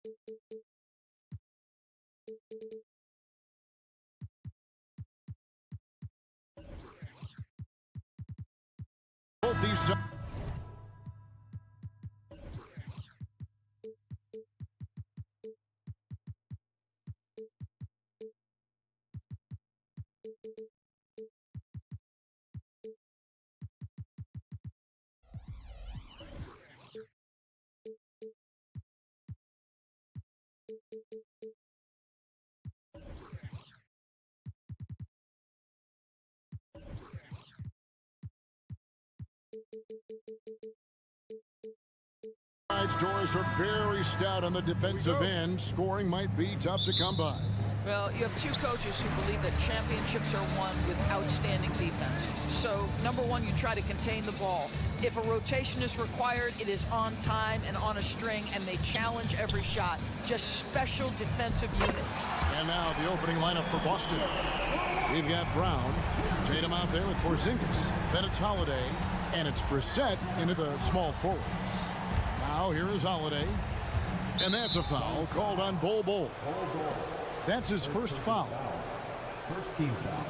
Both these doors are very stout on the defensive end. Scoring might be tough to come by. Well, you have two coaches who believe that championships are won with outstanding defense. So, number one, you try to contain the ball. If a rotation is required, it is on time and on a string, and they challenge every shot. Just special defensive units. And now the opening lineup for Boston. We've got Brown, Tatum out there with Porzingis. Then it's Holiday, and it's Brissett into the small forward. Now here is Holiday, and that's a foul called on Bol. That's his first foul. First team foul.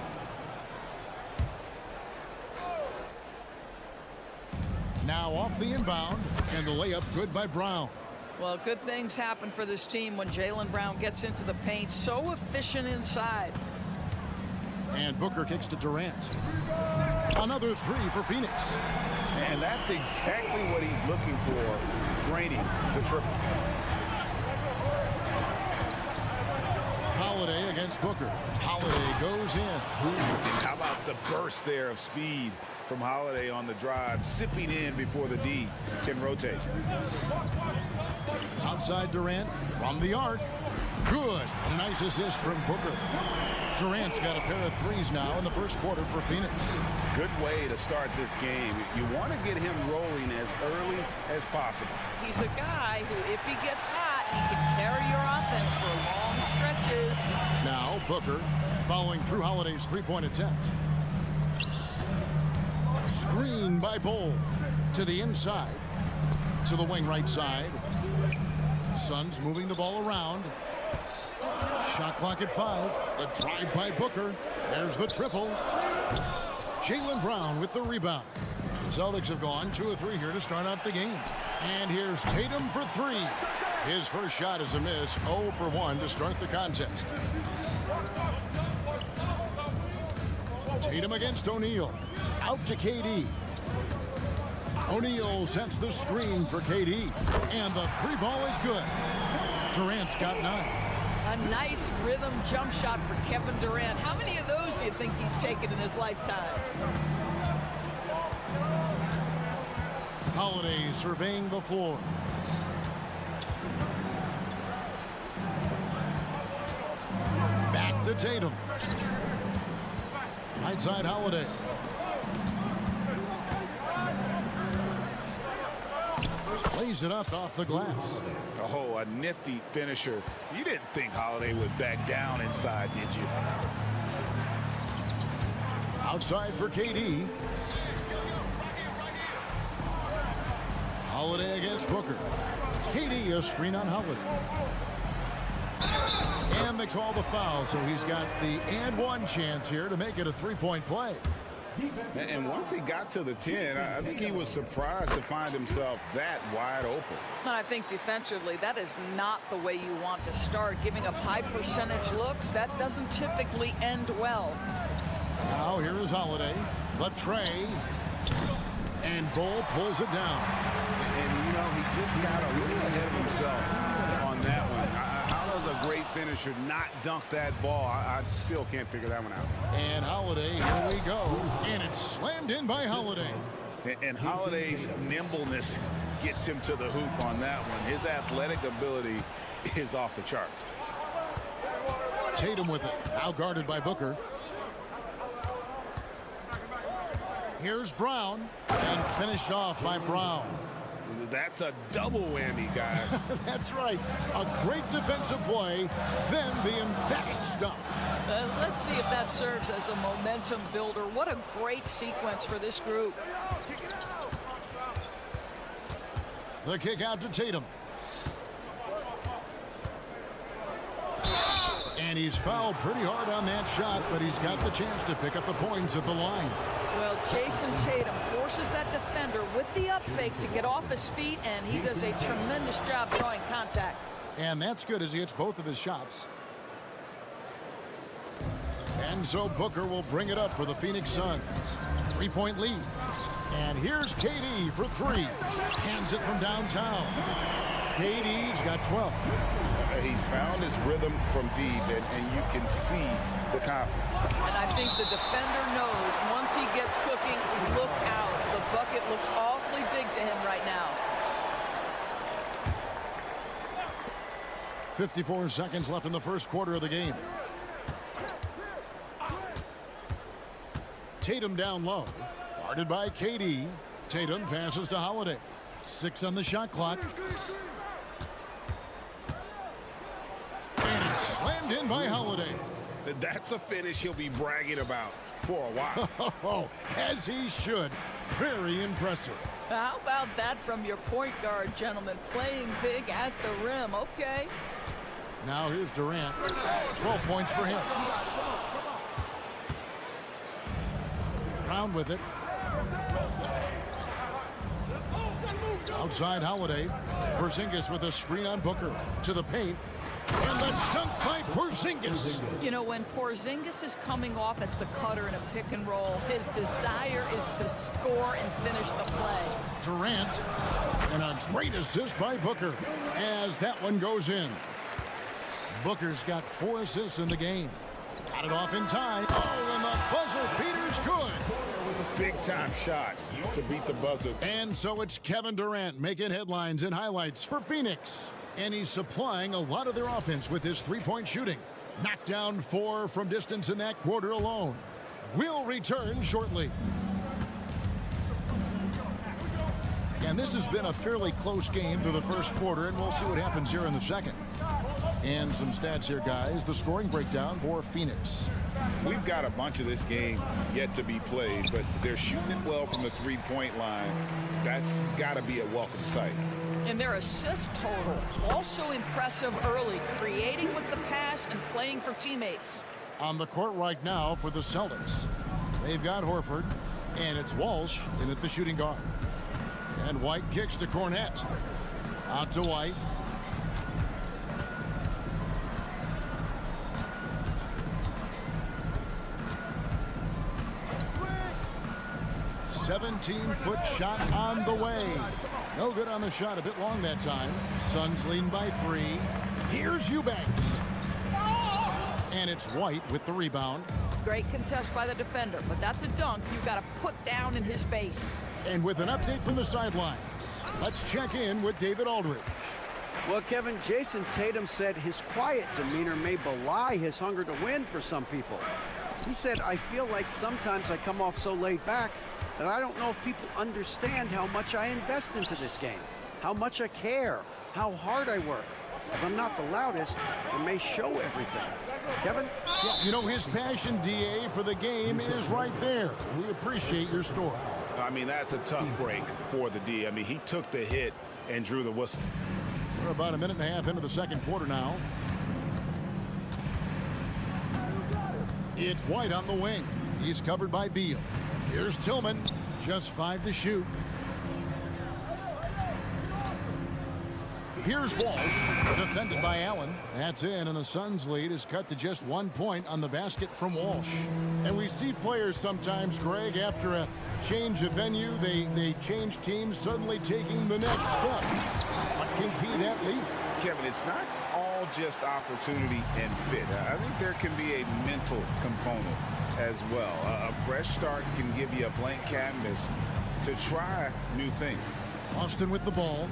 Now off the inbound, and the layup good by Brown. Well, good things happen for this team when Jaylen Brown gets into the paint. So efficient inside. And Booker kicks to Durant. Another three for Phoenix. And that's exactly what he's looking for, draining the triple. Holiday against Booker. Holiday goes in. How about the burst there of speed from Holiday on the drive, sipping in before the D can rotate. Outside Durant from the arc. Good. And a nice assist from Booker. Durant's got a pair of threes now in the first quarter for Phoenix. Good way to start this game. You want to get him rolling as early as possible. He's a guy who, if he gets hot, he can carry your offense for long stretches. Now Booker following Drew Holiday's three-point attempt. Screen by Bol to the inside, to the wing right side. Suns moving the ball around. Shot clock at 5. The drive by Booker. There's the triple. Jaylen Brown with the rebound. The Celtics have gone 2 of 3 here to start out the game. And here's Tatum for 3. His first shot is a miss. 0 for 1 to start the contest. Tatum against O'Neal. Out to KD. O'Neal sets the screen for KD. And the 3-ball is good. Durant's got 9. A nice rhythm jump shot for Kevin Durant. How many of those do you think he's taken in his lifetime? Holiday surveying the floor. Back to Tatum. Right side Holiday. Plays it up off the glass. Oh, a nifty finisher. You didn't think Holiday would back down inside, did you? Outside for KD. Holiday against Booker. KD a screen on Holiday. And they call the foul, so he's got the and one chance here to make it a 3-point play. And once he got to the 10, I think he was surprised to find himself that wide open. And I think defensively, that is not the way you want to start. Giving up high percentage looks, that doesn't typically end well. Now here is Holiday. The tray. And Bol pulls it down. And, you know, he just got a little ahead of himself on that one. How does a great finisher not dunk that ball? I still can't figure that one out. And Holiday, here we go. And it's slammed in by Holiday. And Holiday's nimbleness gets him to the hoop on that one. His athletic ability is off the charts. Tatum with it. Now guarded by Booker. Here's Brown. And finished off by Brown. That's a double whammy, guys. That's right. A great defensive play, then the emphatic stuff. Let's see if that serves as a momentum builder. What a great sequence for this group. The kick out to Tatum. And he's fouled pretty hard on that shot, but he's got the chance to pick up the points at the line. Well, Jason Tatum forces that defender with the up fake to get off his feet, and he does a tremendous job drawing contact. And that's good as he hits both of his shots. And so Booker will bring it up for the Phoenix Suns. 3-point lead. And here's KD for three. Hands it from downtown. KD's got 12. He's found his rhythm from deep, and you can see the confidence. And I think the defender knows once he gets cooking, look out. The bucket looks awfully big to him right now. 54 seconds left in the first quarter of the game. Tatum down low. Guarded by KD. Tatum passes to Holiday. 6 on the shot clock. And it's slammed in by Holiday. That's a finish he'll be bragging about for a while. As he should. Very impressive. How about that from your point guard, gentlemen? Playing big at the rim. Okay. Now here's Durant. 12 points for him. Brown with it. Outside Holiday. Porzingis with a screen on Booker. To the paint. And the dunk by Porzingis. You know, when Porzingis is coming off as the cutter in a pick and roll, his desire is to score and finish the play. Durant. And a great assist by Booker as that one goes in. Booker's got 4 assists in the game. Got it off in time. Oh, and the buzzer beater's good. Big-time shot to beat the buzzer. And so it's Kevin Durant making headlines and highlights for Phoenix. And he's supplying a lot of their offense with his three-point shooting. Knocked down 4 from distance in that quarter alone. We'll return shortly. And this has been a fairly close game through the first quarter, and we'll see what happens here in the second. And some stats here, guys. The scoring breakdown for Phoenix. We've got a bunch of this game yet to be played, but they're shooting it well from the three-point line. That's got to be a welcome sight. And their assist total, also impressive early, creating with the pass and playing for teammates. On the court right now for the Celtics. They've got Horford, and it's Walsh in at the shooting guard. And White kicks to Cornette. Out to White. "17-foot shot on the way." No good on the shot. A bit long that time. Suns leading by 3. Here's Eubanks. And it's White with the rebound. Great contest by the defender, but that's a dunk you've got to put down in his face. And with an update from the sidelines, let's check in with David Aldridge. Well, Kevin, Jason Tatum said his quiet demeanor may belie his hunger to win for some people. He said, "I feel like sometimes I come off so laid back that I don't know if people understand how much I invest into this game, how much I care, how hard I work. As I'm not the loudest, it may show everything." Kevin? Yeah, you know, his passion, DA, for the game is right there. We appreciate your story. I mean, that's a tough break for the D. I mean, he took the hit and drew the whistle. We're about a minute and a half into the second quarter now. It's White on the wing. He's covered by Beal. Here's Tillman. Just 5 to shoot. Here's Walsh, defended by Allen. That's in, and the Suns' lead is cut to just 1 point on the basket from Walsh. And we see players sometimes, Greg, after a change of venue, they change teams, suddenly taking the next step. What can key that lead? Kevin, it's not all just opportunity and fit. I think there can be a mental component as well. A fresh start can give you a blank canvas to try new things. Austin with the ball.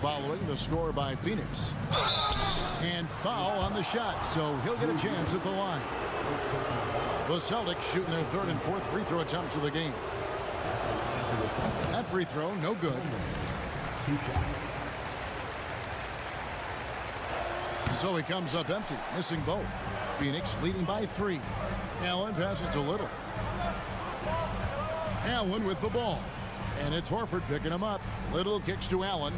Following the score by Phoenix. And foul on the shot, so he'll get a chance at the line. The Celtics shooting their 3rd and 4th free throw attempts of the game. That free throw, no good. So he comes up empty, missing both. Phoenix leading by 3. Allen passes to Little. Allen with the ball. And it's Horford picking him up. Little kicks to Allen.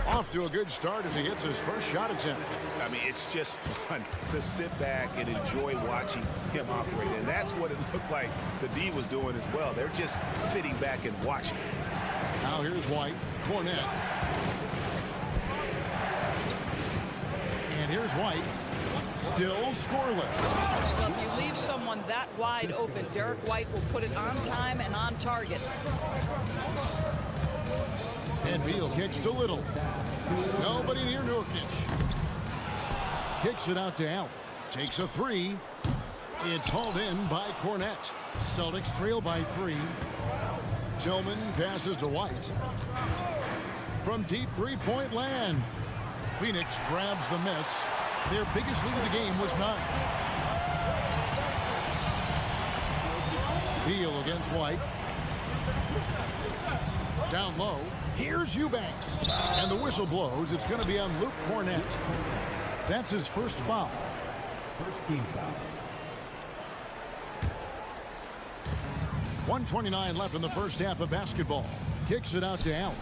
Off to a good start as he hits his first shot attempt. I mean, it's just fun to sit back and enjoy watching him operate. And that's what it looked like the D was doing as well. They're just sitting back and watching. Now here's White, Cornette. And here's White, still scoreless. Well, if you leave someone that wide open, Derek White will put it on time and on target. And Beal kicks to Little. Nobody near Nurkic. Kicks it out to Allen. Takes a three. It's hauled in by Cornette. Celtics trail by 3. Tillman passes to White. From deep three-point land. Phoenix grabs the miss. Their biggest lead of the game was 9. Beal against White. Down low. Here's Eubanks. And the whistle blows. It's going to be on Luke Cornette. That's his first foul. First team foul. 1:29 left in the first half of basketball. Kicks it out to Allen.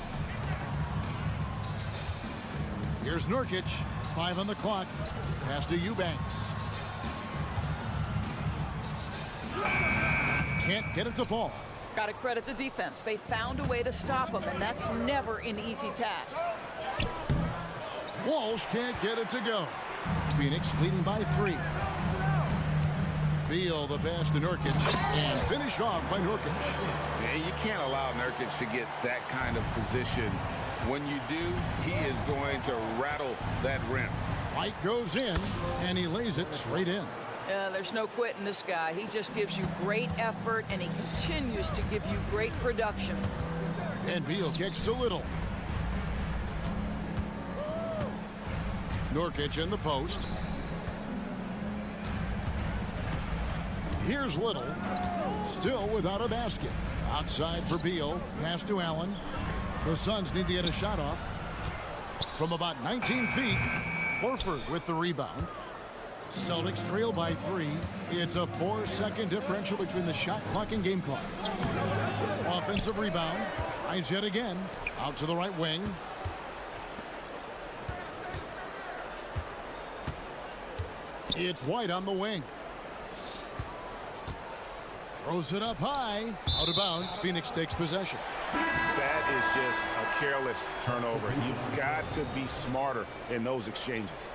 Here's Nurkic. 5 on the clock. Pass to Eubanks. Can't get it to fall. Got to credit the defense. They found a way to stop him, and that's never an easy task. Walsh can't get it to go. Phoenix leading by 3. Beal the pass to Nurkic and finished off by Nurkic. Yeah, you can't allow Nurkic to get that kind of position. When you do, he is going to rattle that rim. White goes in and he lays it straight in. There's no quitting this guy. He just gives you great effort, and he continues to give you great production. And Beal kicks to Little. Nurkic in the post. Here's Little. Still without a basket. Outside for Beal. Pass to Allen. The Suns need to get a shot off. From about 19 feet, Horford with the rebound. Celtics trail by 3. It's a 4-second differential between the shot clock and game clock. Offensive rebound. Tries yet again. Out to the right wing. It's White on the wing. Throws it up high. Out of bounds. Phoenix takes possession. That is just a careless turnover. You've got to be smarter in those exchanges.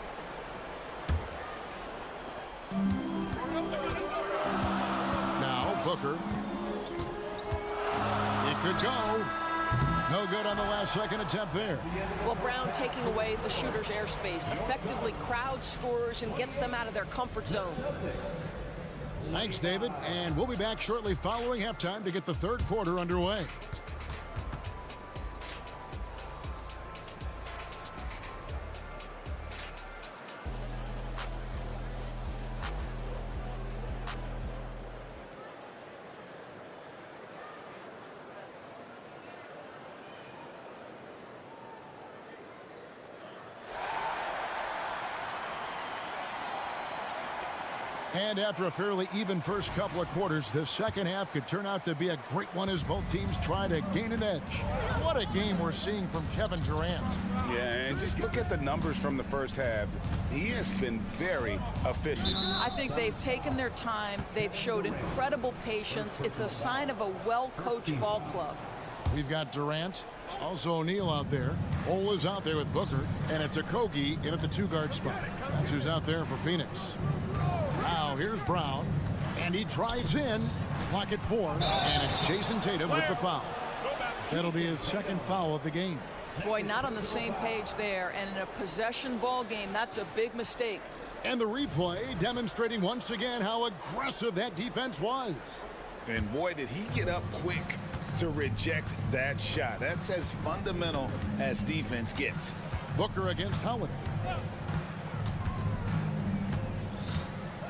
Now Booker. It could go. No good on the last second attempt there. Well, Brown taking away the shooter's airspace effectively crowds scorers and gets them out of their comfort zone. Thanks, David. And we'll be back shortly following halftime to get the third quarter underway. And after a fairly even first couple of quarters, the second half could turn out to be a great one as both teams try to gain an edge. What a game we're seeing from Kevin Durant. Yeah, and just look at the numbers from the first half. He has been very efficient. I think they've taken their time. They've showed incredible patience. It's a sign of a well-coached ball club. We've got Durant, also O'Neal out there. Ole is out there with Booker, and it's Okogie in at the 2-guard spot. That's who's out there for Phoenix. Now here's Brown, and he drives in. Clock at 4, and it's Jason Tatum with the foul. That'll be his second foul of the game. Boy, not on the same page there, and in a possession ball game, that's a big mistake. And the replay demonstrating once again how aggressive that defense was. And boy, did he get up quick to reject that shot. That's as fundamental as defense gets. Booker against Holiday.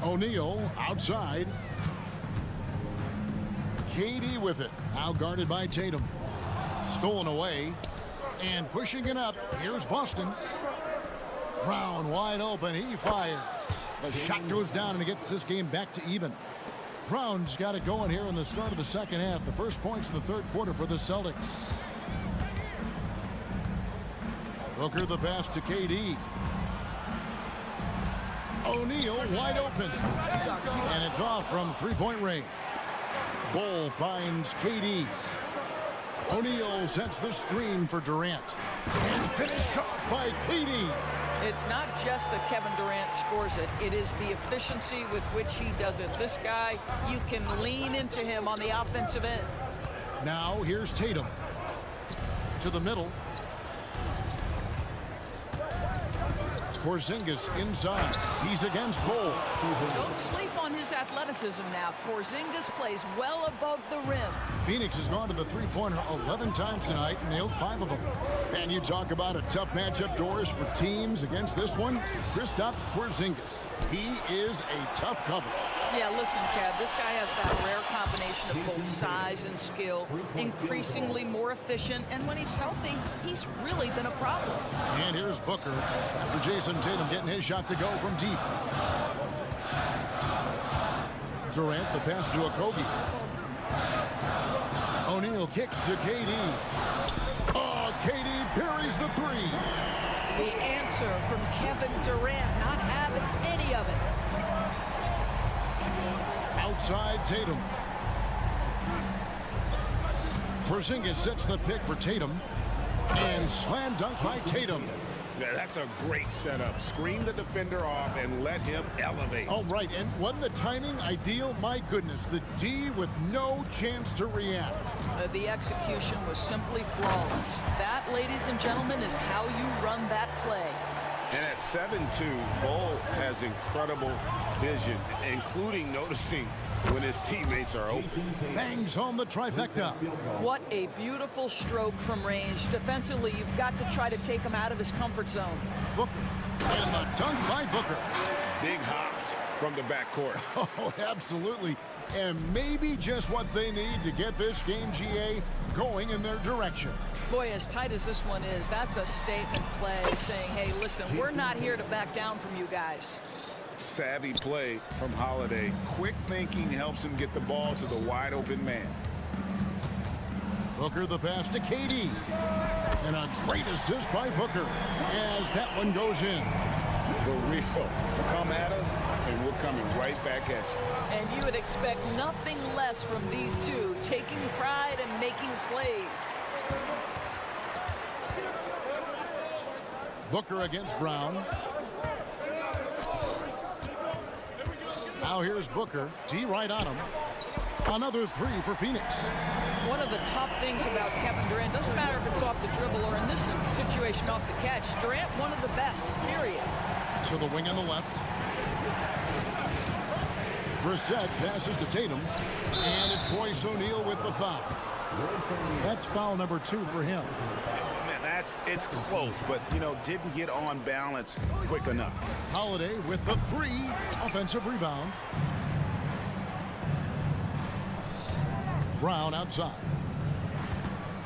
O'Neal outside. KD with it. Now guarded by Tatum. Stolen away. And pushing it up. Here's Boston. Brown wide open. He fires. The shot goes down and it gets this game back to even. Brown's got it going here in the start of the second half. The first points in the third quarter for the Celtics. Booker the pass to KD. O'Neal wide open. And it's off from three-point range. Bull finds KD. O'Neal sets the screen for Durant. And finished off by KD. It's not just that Kevin Durant scores it. It is the efficiency with which he does it. This guy, you can lean into him on the offensive end. Now here's Tatum. To the middle. Porzingis inside. He's against Bull. Don't sleep on his athleticism now. Porzingis plays well above the rim. Phoenix has gone to the three-pointer 11 times tonight and nailed 5 of them. And you talk about a tough matchup, Doris, for teams against this one. Kristaps Porzingis. He is a tough cover. Yeah, listen, Kev, this guy has that rare combination of both size and skill, increasingly more efficient, and when he's healthy, he's really been a problem. And here's Booker after Jason Tatum getting his shot to go from deep. Durant, the pass to Okogie. O'Neal kicks to KD. Oh, KD buries the three. The answer from Kevin Durant, not having any of it. Outside Tatum. Porzingis sets the pick for Tatum. And slam dunk by Tatum. Yeah, that's a great setup. Screen the defender off and let him elevate. Oh, right. And wasn't the timing ideal? My goodness, the D with no chance to react. The execution was simply flawless. That, ladies and gentlemen, is how you run that play. And at 7'2", Bull has incredible vision, including noticing when his teammates are open. Bangs home the trifecta. What a beautiful stroke from range. Defensively, you've got to try to take him out of his comfort zone. Booker. And the dunk by Booker. Big hops from the backcourt. Oh, absolutely. And maybe just what they need to get this game, GA, going in their direction. Boy, as tight as this one is, that's a statement play saying, hey, listen, we're not here to back down from you guys. Savvy play from Holiday. Quick thinking helps him get the ball to the wide open man. Booker the pass to KD. And a great assist by Booker as that one goes in. For real. Come at us, and we're coming right back at you. And you would expect nothing less from these two, taking pride and making plays. Booker against Brown. Now here's Booker. D right on him. Another three for Phoenix. One of the tough things about Kevin Durant, doesn't matter if it's off the dribble or in this situation off the catch, Durant one of the best, period. To the wing on the left. Brissett passes to Tatum. And it's Royce O'Neal with the foul. That's foul number 2 for him. Man, it's close, but, didn't get on balance quick enough. Holiday with the 3. Offensive rebound. Brown outside.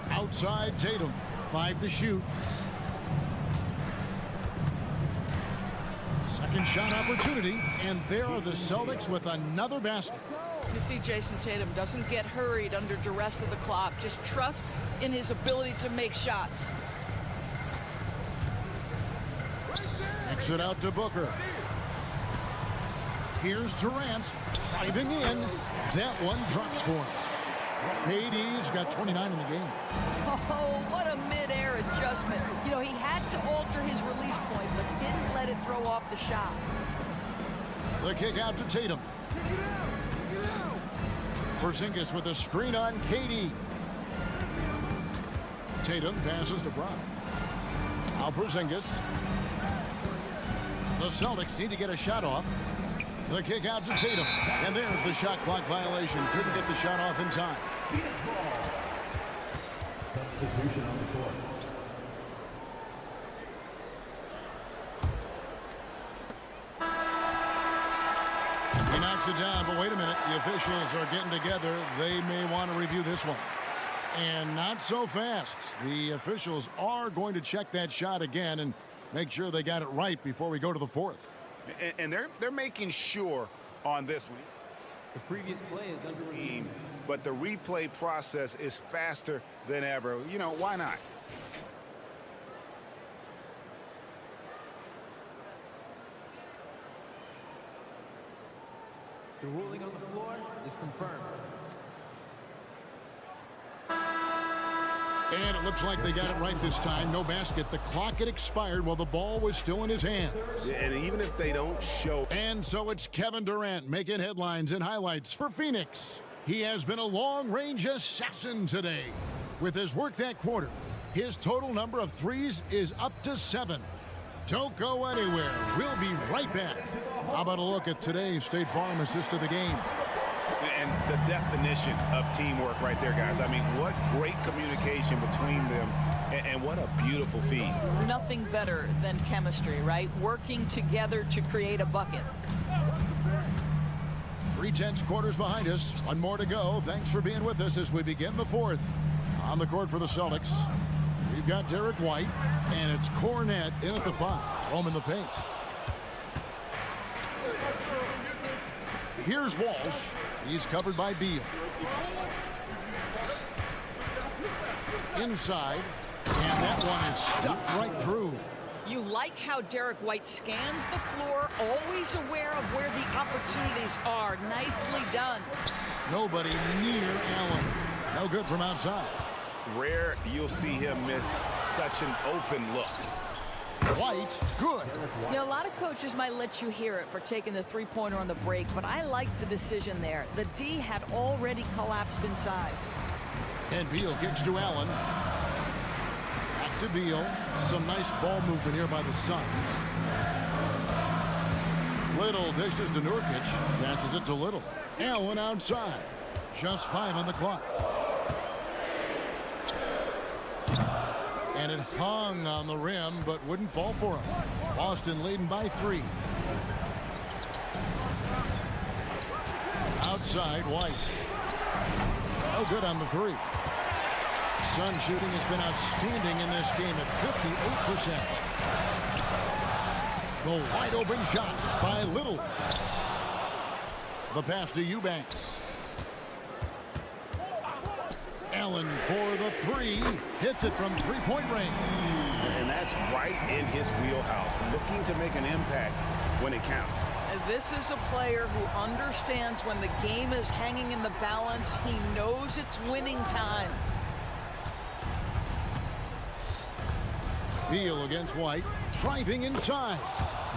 Outside Tatum. 5 to shoot. Second shot opportunity. And there are the Celtics with another basket. You see Jason Tatum doesn't get hurried under duress of the clock, just trusts in his ability to make shots. Kicks it out to Booker. Here's Durant driving in. That one drops for him. KD's got 29 in the game. Oh, what a mid-air adjustment. He had to alter his release point, but didn't let it throw off the shot. The kick out to Tatum. Porzingis with a screen on KD. Tatum passes to Brown. Now Porzingis. The Celtics need to get a shot off. The kick out to Tatum. And there's the shot clock violation. Couldn't get the shot off in time. Substitution on the court. He knocks it down, but wait a minute. The officials are getting together. They may want to review this one. And not so fast. The officials are going to check that shot again and make sure they got it right before we go to the 4th. And they're making sure on this one. The previous play is under review. But the replay process is faster than ever. Why not? The ruling on the floor is confirmed. And it looks like they got it right this time. No basket. The clock had expired while the ball was still in his hands. And even if they don't show. And so it's Kevin Durant making headlines and highlights for Phoenix. He has been a long-range assassin today. With his work that quarter, his total number of threes is up to 7. Don't go anywhere. We'll be right back. How about a look at today's State Farm assist of the game? And the definition of teamwork right there, guys. I mean, what great communication between them, and what a beautiful feed. Nothing better than chemistry, right? Working together to create a bucket. 3/10 quarters behind us. One more to go. Thanks for being with us as we begin the fourth. On the court for the Celtics, we've got Derek White, and it's Cornette in at the 5. Home in the paint. Here's Walsh. He's covered by Beal. Inside, and that one is stuffed right through. You like how Derek White scans the floor, always aware of where the opportunities are. Nicely done. Nobody near Allen. No good from outside. Rare you'll see him miss such an open look. White, good. You know, a lot of coaches might let you hear it for taking the three-pointer on the break, but I like the decision there. The D had already collapsed inside. And Beal kicks to Allen. Back to Beal. Some nice ball movement here by the Suns. Little dishes to Nurkic. Passes it to Little. Allen outside. Just 5 on the clock. And it hung on the rim, but wouldn't fall for him. Boston leading by 3. Outside, White. No good on the 3. Sun shooting has been outstanding in this game at 58%. The wide open shot by Little. The pass to Eubanks. Allen for the 3. Hits it from three-point range. And that's right in his wheelhouse. Looking to make an impact when it counts. And this is a player who understands when the game is hanging in the balance. He knows it's winning time. Beal against White. Driving inside.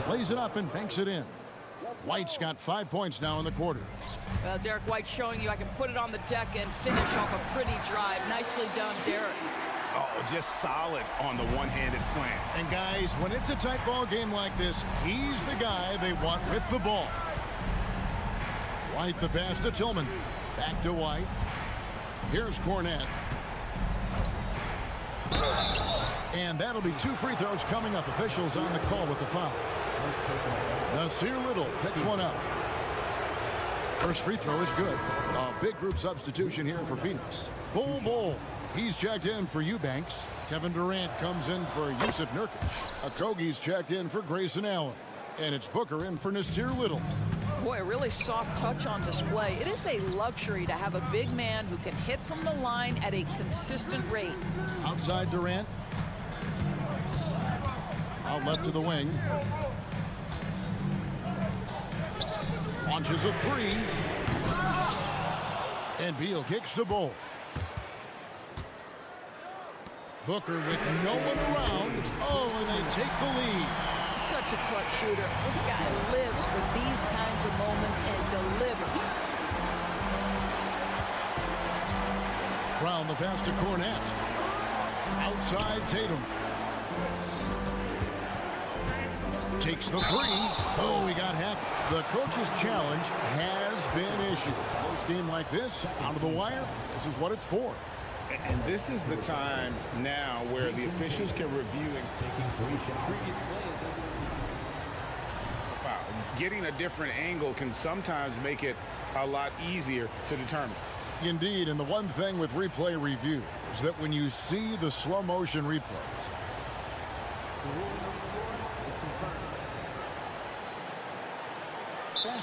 Lays it up and banks it in. White's got 5 points now in the quarter. Well, Derek White showing you I can put it on the deck and finish off a pretty drive. Nicely done, Derek. Oh, just solid on the one-handed slam. And guys, when it's a tight ball game like this, he's the guy they want with the ball. White the pass to Tillman. Back to White. Here's Cornette. And that'll be 2 free throws coming up. Officials on the call with the foul. Nasir Little picks one up. First free throw is good. A big group substitution here for Phoenix. Bull. He's checked in for Eubanks. Kevin Durant comes in for Yusuf Nurkic. Okogie's checked in for Grayson Allen. And it's Booker in for Nasir Little. Boy, a really soft touch on display. It is a luxury to have a big man who can hit from the line at a consistent rate. Outside Durant. Out left to the wing. Launches a 3. And Beal kicks the ball. Booker with no one around. Oh, and they take the lead. Such a clutch shooter. This guy lives for these kinds of moments and delivers. Brown the pass to Cornette. Outside Tatum. Takes the 3. Oh, we got hacked. The coach's challenge has been issued. Close game like this, out of the wire, this is what it's for. And this is the time now where the officials can review and Taking 3 shots. Previous play is under. foul. Getting a different angle can sometimes make it a lot easier to determine. Indeed, and the one thing with replay review is that when you see the slow motion replays, The ruling on the floor is confirmed.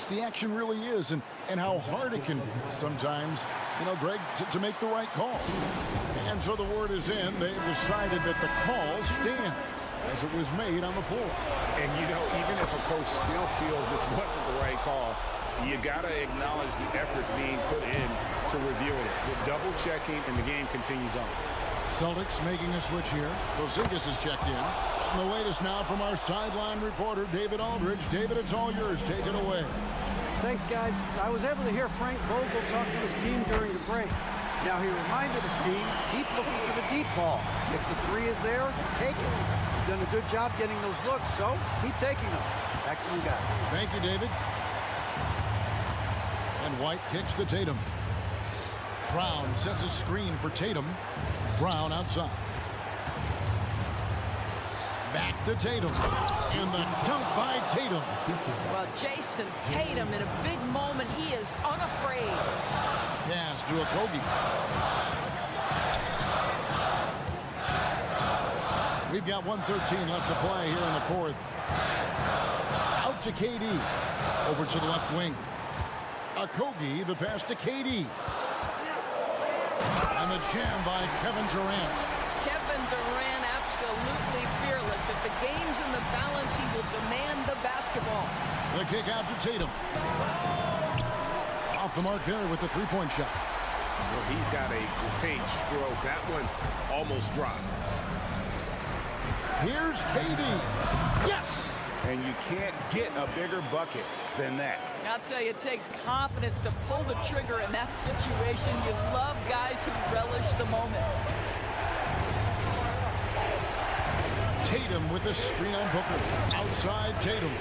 fast the action really is and how hard it can be sometimes, you know, Greg, to make the right call. And so the word is in. They've decided that the call stands as it was made on the floor. And, you know, even if a coach still feels this wasn't the right call, You got to acknowledge the effort being put in to reviewing it. With double checking, and the game continues on. Celtics making a switch here. Porzingis is checked in. And the latest now from our sideline reporter, David Aldridge. David, it's all yours. Take it away. Thanks, guys. I was able to hear Frank Vogel talk to his team during the break. Now, he reminded his team, keep looking for the deep ball. If the three is there, take it. You've done a good job getting those looks, so keep taking them. Back to you guys. Thank you, David. And White kicks to Tatum. Brown sets a screen for Tatum. Brown outside. Back to Tatum. And the dunk by Tatum. Well, Jason Tatum, in a big moment, he is unafraid. Pass to Okogie. We've got 1:13 left to play here in the fourth. Out to KD. Over to the left wing. Okogie, the pass to KD. And the jam by Kevin Durant. Kevin Durant, absolutely fearless. If the game's in the balance, he will demand the basketball. The kick out to Tatum. Off the mark there with the three-point shot. Well, he's got a great stroke. That one almost dropped. Here's KD. Yes! And you can't get a bigger bucket than that. I'll tell you, it takes confidence to pull the trigger in that situation. You love guys who relish the moment. Tatum with the screen on Booker. Outside Tatum.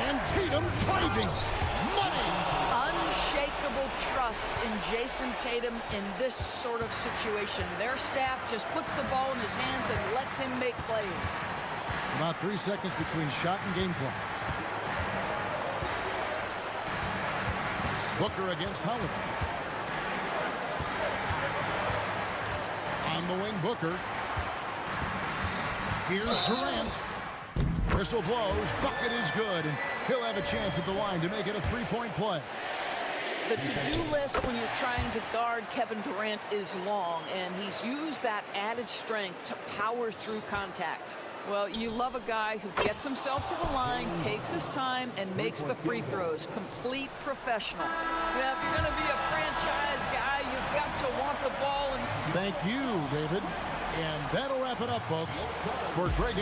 And Tatum driving. Money! Unshakable trust in Jason Tatum in this sort of situation. Their staff just puts the ball in his hands and lets him make plays. About 3 seconds between shot and game clock. Booker against Holiday. On the wing, Booker. Here's Durant. Whistle blows. Bucket is good. And he'll have a chance at the line to make it a three-point play. The to-do list when you're trying to guard Kevin Durant is long, and he's used that added strength to power through contact. Well, you love a guy who gets himself to the line, takes his time, and makes the free throws. Complete professional. Yeah, if you're going to be a franchise guy, you've got to want the ball. And Thank you, David. And that'll wrap it up, folks, for Greg.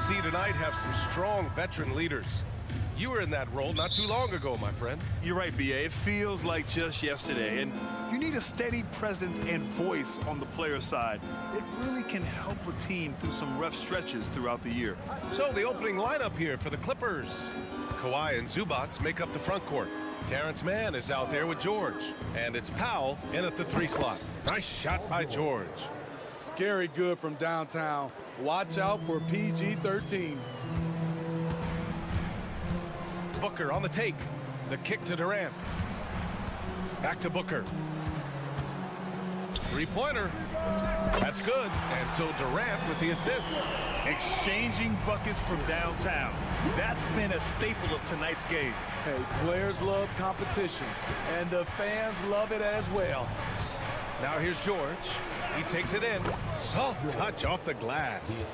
see tonight have some strong veteran leaders. You were in that role not too long ago, my friend. You're right, B.A. It feels like just yesterday, and you need a steady presence and voice on the player side. It really can help a team through some rough stretches throughout the year. So the opening lineup here for the Clippers. Kawhi and Zubats make up the front court. Terrence Mann is out there with George, and it's Powell in at the 3 slot. Nice shot by George. Scary good from downtown. Watch out for PG-13. Booker on the take. The kick to Durant. Back to Booker. 3-pointer. That's good. And so Durant with the assist. Exchanging buckets from downtown. That's been a staple of tonight's game. Hey, players love competition, and the fans love it as well. Now here's George. He takes it in. Soft touch off the glass.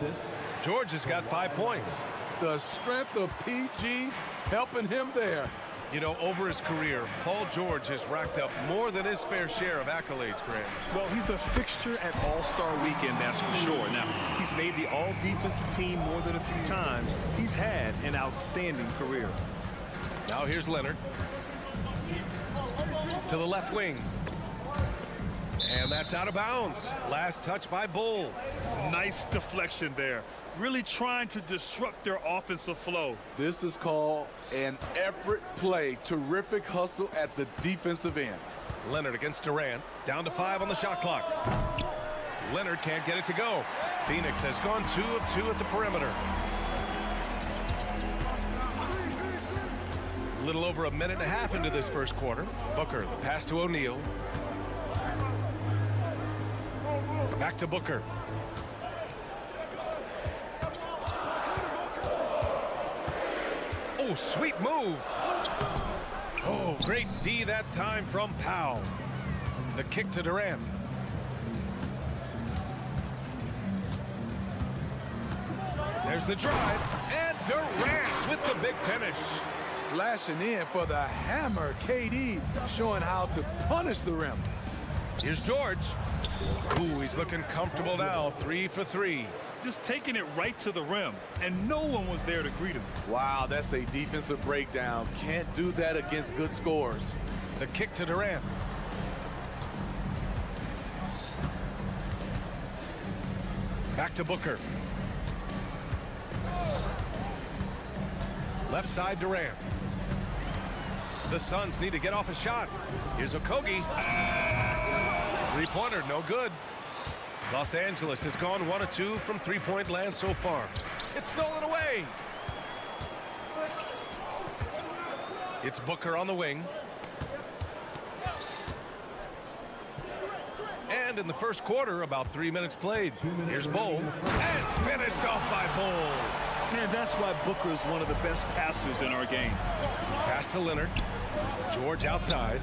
George has got 5 points. The strength of PG helping him there. You know, over his career, Paul George has racked up more than his fair share of accolades, Grant. Well, he's a fixture at All-Star Weekend, that's for sure. Now, he's made the All-Defensive team more than a few times. He's had an outstanding career. Now here's Leonard. To the left wing. And that's out of bounds. Last touch by Bull. Nice deflection there. Really trying to disrupt their offensive flow. This is called an effort play. Terrific hustle at the defensive end. Leonard against Durant. Down to 5 on the shot clock. Leonard can't get it to go. Phoenix has gone 2 of 2 at the perimeter. A little over a minute and a half into this first quarter. Booker, the pass to O'Neal. Back to Booker. Oh, sweet move. Oh, great D that time from Powell. The kick to Durant. There's the drive, and Durant with the big finish. Slashing in for the hammer. KD showing how to punish the rim. Here's George. Ooh, he's looking comfortable now. 3 for 3. Just taking it right to the rim, and no one was there to greet him. Wow, that's a defensive breakdown. Can't do that against good scores. The kick to Durant. Back to Booker. Left side Durant. The Suns need to get off a shot. Here's Okogie. 3-pointer, no good. Los Angeles has gone 1 of 2 from 3-point land so far. It's stolen away. It's Booker on the wing. And in the first quarter, about 3 minutes played. Here's Bull. And finished off by Bull. Man, that's why Booker is one of the best passers in our game. Pass to Leonard. George outside.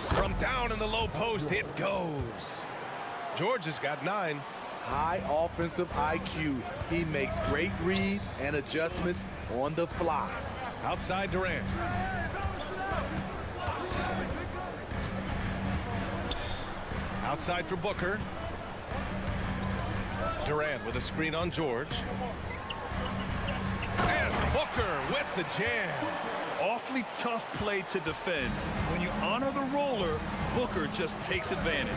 From down in the low post, it goes. George has got 9. High offensive IQ. He makes great reads and adjustments on the fly. Outside Durant. Outside for Booker. Durant with a screen on George. And Booker with the jam. Awfully tough play to defend. When you honor the roller, Booker just takes advantage.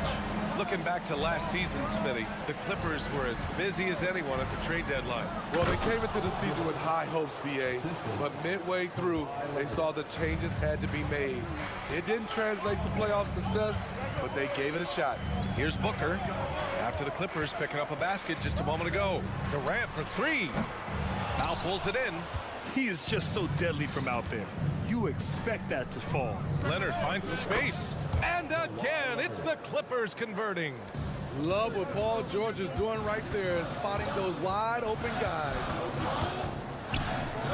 Looking back to last season, Smitty, the Clippers were as busy as anyone at the trade deadline. Well, they came into the season with high hopes, BA, but midway through, they saw the changes had to be made. It didn't translate to playoff success, but they gave it a shot. Here's Booker after the Clippers picking up a basket just a moment ago. Durant for 3. Now pulls it in. He is just so deadly from out there. You expect that to fall. Leonard finds some space. And again, it's the Clippers converting. Love what Paul George is doing right there, is spotting those wide open guys.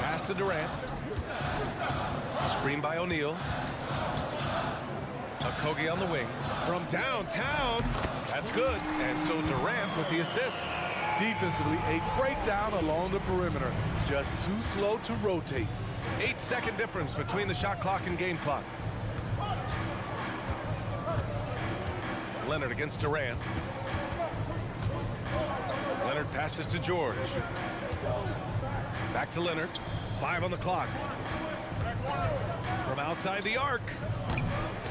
Pass to Durant. Screen by O'Neal. Okogie on the wing. From downtown. That's good. And so Durant with the assist. Defensively, a breakdown along the perimeter. Just too slow to rotate. 8-second difference between the shot clock and game clock. Leonard against Durant. passes to George. Back to Leonard. 5 on the clock. From outside the arc.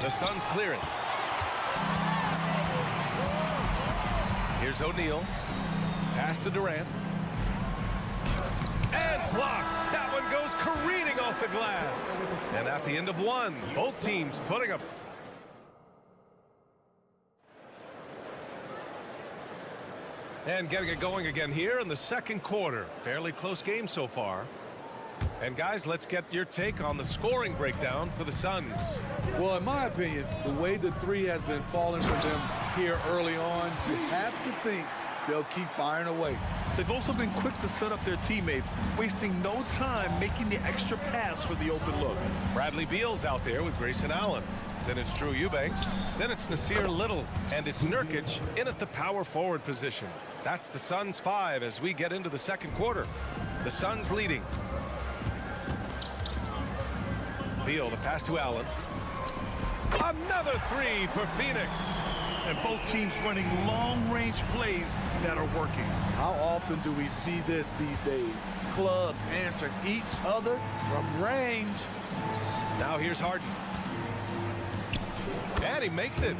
The Suns clear it. Here's O'Neal. Pass to Durant. And blocked. That one goes careening off the glass. And at the end of one, both teams putting up. And getting it going again here in the second quarter. Fairly close game so far. And guys, let's get your take on the scoring breakdown for the Suns. Well, in my opinion, the way the three has been falling for them here early on, you have to think they'll keep firing away. They've also been quick to set up their teammates, wasting no time making the extra pass for the open look. Bradley Beal's out there with Grayson Allen. Then it's Drew Eubanks. Then it's Nasir Little. And it's Nurkic in at the power forward position. That's the Suns 5 as we get into the second quarter. The Suns leading. Beal, the pass to Allen. Another 3 for Phoenix. And both teams running long-range plays that are working. How often do we see this these days? Clubs answering each other from range. Now here's Harden. And he makes it.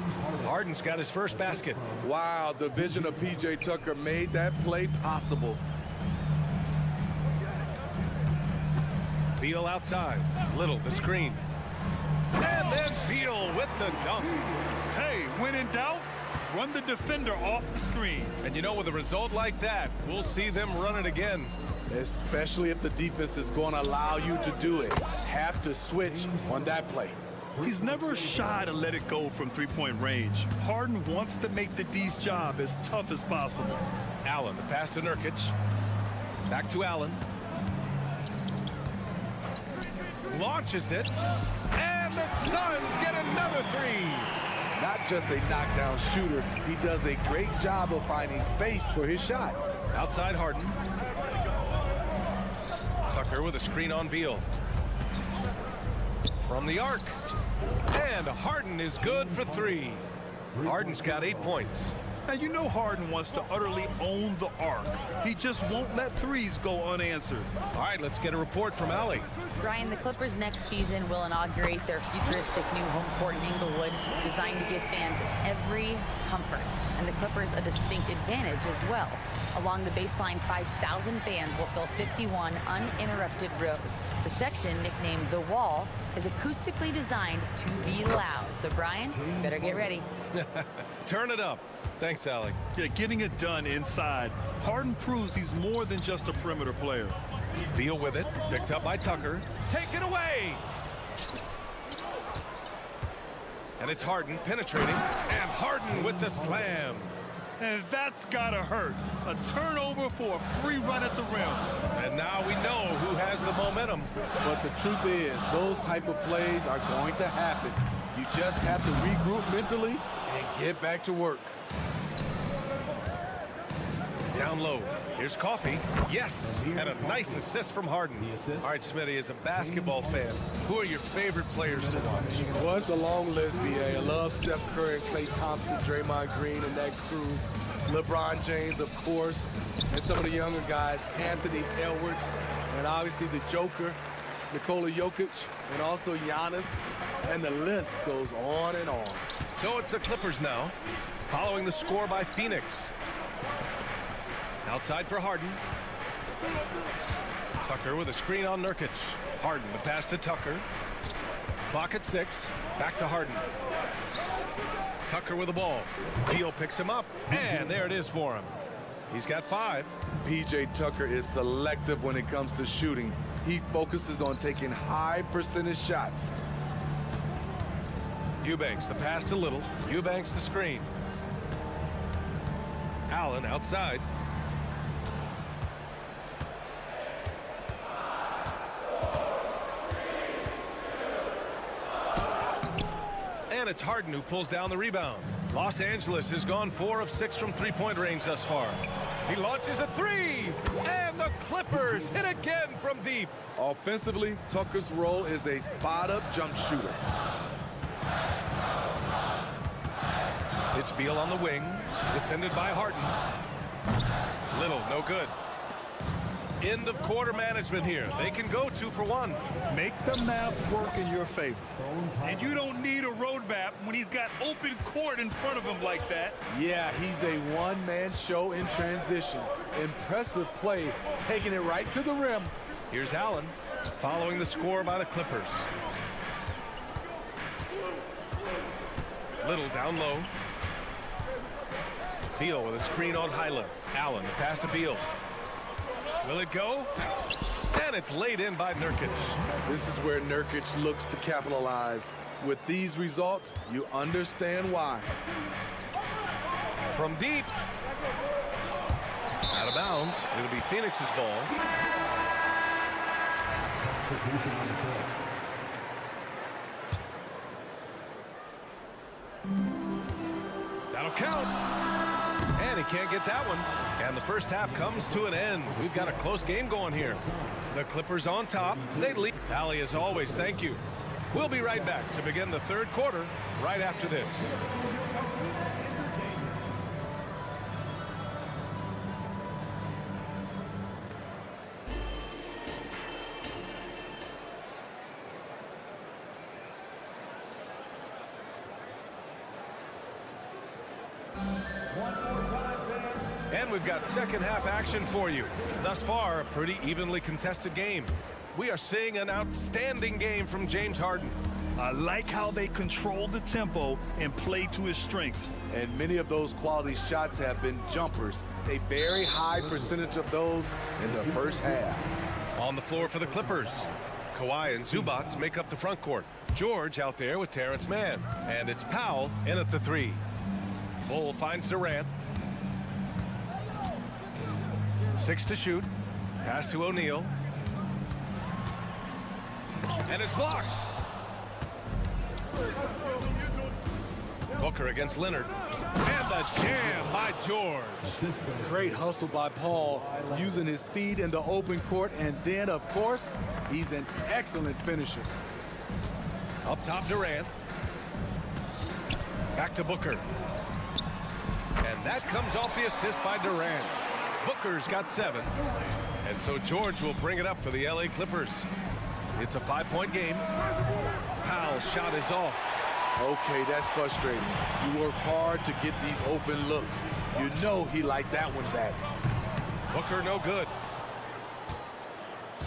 Harden's got his first basket. Wow, the vision of P.J. Tucker made that play possible. Beal outside. Little, the screen. And then Beal with the dunk. Hey, when in doubt, run the defender off the screen. And you know, with a result like that, we'll see them run it again. Especially if the defense is going to allow you to do it. Have to switch on that play. He's never shy to let it go from three-point range. Harden wants to make the D's job as tough as possible. Allen, the pass to Nurkic. Back to Allen. Launches it. And the Suns get another 3. Not just a knockdown shooter, he does a great job of finding space for his shot. Outside Harden. Tucker with a screen on Beal. From the arc. And Harden is good for 3. Harden's got 8 points. Now, you know Harden wants to utterly own the arc. He just won't let threes go unanswered. All right, let's get a report from Allie. Brian, the Clippers next season will inaugurate their futuristic new home court in Inglewood, designed to give fans every comfort, and the Clippers a distinct advantage as well. Along the baseline, 5,000 fans will fill 51 uninterrupted rows. The section, nicknamed The Wall, is acoustically designed to be loud. So, Brian, better get ready. Turn it up. Thanks, Allie. Yeah, getting it done inside. Harden proves he's more than just a perimeter player. Beal with it, picked up by Tucker. Take it away! And it's Harden penetrating, and Harden with the slam. And that's gotta hurt. A turnover for a free run at the rim. And now we know who has the momentum. But the truth is, those type of plays are going to happen. You just have to regroup mentally and get back to work. Down low. Here's Coffee. Yes, and a nice assist from Harden. All right, Smitty, as a basketball fan, who are your favorite players to watch? Well, it's a long list, B.A. I love Steph Curry, Klay Thompson, Draymond Green, and that crew. LeBron James, of course, and some of the younger guys, Anthony Edwards, and obviously the Joker, Nikola Jokic, and also Giannis, and the list goes on and on. So it's the Clippers now, following the score by Phoenix. Outside for Harden. Tucker with a screen on Nurkic. Harden, the pass to Tucker. Clock at 6. Back to Harden. Tucker with the ball. Beal picks him up, and there it is for him. He's got 5. P.J. Tucker is selective when it comes to shooting. He focuses on taking high percentage shots. Eubanks, the pass to Little. Eubanks, the screen. Allen outside. And it's Harden who pulls down the rebound. Los Angeles has gone 4 of 6 from three-point range thus far. He launches a 3, and the Clippers hit again from deep. Offensively, Tucker's role is a spot-up jump shooter. It's Beal on the wing, defended by Harden. Little, no good. End of quarter management here. They can go 2 for 1. Make the math work in your favor. And you don't need a roadmap when he's got open court in front of him like that. Yeah, he's a one-man show in transition. Impressive play, taking it right to the rim. Here's Allen, following the score by the Clippers. Little down low. Beal with a screen on Hyland. Allen, the pass to Beal. Will it go? And it's laid in by Nurkic. This is where Nurkic looks to capitalize. With these results, you understand why. From deep. Out of bounds. It'll be Phoenix's ball. That'll count. And he can't get that one. And the first half comes to an end. We've got a close game going here. The Clippers on top. They lead. Allie, as always, thank you. We'll be right back to begin the third quarter right after this. And we've got second half action for you. Thus far, a pretty evenly contested game. We are seeing an outstanding game from James Harden. I like how they control the tempo and play to his strengths. And many of those quality shots have been jumpers. A very high percentage of those in the first half. On the floor for the Clippers, Kawhi and Zubats make up the front court. George out there with Terrence Mann. And it's Powell in at the 3. Bull finds Durant. 6 to shoot. Pass to O'Neal. And it's blocked. Booker against Leonard. And the jam by George. Great hustle by Paul, using his speed in the open court. And then, of course, he's an excellent finisher. Up top, Durant. Back to Booker. And that comes off the assist by Durant. Booker's got 7. And so George will bring it up for the LA Clippers. It's a 5-point game. Powell's shot is off. Okay, that's frustrating. You work hard to get these open looks. You know he liked that one back. Booker no good.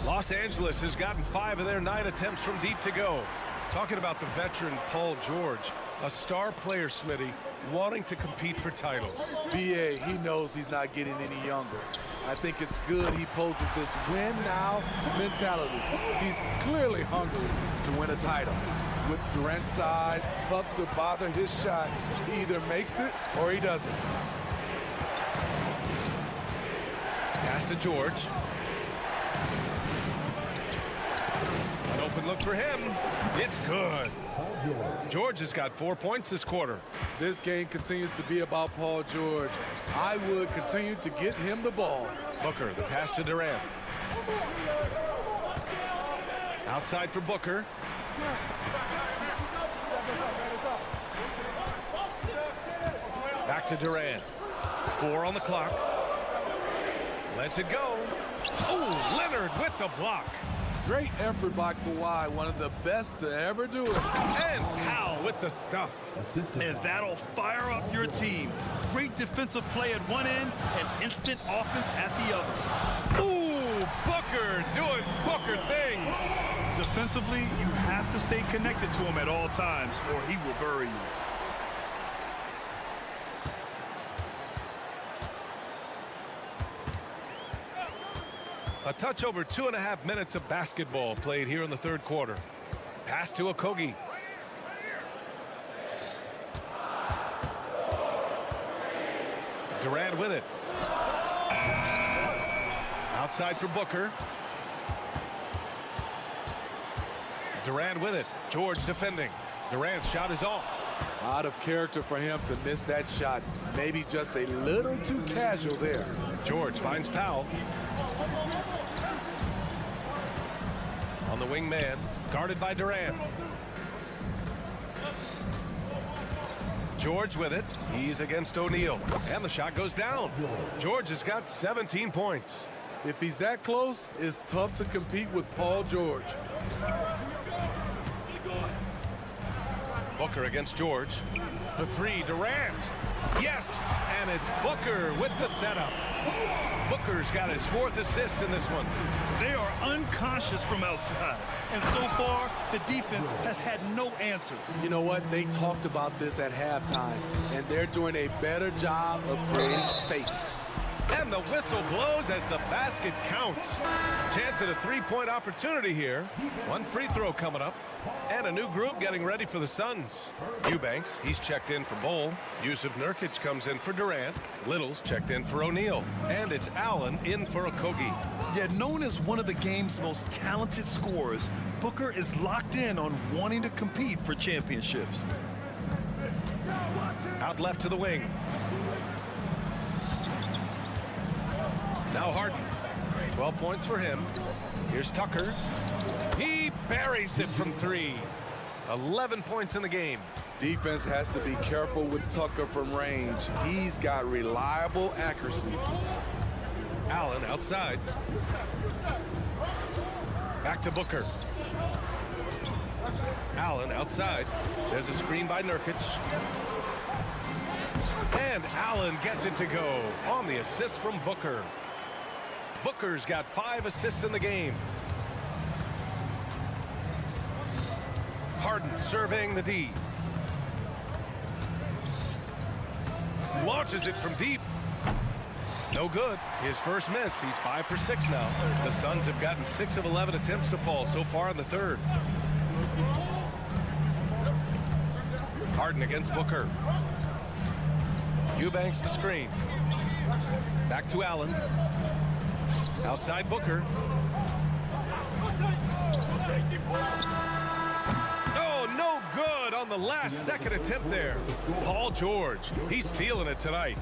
Los Angeles has gotten 5 of their 9 attempts from deep to go. Talking about the veteran Paul George, a star player, Smitty, wanting to compete for titles. BA, he knows he's not getting any younger. I think it's good he poses this win now mentality. He's clearly hungry to win a title. With Durant's size, tough to bother his shot. He either makes it or he doesn't. Pass to George. An open look for him. It's good. George has got 4 points this quarter. This game continues to be about Paul George. I would continue to get him the ball. Booker, the pass to Durant. Outside for Booker. Back to Durant. 4 on the clock. Lets it go. Oh, Leonard with the block. Great effort by Kawhi, one of the best to ever do it. And Powell with the stuff. And that'll fire up your team. Great defensive play at one end and instant offense at the other. Ooh, Booker doing Booker things. Defensively, you have to stay connected to him at all times or he will bury you. A touch over 2.5 minutes of basketball played here in the third quarter. Pass to Okogie. Durant with it. Outside for Booker. Durant with it. George defending. Durant's shot is off. Out of character for him to miss that shot. Maybe just a little too casual there. George finds Powell. On the wing man, guarded by Durant. George with it. He's against O'Neal. And the shot goes down. George has got 17 points. If he's that close, it's tough to compete with Paul George. Booker against George. The three, Durant. Yes, and it's Booker with the setup. Booker's got his 4th assist in this one. They are unconscious from outside, and so far, the defense has had no answer. You know what? They talked about this at halftime, and they're doing a better job of creating space. And the whistle blows as the basket counts. Chance at a 3-point opportunity here. 1 free throw coming up. And a new group getting ready for the Suns. Eubanks, he's checked in for Bol. Yusuf Nurkic comes in for Durant. Little's checked in for O'Neal. And it's Allen in for Okogie. Yet known as one of the game's most talented scorers, Booker is locked in on wanting to compete for championships. Out left to the wing. Now Harden. 12 points for him. Here's Tucker. He buries it from 3. 11 points in the game. Defense has to be careful with Tucker from range. He's got reliable accuracy. Allen outside. Back to Booker. Allen outside. There's a screen by Nurkic. And Allen gets it to go on the assist from Booker. Booker's got 5 assists in the game. Harden surveying the D. Launches it from deep. No good. His first miss. He's 5 for 6 now. The Suns have gotten 6 of 11 attempts to fall so far in the 3rd. Harden against Booker. Eubanks the screen. Back to Allen. Outside Booker. Oh, no good on the last second attempt there. Paul George, he's feeling it tonight.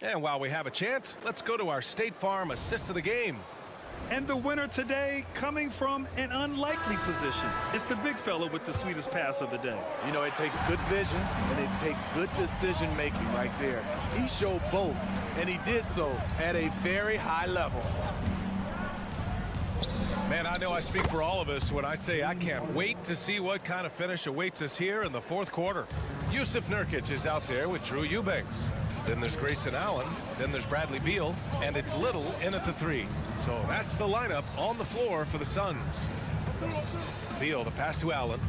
And while we have a chance, let's go to our State Farm assist of the game. And the winner today coming from an unlikely position. It's the big fella with the sweetest pass of the day. You know, it takes good vision and it takes good decision making right there. He showed both, and he did so at a very high level. Man, I know I speak for all of us when I say I can't wait to see what kind of finish awaits us here in the 4th quarter. Yusuf Nurkic is out there with Drew Eubanks. Then there's Grayson Allen. Then there's Bradley Beal. And it's Little in at the 3. So that's the lineup on the floor for the Suns. Beal, the pass to Allen.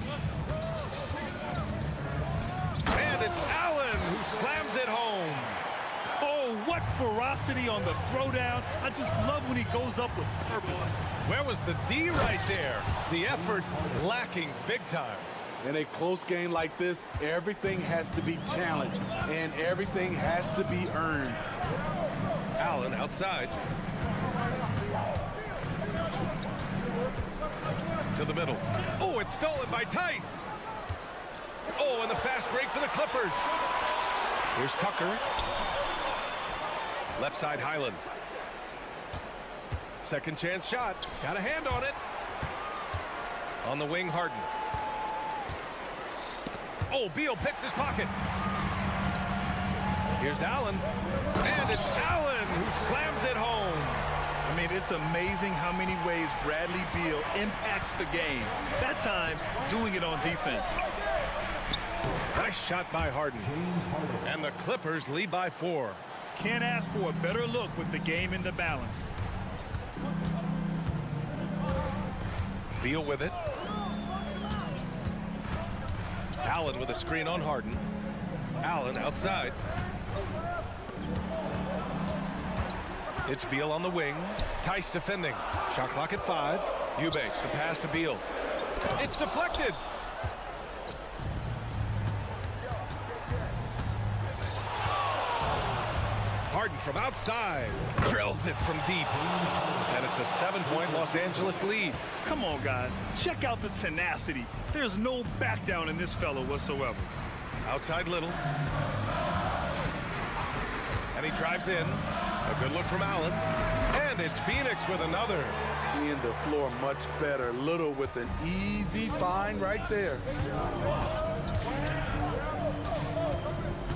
And it's Allen who slams it home. Oh, what ferocity on the throwdown. I just love when he goes up with purpose. Where was the D right there? The effort lacking big time. In a close game like this, everything has to be challenged and everything has to be earned. Allen outside. To the middle. Oh, it's stolen by Tice. Oh, and the fast break for the Clippers. Here's Tucker. Left side Highland. Second chance shot. Got a hand on it. On the wing, Harden. Oh, Beal picks his pocket. Here's Allen. And it's Allen who slams it home. I mean, it's amazing how many ways Bradley Beal impacts the game. That time, doing it on defense. Nice shot by Harden. And the Clippers lead by 4. Can't ask for a better look with the game in the balance. Beal with it. Allen with a screen on Harden. Allen outside. It's Beal on the wing. Tice defending. Shot clock at 5. Eubanks, the pass to Beal. It's deflected. Harden from outside. Drills it from deep. And it's a 7-point Los Angeles lead. Come on, guys. Check out the tenacity. There's no back down in this fella whatsoever. Outside Little. And he drives in. A good look from Allen. And And it's Phoenix with another. Seeing the floor much better. Little with an easy find right there.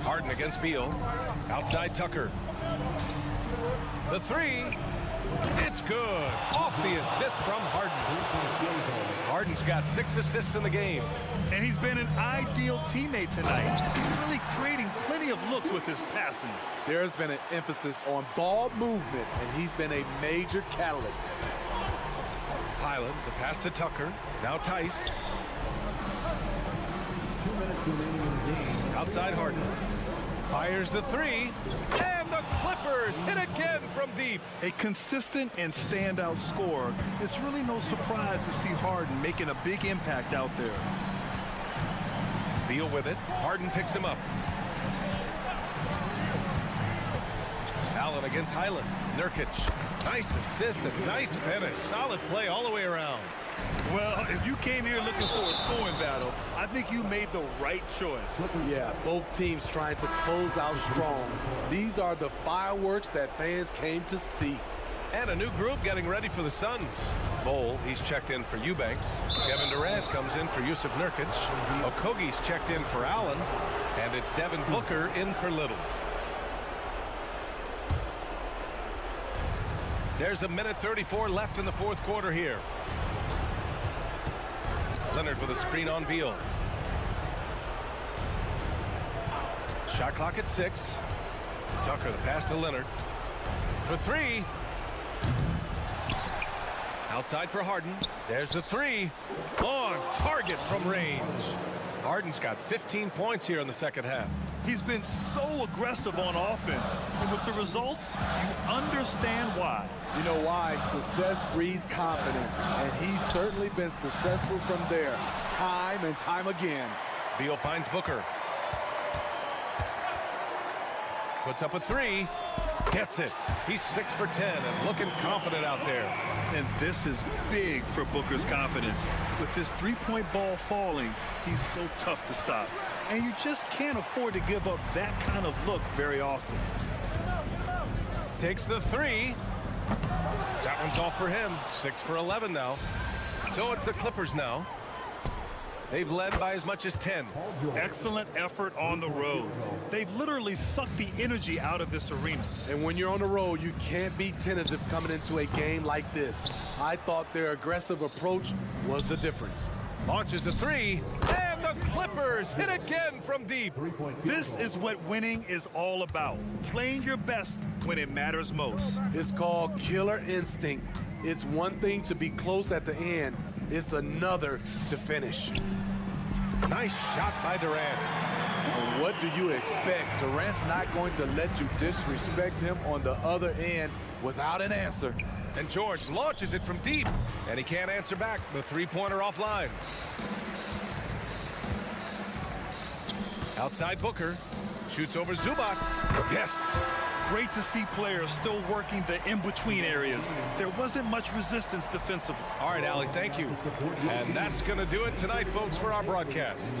Harden against Beal. Outside Tucker. The three. It's good. Off the assist from Harden. Harden's got 6 assists in the game. And he's been an ideal teammate tonight. He's really creating plenty of looks with his passing. There's been an emphasis on ball movement, and he's been a major catalyst. Highland, the pass to Tucker. Now Tice. 2 minutes remaining in the game. Outside Harden. Fires the three. And the Clippers hit again from deep. A consistent and standout scorer. It's really no surprise to see Harden making a big impact out there. Beal with it. Harden picks him up. Allen against Highland. Nurkic. Nice assist and nice finish. Solid play all the way around. Well, if you came here looking for a scoring battle, I think you made the right choice. Yeah, both teams trying to close out strong. These are the fireworks that fans came to see. And a new group getting ready for the Suns. Bol, he's checked in for Eubanks. Kevin Durant comes in for Yusuf Nurkic. Okogie's checked in for Allen. And it's Devin Booker in for Little. There's a minute 34 left in the fourth quarter here. Leonard with a screen on Beal. Shot clock at 6. Tucker, the pass to Leonard. For three. Outside for Harden. There's the three. On target from range. Harden's got 15 points here in the second half. He's been so aggressive on offense, and with the results, you understand why. You know why? Success breeds confidence, and he's certainly been successful from there, time and time again. Beal finds Booker. Puts up a three. Gets it. He's 6 for 10 and looking confident out there. And this is big for Booker's confidence. With his three-point ball falling, he's so tough to stop. And you just can't afford to give up that kind of look very often. Takes the three. That one's off for him. 6 for 11 now. So it's the Clippers now. They've led by as much as 10. Excellent effort on the road. They've literally sucked the energy out of this arena. And when you're on the road, you can't be tentative coming into a game like this. I thought their aggressive approach was the difference. Launches a three, and the Clippers hit again from deep. This is what winning is all about. Playing your best when it matters most. It's called killer instinct. It's one thing to be close at the end. It's another to finish. Nice shot by Durant. And what do you expect? Durant's not going to let you disrespect him on the other end without an answer. And George launches it from deep, and he can't answer back. The three-pointer offline. Outside Booker. Shoots over Zubac. Yes. Great to see players still working the in-between areas. There wasn't much resistance defensively. All right, Allie, thank you. And that's going to do it tonight, folks, for our broadcast.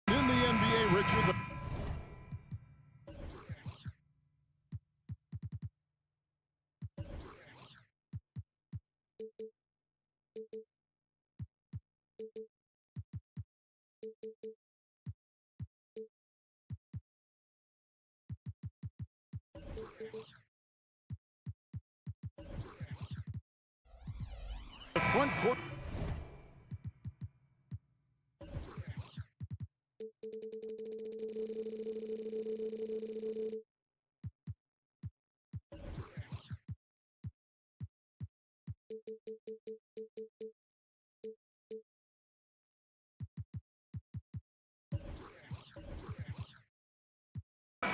In the NBA, Richard. The front court.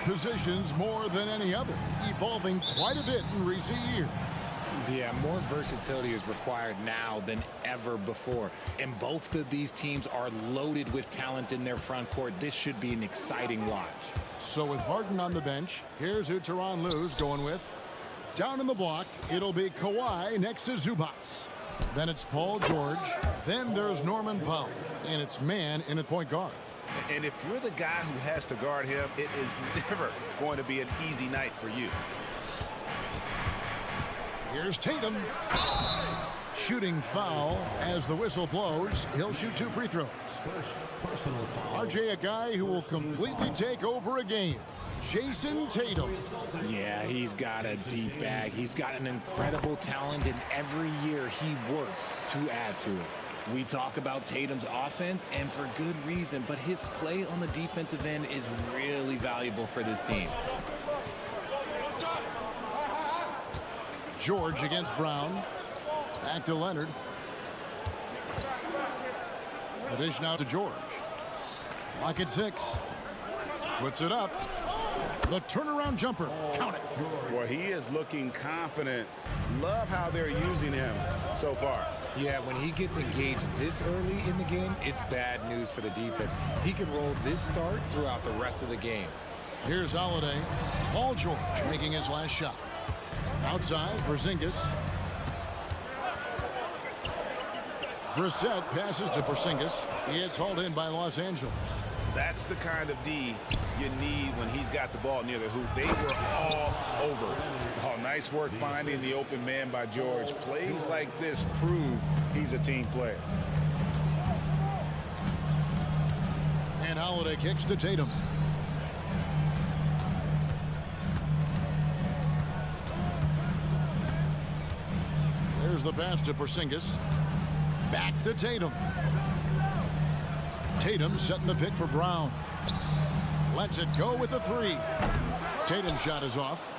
Positions more than any other, evolving quite a bit in recent years. Yeah, more versatility is required now than ever before. And both of these teams are loaded with talent in their front court. This should be an exciting watch. So with Harden on the bench, here's who Tyronn Lue's going with. Down in the block, it'll be Kawhi next to Zubac. Then it's Paul George. Then there's Norman Powell. And it's man in at point guard. And if you're the guy who has to guard him, it is never going to be an easy night for you. Here's Tatum. Shooting foul as the whistle blows. He'll shoot 2 free throws. RJ, a guy who will completely take over a game. Jason Tatum. Yeah, he's got a deep bag. He's got an incredible talent, and every year he works to add to it. We talk about Tatum's offense, and for good reason, but his play on the defensive end is really valuable for this team. George against Brown. Back to Leonard. The dish now to George. Clock at 6. Puts it up. The turnaround jumper. Count it. Well, he is looking confident. Love how they're using him so far. Yeah, when he gets engaged this early in the game, it's bad news for the defense. He can roll this start throughout the rest of the game. Here's Holiday. Paul George making his last shot. Outside, Porzingis. Brissett passes to Porzingis. It's hauled in by Los Angeles. That's the kind of D you need when he's got the ball near the hoop. They were all over. Oh, nice work finding the open man by George. Plays like this prove he's a team player. And Holiday kicks to Tatum. There's the pass to Porzingis. Back to Tatum. Tatum setting the pick for Brown. Lets it go with the three. Tatum's shot is off.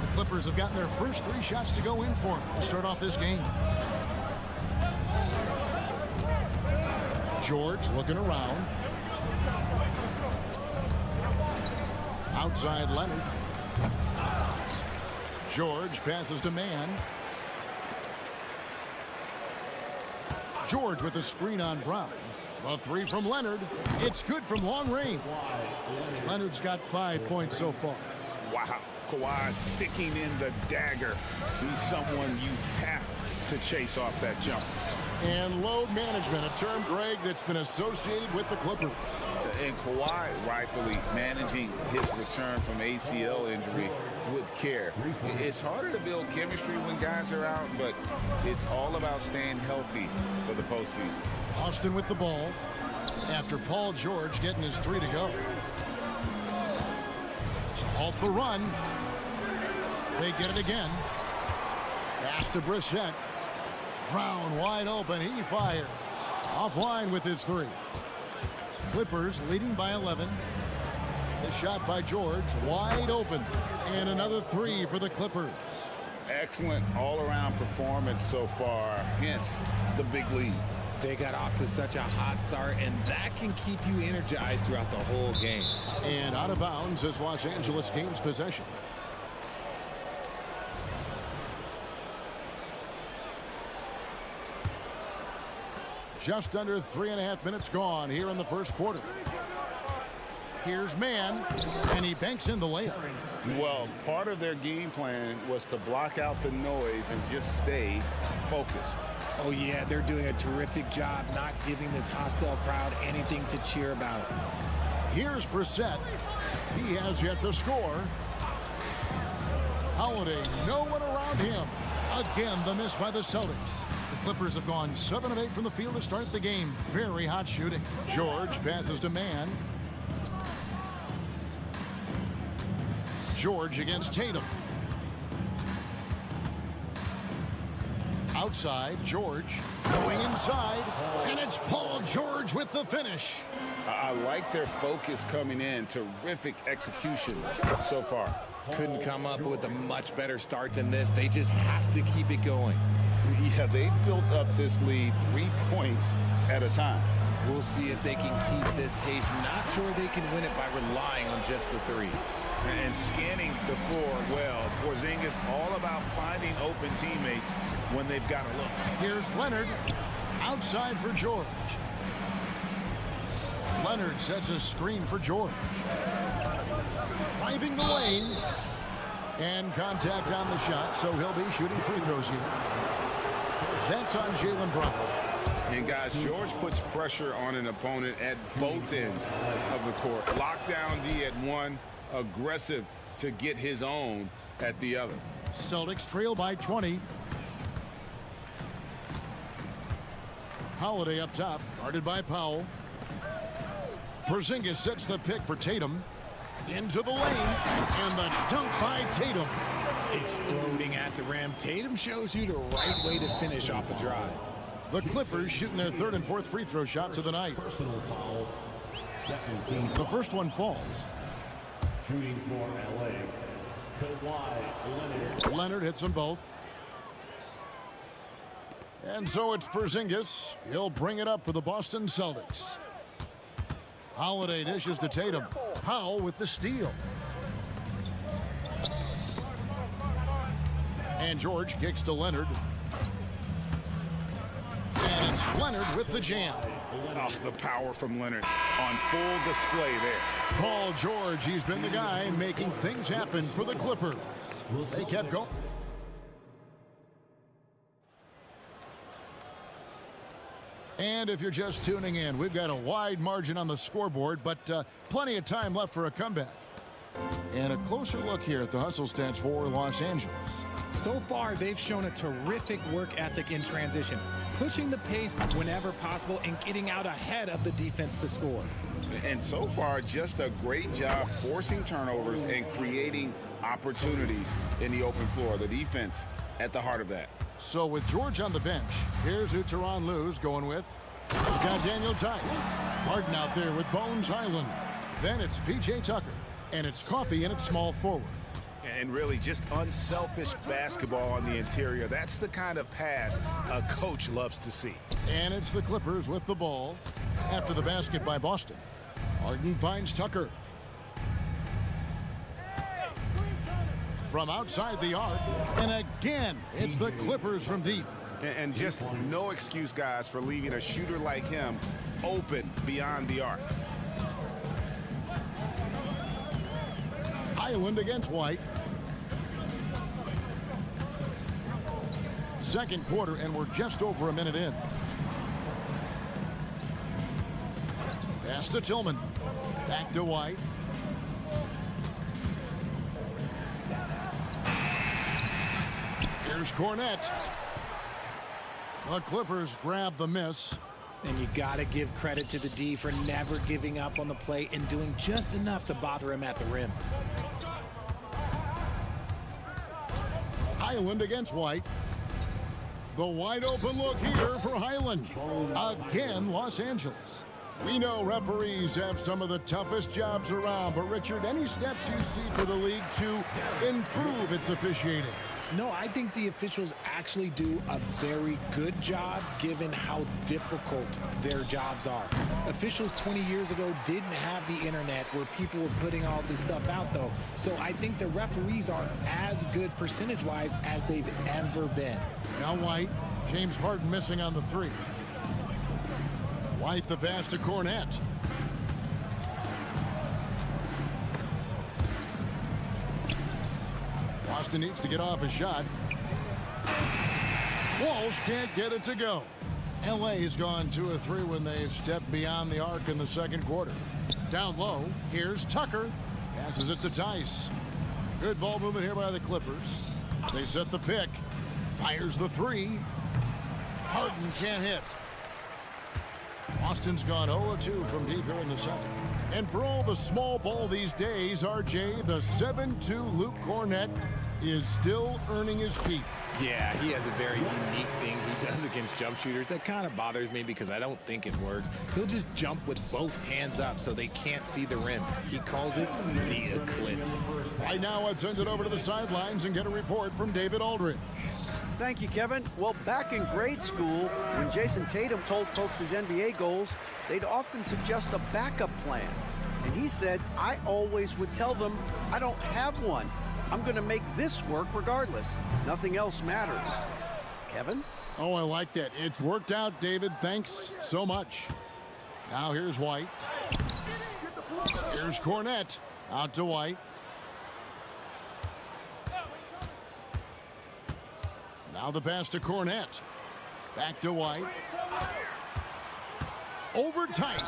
The Clippers have gotten their first 3 shots to go in for him to start off this game. George looking around. Outside Leonard. George passes to Mann. George with the screen on Brown. The three from Leonard. It's good from long range. Leonard's got 5 points so far. Wow. Kawhi sticking in the dagger. He's someone you have to chase off that jump. And load management, a term, Greg, that's been associated with the Clippers. And Kawhi rightfully managing his return from ACL injury with care. It's harder to build chemistry when guys are out, but it's all about staying healthy for the postseason. Austin with the ball after Paul George getting his 3 to go. To halt the run. They get it again. Pass to Brissett. Brown wide open. He fires. Offline with his 3. Clippers leading by 11. The shot by George wide open. And another 3 for the Clippers. Excellent all-around performance so far. Hence the big lead. They got off to such a hot start, and that can keep you energized throughout the whole game. And out of bounds as Los Angeles gains possession. Just under 3.5 minutes gone here in the first quarter. Here's Mann, and he banks in the layup. Well, part of their game plan was to block out the noise and just stay focused. Oh, yeah, they're doing a terrific job not giving this hostile crowd anything to cheer about. Here's Brissett. He has yet to score. Holiday, no one around him. Again, the miss by the Celtics. The Clippers have gone 7 of 8 from the field to start the game. Very hot shooting. George passes to Mann. George against Tatum. Outside, George going inside, and it's Paul George with the finish. I like their focus coming in. Terrific execution so far. Couldn't come up with a much better start than this. They just have to keep it going. Yeah, they've built up this lead 3 points at a time. We'll see if they can keep this pace. Not sure they can win it by relying on just the 3. And scanning the floor well. Porzingis all about finding open teammates when they've got a look. Here's Leonard outside for George. Leonard sets a screen for George. Driving the lane. And contact on the shot, so he'll be shooting free throws here. That's on Jaylen Brown. And guys, George puts pressure on an opponent at both ends of the court. Lockdown D at one, aggressive to get his own at the other. Celtics trail by 20. Holiday up top, guarded by Powell. Porzingis sets the pick for Tatum. Into the lane, and the dunk by Tatum. Exploding at the rim. Tatum shows you the right way to finish off a drive. The Clippers shooting their 3rd and 4th free throw shots of the night. The first one falls. Shooting for LA, Kawhi Leonard hits them both. And so it's Porzingis. He'll bring it up for the Boston Celtics. Holiday dishes to Tatum. Powell with the steal. And George kicks to Leonard. And it's Leonard with the jam. Oh, the power from Leonard on full display there. Paul George, he's been the guy making things happen for the Clippers. They kept going. And if you're just tuning in, we've got a wide margin on the scoreboard, but plenty of time left for a comeback. And a closer look here at the hustle stats for Los Angeles. So far, they've shown a terrific work ethic in transition, pushing the pace whenever possible and getting out ahead of the defense to score. And so far, just a great job forcing turnovers and creating opportunities in the open floor. The defense at the heart of that. So with George on the bench, here's who Tyronn Lue's going with. We've got Daniel Tice. Harden out there with Bones Highland. Then it's P.J. Tucker. And it's Coffee in at small forward. And really just unselfish basketball on the interior. That's the kind of pass a coach loves to see. And it's the Clippers with the ball after the basket by Boston. Harden finds Tucker. From outside the arc, and again, it's the Clippers from deep. And just no excuse, guys, for leaving a shooter like him open beyond the arc. Highland against White. Second quarter, and we're just over a minute in. Pass to Tillman. Back to White. Here's Cornette. The Clippers grab the miss. And you got to give credit to the D for never giving up on the play and doing just enough to bother him at the rim. Highland against White. The wide open look here for Highland. Again, Los Angeles. We know referees have some of the toughest jobs around, but Richard, any steps you see for the league to improve its officiating? No, I think the officials actually do a very good job given how difficult their jobs are. Officials 20 years ago didn't have the internet where people were putting all this stuff out, though. So I think the referees are as good percentage-wise as they've ever been. Now White, James Harden missing on the three. White the pass to Cornette. Boston needs to get off a shot. Walsh can't get it to go. LA has gone 2 of 3 when they've stepped beyond the arc in the second quarter. Down low, here's Tucker. Passes it to Tice. Good ball movement here by the Clippers. They set the pick. Fires the three. Harden can't hit. Boston's gone 0-2 from deep here in the second. And for all the small ball these days, RJ, the 7'2" Luke Cornette is still earning his keep. Yeah, he has a very unique thing he does against jump shooters. That kind of bothers me because I don't think it works. He'll just jump with both hands up so they can't see the rim. He calls it the eclipse. Right now, let's send it over to the sidelines and get a report from David Aldridge. Thank you, Kevin. Well, back in grade school, when Jason Tatum told folks his NBA goals, they'd often suggest a backup plan. And he said, I always would tell them, I don't have one. I'm going to make this work regardless. Nothing else matters. Kevin? Oh, I like that. It's worked out, David. Thanks so much. Now here's White. Here's Cornette. Out to White. Now the pass to Cornette. Back to White. Over Tice.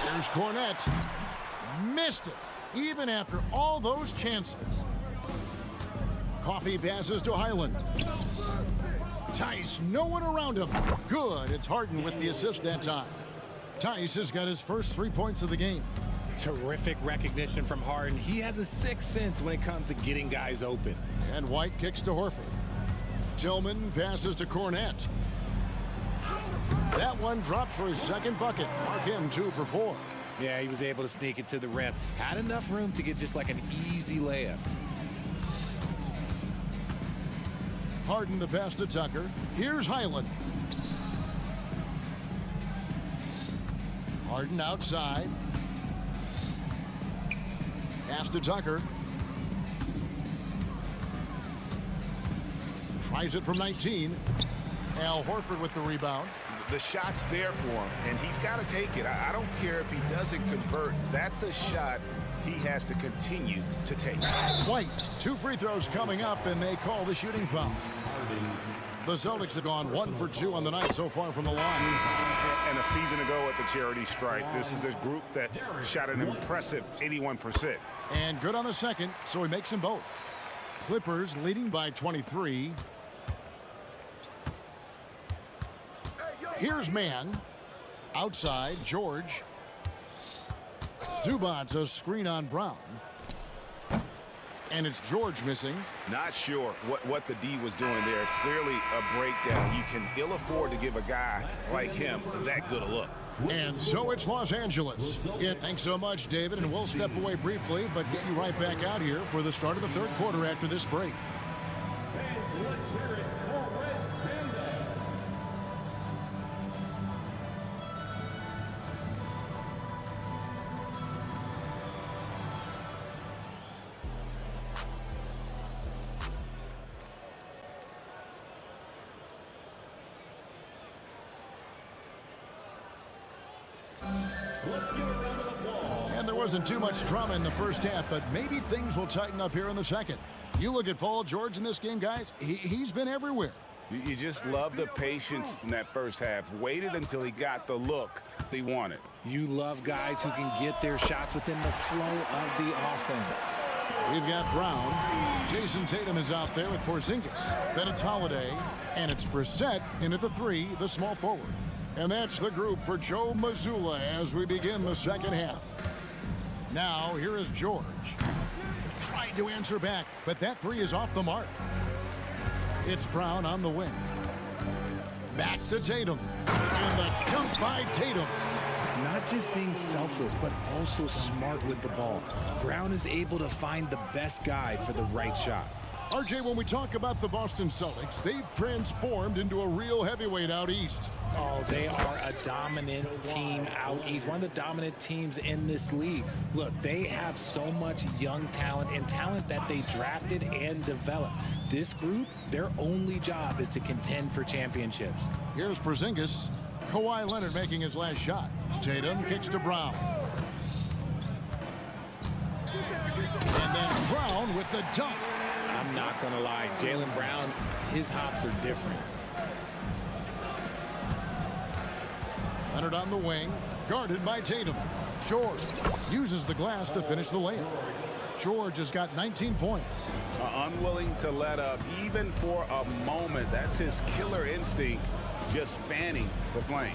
Here's Cornette. Missed it. Even after all those chances. Coffee passes to Highland. Tice, no one around him. Good. It's Harden with the assist that time. Tice has got his first 3 points of the game. Terrific recognition from Harden. He has a sixth sense when it comes to getting guys open. And White kicks to Horford. Tillman passes to Cornette. That one dropped for his second bucket. Mark him 2 for 4. Yeah, he was able to sneak it to the rim. Had enough room to get just like an easy layup. Harden the pass to Tucker. Here's Highland. Harden outside. Pass to Tucker. Tries it from 19. Al Horford with the rebound. The shot's there for him, and he's got to take it. I don't care if he doesn't convert. That's a shot he has to continue to take. White, 2 free throws coming up, and they call the shooting foul. The Celtics have gone 1 for 2 on the night so far from the line. And a season ago at the charity stripe, this is a group that shot an impressive 81%. And good on the second, so he makes them both. Clippers leading by 23. Here's man. Outside, George. Zubac's a screen on Brown. And it's George missing. Not sure what the D was doing there. Clearly a breakdown. You can ill afford to give a guy like him that good a look. And so it's Los Angeles. Thanks so much, David, and we'll step away briefly, but get you right back out here for the start of the third quarter after this break. And there wasn't too much drama in the first half, but maybe things will tighten up here in the second. You look at Paul George in this game, guys, he's been everywhere. You just love the patience in that first half. Waited until he got the look he wanted. You love guys who can get their shots within the flow of the offense. We've got Brown. Jason Tatum is out there with Porzingis. Then it's Holiday, and it's Brissett in at the 3, the small forward. And that's the group for Joe Mazzulla as we begin the second half. Now, here is George. Tried to answer back, but that 3 is off the mark. It's Brown on the wing. Back to Tatum. And the dunk by Tatum. Not just being selfless, but also smart with the ball. Brown is able to find the best guy for the right shot. RJ, when we talk about the Boston Celtics, they've transformed into a real heavyweight out east. Oh, they are a dominant team out east. One of the dominant teams in this league. Look, they have so much young talent and talent that they drafted and developed. This group, their only job is to contend for championships. Here's Porzingis. Kawhi Leonard making his last shot. Tatum kicks to Brown. And then Brown with the dunk. I'm not going to lie. Jaylen Brown, his hops are different. Leonard on the wing, guarded by Tatum. George uses the glass to finish the layup. George has got 19 points. Unwilling to let up even for a moment. That's his killer instinct, just fanning the flame.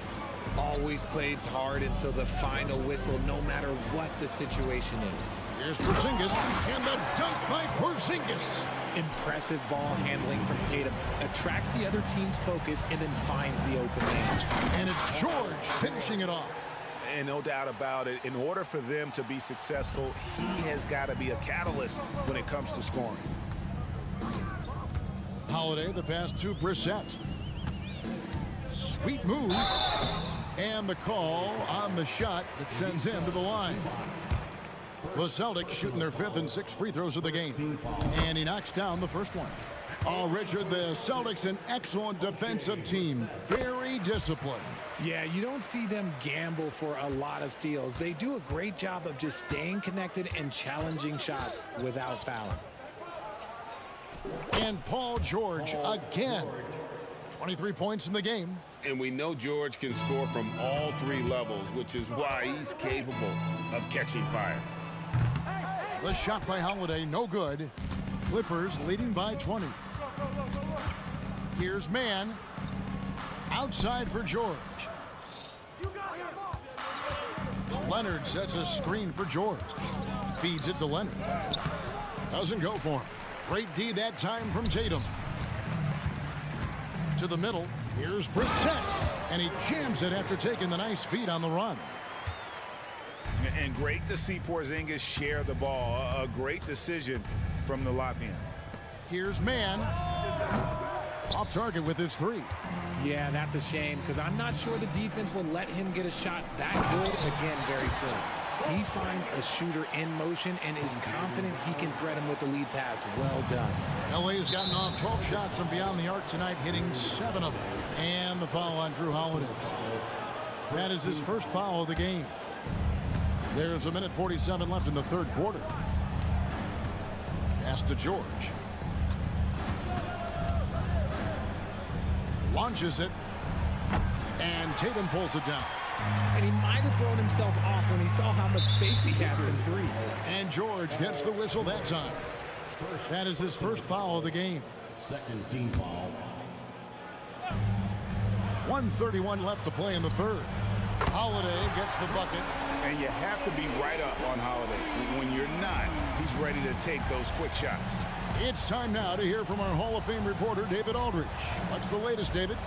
Always plays hard until the final whistle, no matter what the situation is. Here's Porzingis, and the dunk by Porzingis. Impressive ball handling from Tatum. Attracts the other team's focus and then finds the open man. And it's George finishing it off. And no doubt about it, in order for them to be successful, he has got to be a catalyst when it comes to scoring. Holiday, the pass to Brissett. Sweet move. And the call on the shot that sends him to the line. The Celtics shooting their 5th and 6th free throws of the game. And he knocks down the first one. Oh, Richard, the Celtics, an excellent defensive team. Very disciplined. Yeah, you don't see them gamble for a lot of steals. They do a great job of just staying connected and challenging shots without fouling. And Paul George again. 23 points in the game. And we know George can score from all 3 levels, which is why he's capable of catching fire. The shot by Holiday, no good. Clippers leading by 20. Here's man. Outside for George. Leonard sets a screen for George. Feeds it to Leonard. Doesn't go for him. Great D that time from Tatum. To the middle. Here's Brissett. And he jams it after taking the nice feed on the run. And great to see Porzingis share the ball. A great decision from the Latvian. Here's man. Off target with his 3. Yeah, that's a shame because I'm not sure the defense will let him get a shot that good again very soon. He finds a shooter in motion and is confident he can threat him with the lead pass. Well done. LA has gotten off 12 shots from beyond the arc tonight, hitting 7 of them. And the foul on Drew Holiday. That is his first foul of the game. There's 1:47 left in the third quarter. Pass to George. Launches it. And Tatum pulls it down. And he might have thrown himself off when he saw how much space he had from three. And George gets the whistle that time. That is his first foul of the game. Second team foul. 1:31 left to play in the third. Holiday gets the bucket. And you have to be right up on Holiday. When you're not, he's ready to take those quick shots. It's time now to hear from our Hall of Fame reporter, David Aldridge. What's the latest, David?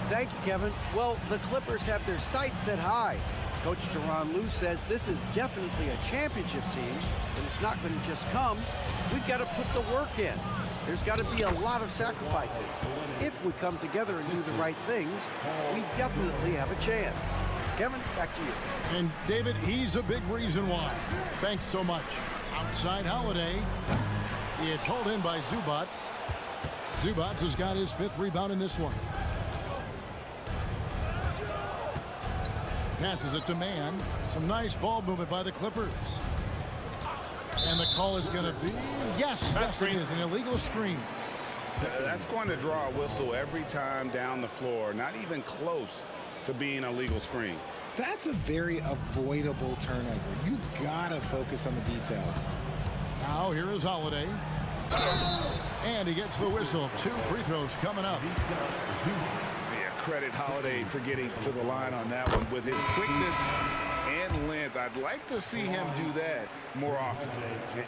Thank you, Kevin. Well, the Clippers have their sights set high. Coach Tyronn Lue says this is definitely a championship team, and it's not going to just come. We've got to put the work in. There's got to be a lot of sacrifices. If we come together and do the right things, we definitely have a chance. Kevin, back to you. And David, he's a big reason why. Thanks so much. Outside Holiday. It's hauled in by Zubac. Zubac has got his 5th rebound in this one. Passes it to Mann. Some nice ball movement by the Clippers. And the call is going to be, yes, it is, an illegal screen. That's going to draw a whistle every time down the floor. Not even close to being a legal screen. That's a very avoidable turnover. You gotta focus on the details. Now here is Holiday. And he gets the whistle. 2 free throws coming up. Yeah, credit Holiday for getting to the line on that one. With his quickness and length, I'd like to see him do that more often.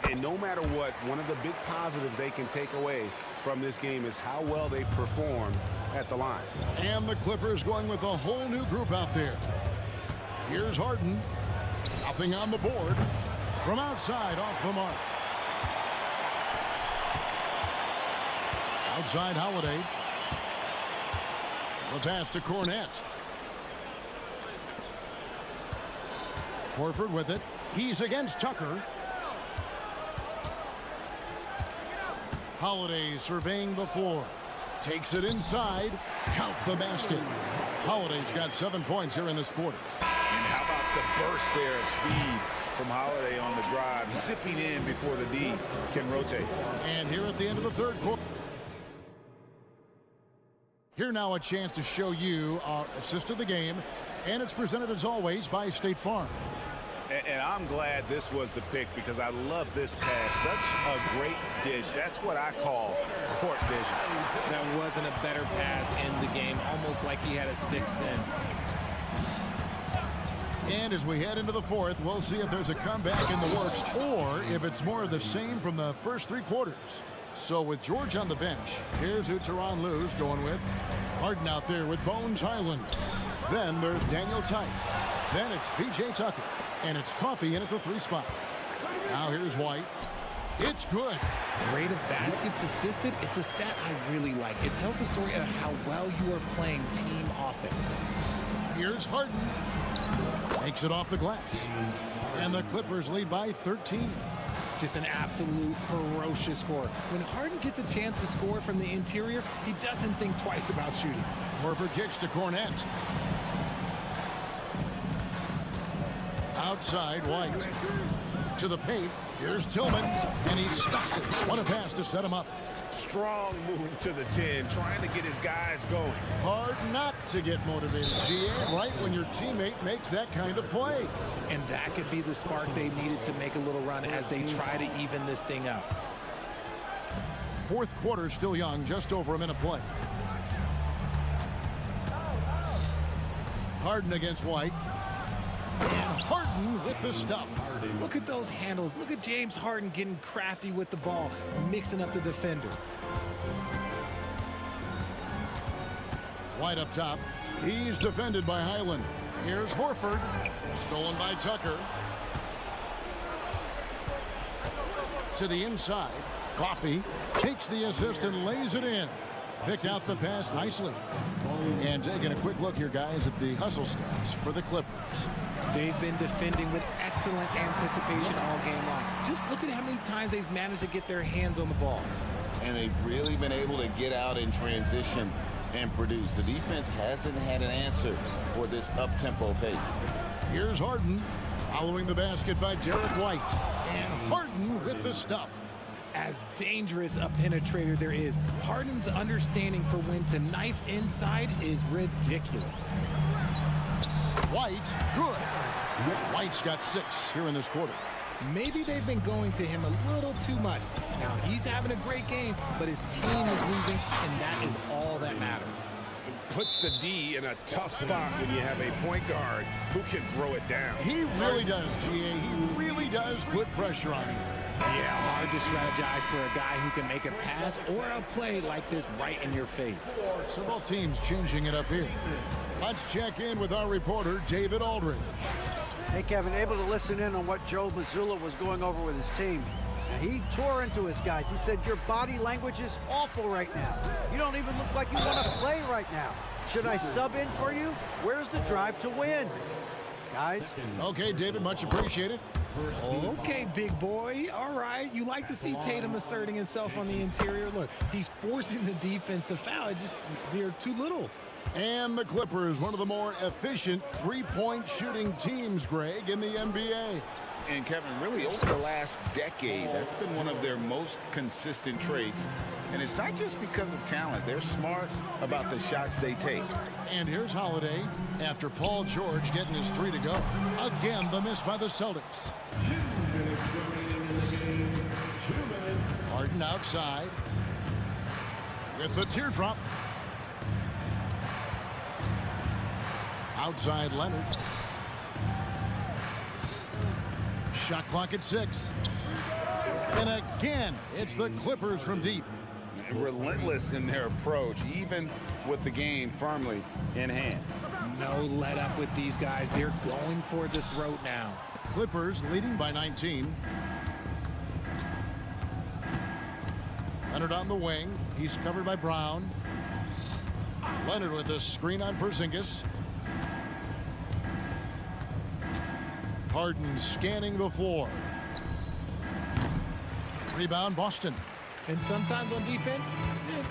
And no matter what, one of the big positives they can take away from this game is how well they perform at the line. And the Clippers going with a whole new group out there. Here's Harden. Nothing on the board. From outside, off the mark. Outside Holiday. The pass to Cornette. Horford with it. He's against Tucker. Holiday surveying the floor. Takes it inside. Count the basket. Holiday's got 7 points here in this quarter. And how about the burst there of speed from Holiday on the drive, zipping in before the D can rotate. And here at the end of the third quarter. Here now a chance to show you our assist of the game. And it's presented as always by State Farm. And I'm glad this was the pick because I love this pass. Such a great dish. That's what I call court vision. That wasn't a better pass in the game, almost like he had a 6th sense. And as we head into the fourth, we'll see if there's a comeback in the works or if it's more of the same from the first 3 quarters. So with George on the bench, here's who Tyronn Lue's going with. Harden out there with Bones Highland. Then there's Daniel Tice. Then it's P.J. Tucker. And it's Coffey in at the 3 spot. Now here's White. It's good. Rate of baskets assisted, it's a stat I really like. It tells a story of how well you are playing team offense. Here's Harden. Makes it off the glass. And the Clippers lead by 13. Just an absolute ferocious score. When Harden gets a chance to score from the interior, he doesn't think twice about shooting. Horford kicks to Cornette. Outside, White. To the paint. Here's Tillman. And he stuffs it. What a pass to set him up. Strong move to the 10, trying to get his guys going. Hard not to get motivated, GA, right when your teammate makes that kind of play. And that could be the spark they needed to make a little run as they try to even this thing up. Fourth quarter still young, just over a minute play. Harden against White. And Harden with the stuff. Look at those handles. Look at James Harden getting crafty with the ball, mixing up the defender. White up top. He's defended by Highland. Here's Horford. Stolen by Tucker. To the inside. Coffey takes the assist and lays it in. Picked out the pass nicely. And taking a quick look here, guys, at the hustle stats for the Clippers. They've been defending with excellent anticipation all game long. Just look at how many times they've managed to get their hands on the ball. And they've really been able to get out in transition and produce. The defense hasn't had an answer for this up-tempo pace. Here's Harden following the basket by Derek White. And Harden with the stuff. as dangerous a penetrator there is. Harden's understanding for when to knife inside is ridiculous. White, good. White's got 6 here in this quarter. Maybe they've been going to him a little too much. Now, he's having a great game, but his team is losing, and that is all that matters. Puts the D in a tough spot when you have a point guard who can throw it down. He really does, GA. He really does put pressure on him. Yeah, hard to strategize for a guy who can make a pass or a play like this right in your face. So both teams changing it up here. Let's check in with our reporter, David Aldridge. Hey, Kevin, able to listen in on what Joe Mazzulla was going over with his team. Now, he tore into his guys. He said, your body language is awful right now. You don't even look like you want to play right now. Should I sub in for you? Where's the drive to win? Guys? Okay, David, much appreciated. Okay, big boy. All right. You like to see Tatum asserting himself on the interior. Look, he's forcing the defense to foul. They're too little. And the Clippers, one of the more efficient three-point shooting teams, Greg, in the NBA. And Kevin, really over the last decade, that's been one of their most consistent traits. And it's not just because of talent. They're smart about the shots they take. And here's Holiday after Paul George getting his 3 to go. Again, the miss by the Celtics. Harden outside with the teardrop. Outside Leonard. Shot clock at 6. And again, it's the Clippers from deep. Relentless in their approach, even with the game firmly in hand. No let up with these guys. They're going for the throat now. Clippers leading by 19. Leonard on the wing. He's covered by Brown. Leonard with a screen on Porzingis. Harden scanning the floor. Rebound, Boston. And sometimes on defense,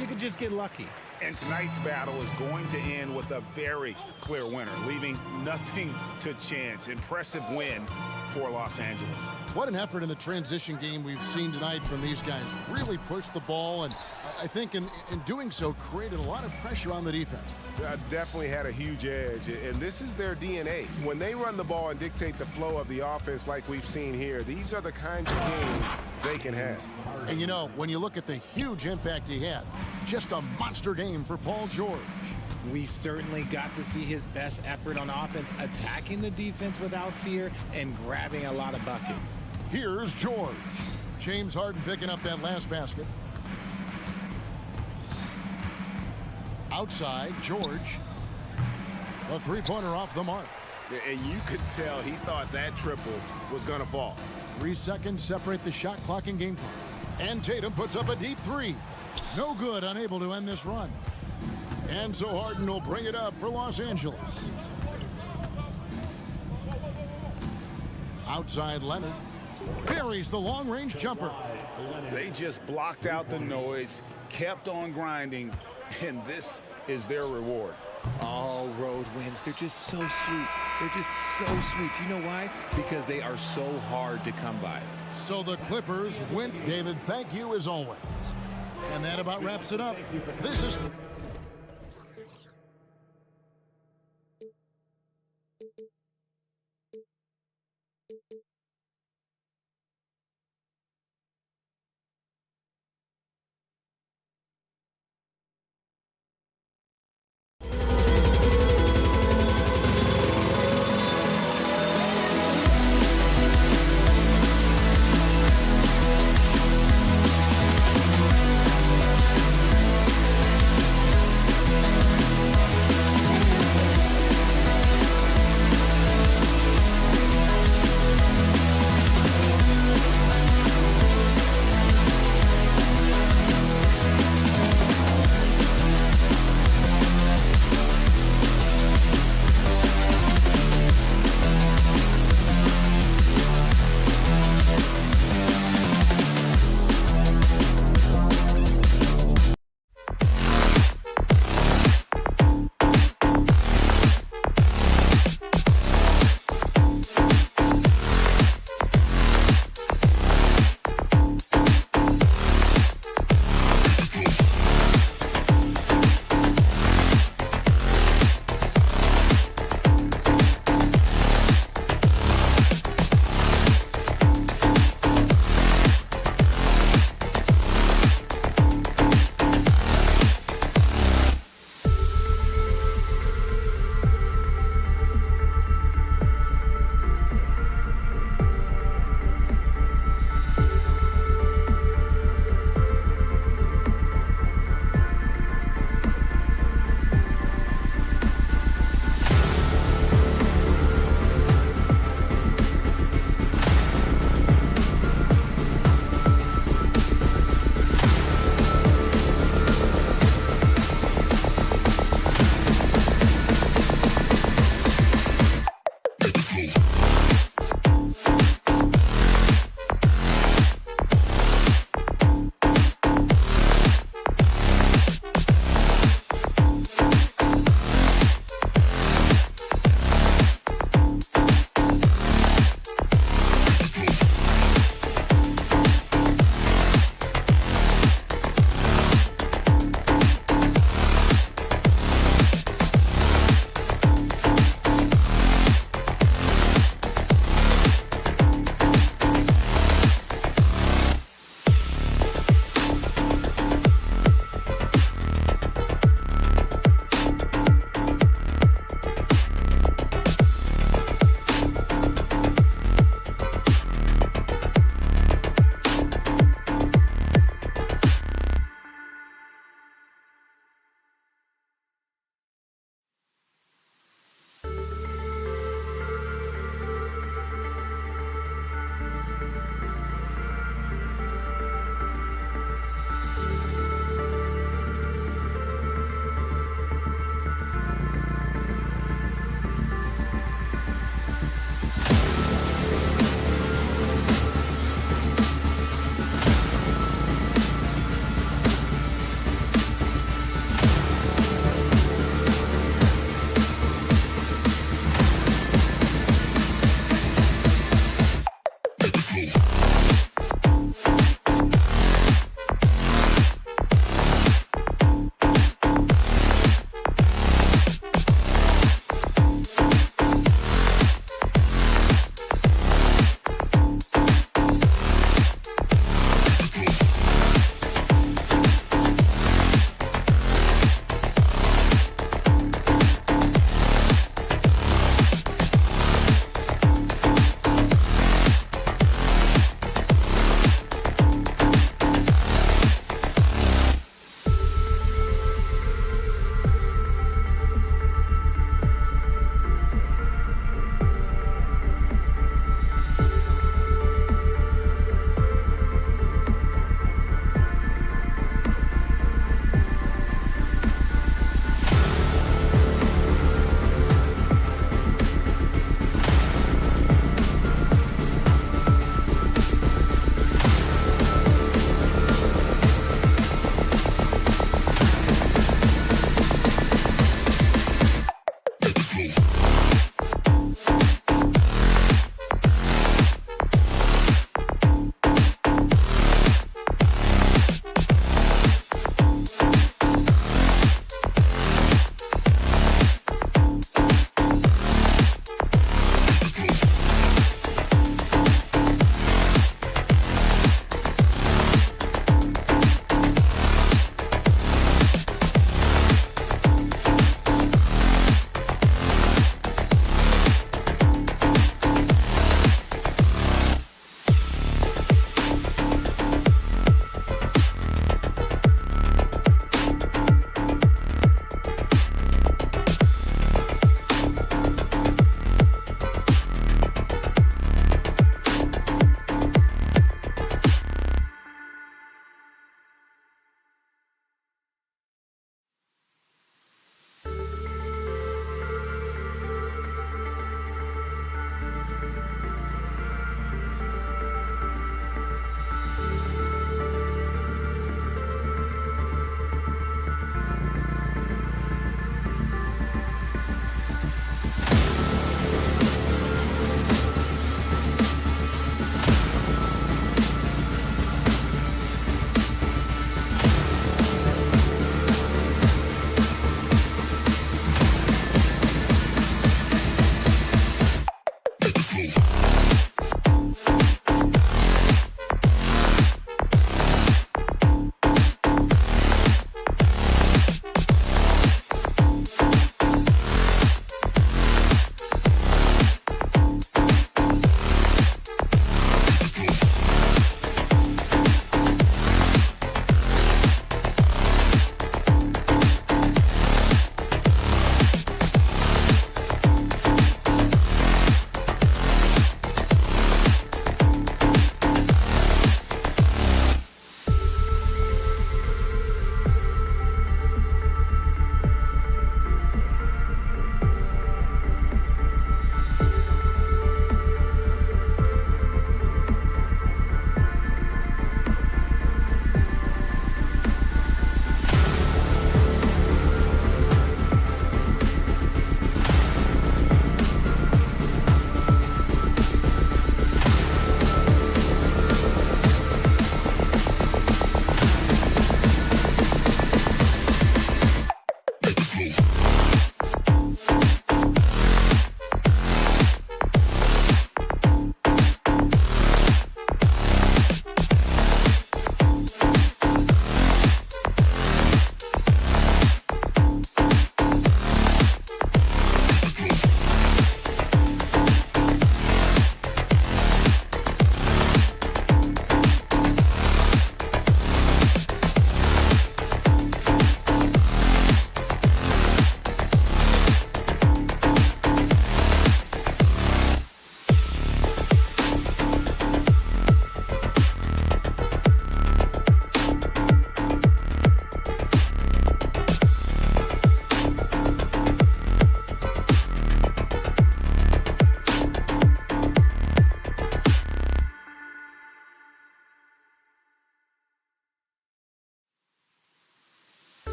you can just get lucky. And tonight's battle is going to end with a very clear winner, leaving nothing to chance. Impressive win for Los Angeles. What an effort in the transition game we've seen tonight from these guys. Really pushed the ball, and I think in doing so created a lot of pressure on the defense. Definitely had a huge edge, and this is their DNA. When they run the ball and dictate the flow of the offense like we've seen here, these are the kinds of games they can have. And you know, when you look at the huge impact he had, just a monster game for Paul George. We certainly got to see his best effort on offense, attacking the defense without fear and grabbing a lot of buckets. Here's George. James Harden picking up that last basket. Outside, George. A three-pointer off the mark. And you could tell he thought that triple was going to fall. 3 seconds separate the shot clock and game clock. And Tatum puts up a deep 3. No good, unable to end this run. And so Harden will bring it up for Los Angeles. Outside Leonard. Buries the long-range jumper. They just blocked out the noise, kept on grinding, and this is their reward. All road wins. They're just so sweet. They're just so sweet. You know why? Because they are so hard to come by. So the Clippers win. David, thank you as always. And that about wraps it up. This is...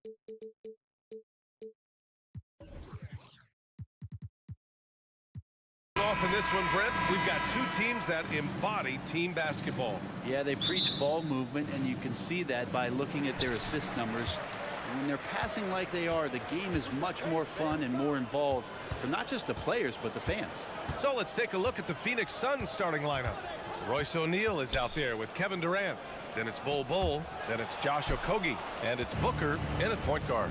Off in this one, Brent, we've got two teams that embody team basketball. Yeah, they preach ball movement, and you can see that by looking at their assist numbers. And when they're passing like they are, the game is much more fun and more involved for not just the players, but the fans. So let's take a look at the Phoenix Suns starting lineup. Royce O'Neal is out there with Kevin Durant. Then it's Bol, then it's Josh Okogie, and it's Booker in at point guard.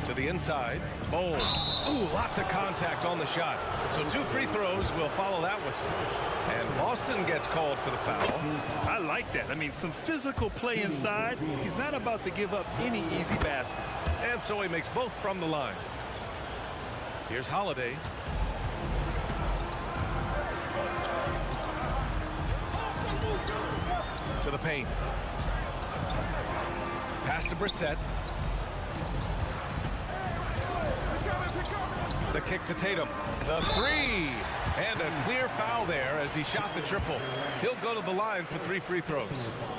To the inside, Bol. Ooh, lots of contact on the shot. So 2 free throws will follow that whistle. And Boston gets called for the foul. I like that. I mean, some physical play inside. He's not about to give up any easy baskets. And so he makes both from the line. Here's Holiday. To the paint. Pass to Brissett. The kick to Tatum. The three. And a clear foul there as he shot the triple. He'll go to the line for 3 free throws.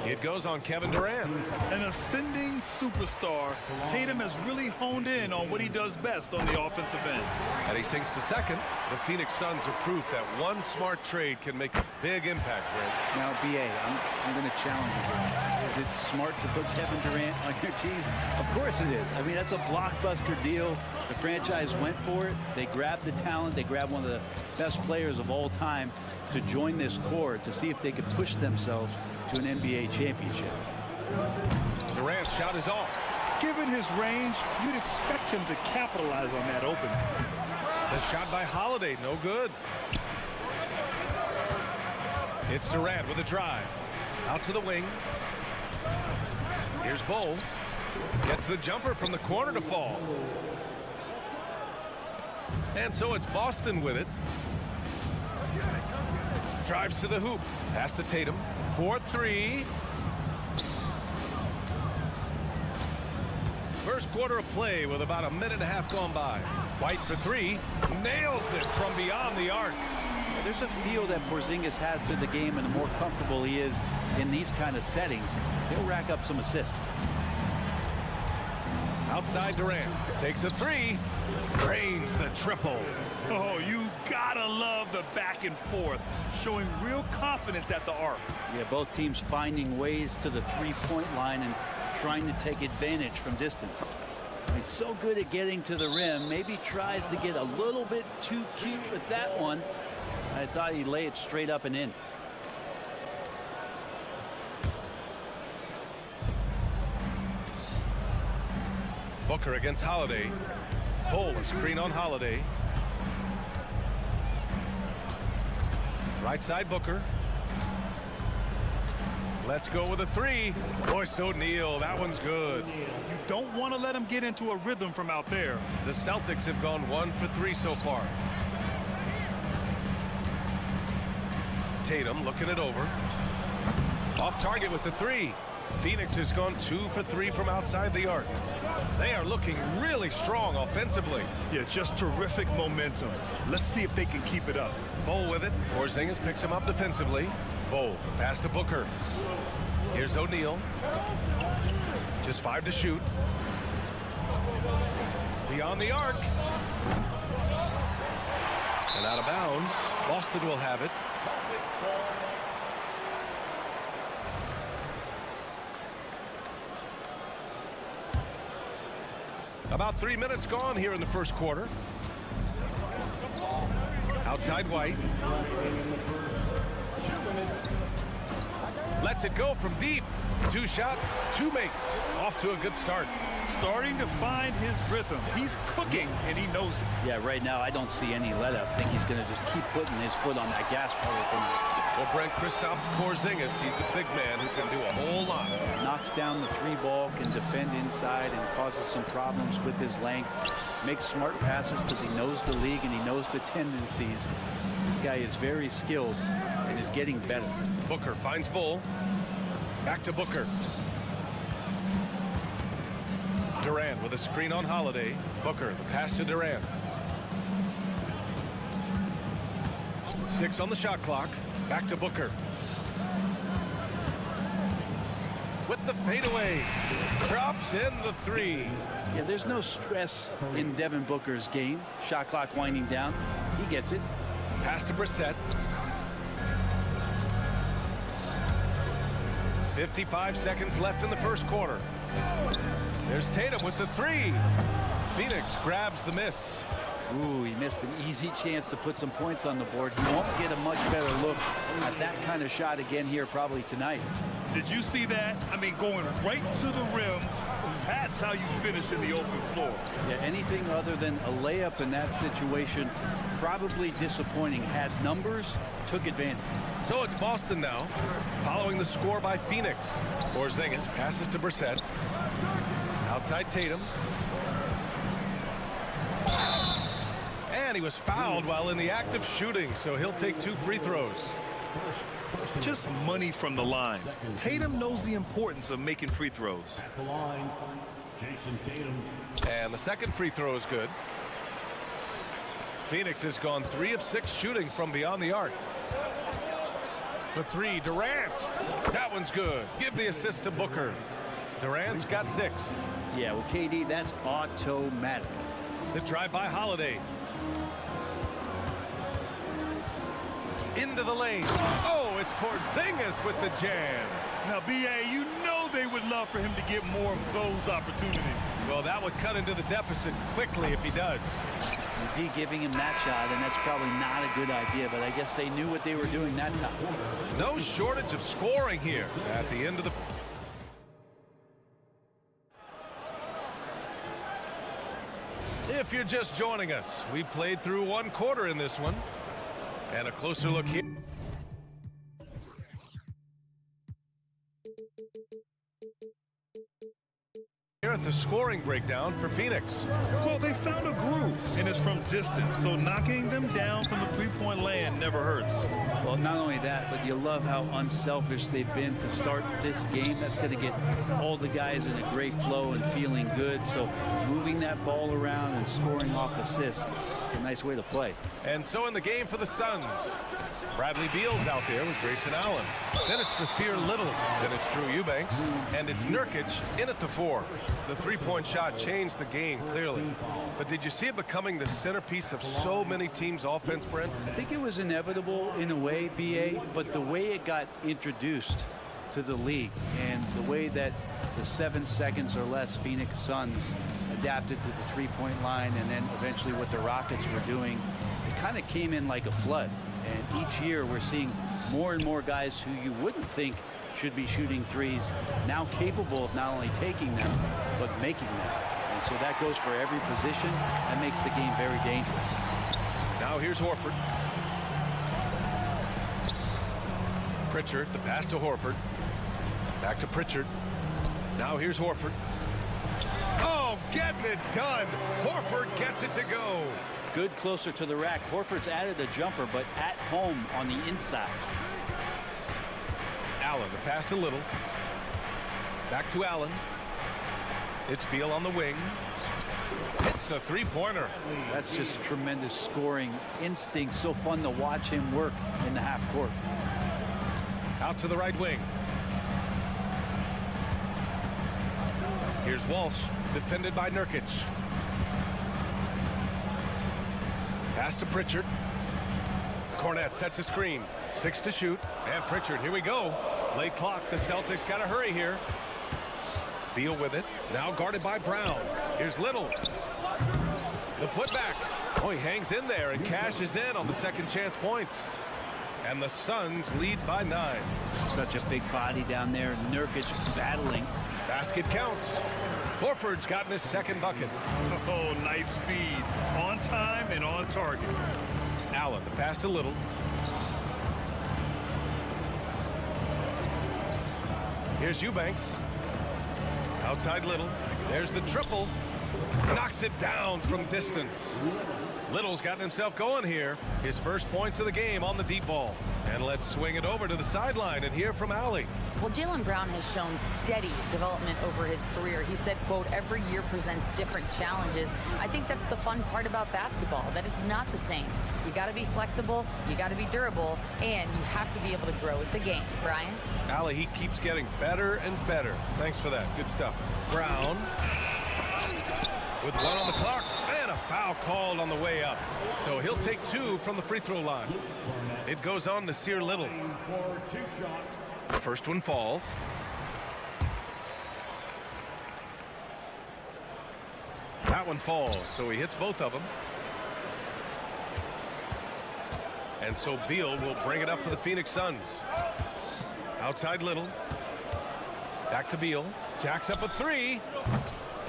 It goes on Kevin Durant. An ascending superstar, Tatum has really honed in on what he does best on the offensive end. And he sinks the second. The Phoenix Suns are proof that one smart trade can make a big impact, Brent. Now, B.A., I'm going to challenge you here. Is it smart to put Kevin Durant on your team? Of course it is. I mean, that's a blockbuster deal. The franchise went for it. They grabbed the talent. They grabbed one of the best players of all time to join this core to see if they could push themselves to an NBA championship. Durant's shot is off. Given his range, you'd expect him to capitalize on that opening. The shot by Holiday, no good. It's Durant with a drive. Out to the wing. Here's Bol. Gets the jumper from the corner to fall. And so it's Boston with it. Drives to the hoop. Pass to Tatum. 4-3. First quarter of play with about a minute and a half gone by. White for 3. Nails it from beyond the arc. There's a feel that Porzingis has to the game, and the more comfortable he is in these kind of settings, he'll rack up some assists. Outside Durant. Takes a 3. Drains the triple. Oh, you gotta love the back and forth, showing real confidence at the arc. Yeah, both teams finding ways to the three-point line and trying to take advantage from distance. He's so good at getting to the rim. Maybe tries to get a little bit too cute with that one. I thought he'd lay it straight up and in. Booker against Holiday. Bol, a screen on Holiday. Right side Booker. Let's go with a 3. Royce O'Neal, that one's good. You don't want to let him get into a rhythm from out there. The Celtics have gone 1 for 3 so far. Tatum looking it over. Off target with the 3. Phoenix has gone 2 for 3 from outside the arc. They are looking really strong offensively. Yeah, just terrific momentum. Let's see if they can keep it up. Bol with it. Porzingis picks him up defensively. Bol, pass to Booker. Here's O'Neal. Just 5 to shoot. Beyond the arc. And out of bounds. Boston will have it. About 3 minutes gone here in the first quarter. Outside White. Lets it go from deep. 2 shots, 2 makes. Off to a good start. Starting to find his rhythm. He's cooking, and he knows it. Yeah, right now I don't see any let up. I think he's going to just keep putting his foot on that gas pedal tonight. Well, Brent, Kristaps Porzingis, he's a big man who can do a whole lot. Knocks down the 3 ball, can defend inside, and causes some problems with his length. Makes smart passes because he knows the league and he knows the tendencies. This guy is very skilled and is getting better. Booker finds Bol. Back to Booker. Durant with a screen on Holiday. Booker, the pass to Durant. 6 on the shot clock. Back to Booker. with the fadeaway. Drops in the three. Yeah, there's no stress in Devin Booker's game. Shot clock winding down. He gets it. Pass to Brissett. 55 seconds left in the first quarter. There's Tatum with the three. Phoenix grabs the miss. Ooh, he missed an easy chance to put some points on the board. He won't get a much better look at that kind of shot again here probably tonight. Did you see that? I mean, going right to the rim. That's how you finish in the open floor. Yeah, anything other than a layup in that situation, probably disappointing. Had numbers, took advantage. So it's Boston now, following the score by Phoenix. Porzingis passes to Brissett. Outside Tatum. And he was fouled while in the act of shooting, so he'll take 2 free throws. Just money from the line. Tatum knows the importance of making free throws. At the line, Jason Tatum. And the second free throw is good. Phoenix has gone 3 of 6 shooting from beyond the arc. For 3, Durant. That one's good. Give the assist to Booker. Durant's got 6. Yeah, well, KD, that's automatic. The drive by Holiday. Into the lane. Oh, it's Porzingis with the jam. Now, B.A., you know they would love for him to get more of those opportunities. Well, that would cut into the deficit quickly if he does. D giving him that shot, and that's probably not a good idea, but I guess they knew what they were doing that time. No shortage of scoring here at the end of the... If you're just joining us, we played through 1 quarter in this one. And a closer look here. Here at the scoring breakdown for Phoenix. Well, they found a groove, and it's from distance, so knocking them down from the three-point land never hurts. Well, not only that, but you love how unselfish they've been to start this game. That's going to get all the guys in a great flow and feeling good. So moving that ball around and scoring off assists, it's a nice way to play. And so in the game for the Suns, Bradley Beal's out there with Grayson Allen. Then it's Nasir Little. Then it's Drew Eubanks. And it's Nurkic in at the 4. The three-point shot changed the game, clearly. But did you see it becoming the centerpiece of so many teams' offense, Brent? I think it was inevitable in a way, B.A., but the way it got introduced to the league and the way that the 7 seconds or less Phoenix Suns adapted to the three-point line and then eventually what the Rockets were doing, it kind of came in like a flood. And each year we're seeing more and more guys who you wouldn't think should be shooting threes now capable of not only taking them but making them. And so that goes for every position. That makes the game very dangerous. Now here's Horford. Pritchard, the pass to Horford. Back to Pritchard. Now here's Horford. Oh, getting it done. Horford gets it to go. Good closer to the rack. Horford's added a jumper, but at home on the inside. Allen, the pass to Little. Back to Allen. It's Beal on the wing. Hits a three-pointer. That's just tremendous scoring instinct. So fun to watch him work in the half court. Out to the right wing. Here's Walsh, defended by Nurkic. Pass to Pritchard. Cornette sets a screen. 6 to shoot. And Pritchard, here we go. Late clock. The Celtics got to hurry here. Beal with it. Now guarded by Brown. Here's Little. The putback. Oh, he hangs in there and cashes in on the second chance points. And the Suns lead by 9. Such a big body down there. Nurkic battling. Basket counts. Horford's gotten his second bucket. Oh, nice feed. On time and on target. Allen, the pass to Little. Here's Eubanks. Outside Little. There's the triple. Knocks it down from distance. Little's gotten himself going here. His first points of the game on the deep ball. And let's swing it over to the sideline and hear from Allie. Well, Jaylen Brown has shown steady development over his career. He said, quote, every year presents different challenges. I think that's the fun part about basketball, that it's not the same. You got to be flexible, you got to be durable, and you have to be able to grow with the game. Brian? Allie, he keeps getting better and better. Thanks for that. Good stuff. Brown with 1 on the clock, and a foul called on the way up. So he'll take 2 from the free throw line. It goes on to Sear Little. The first one falls. That one falls, so he hits both of them. And so Beal will bring it up for the Phoenix Suns. Outside Little. Back to Beal. Jacks up a 3.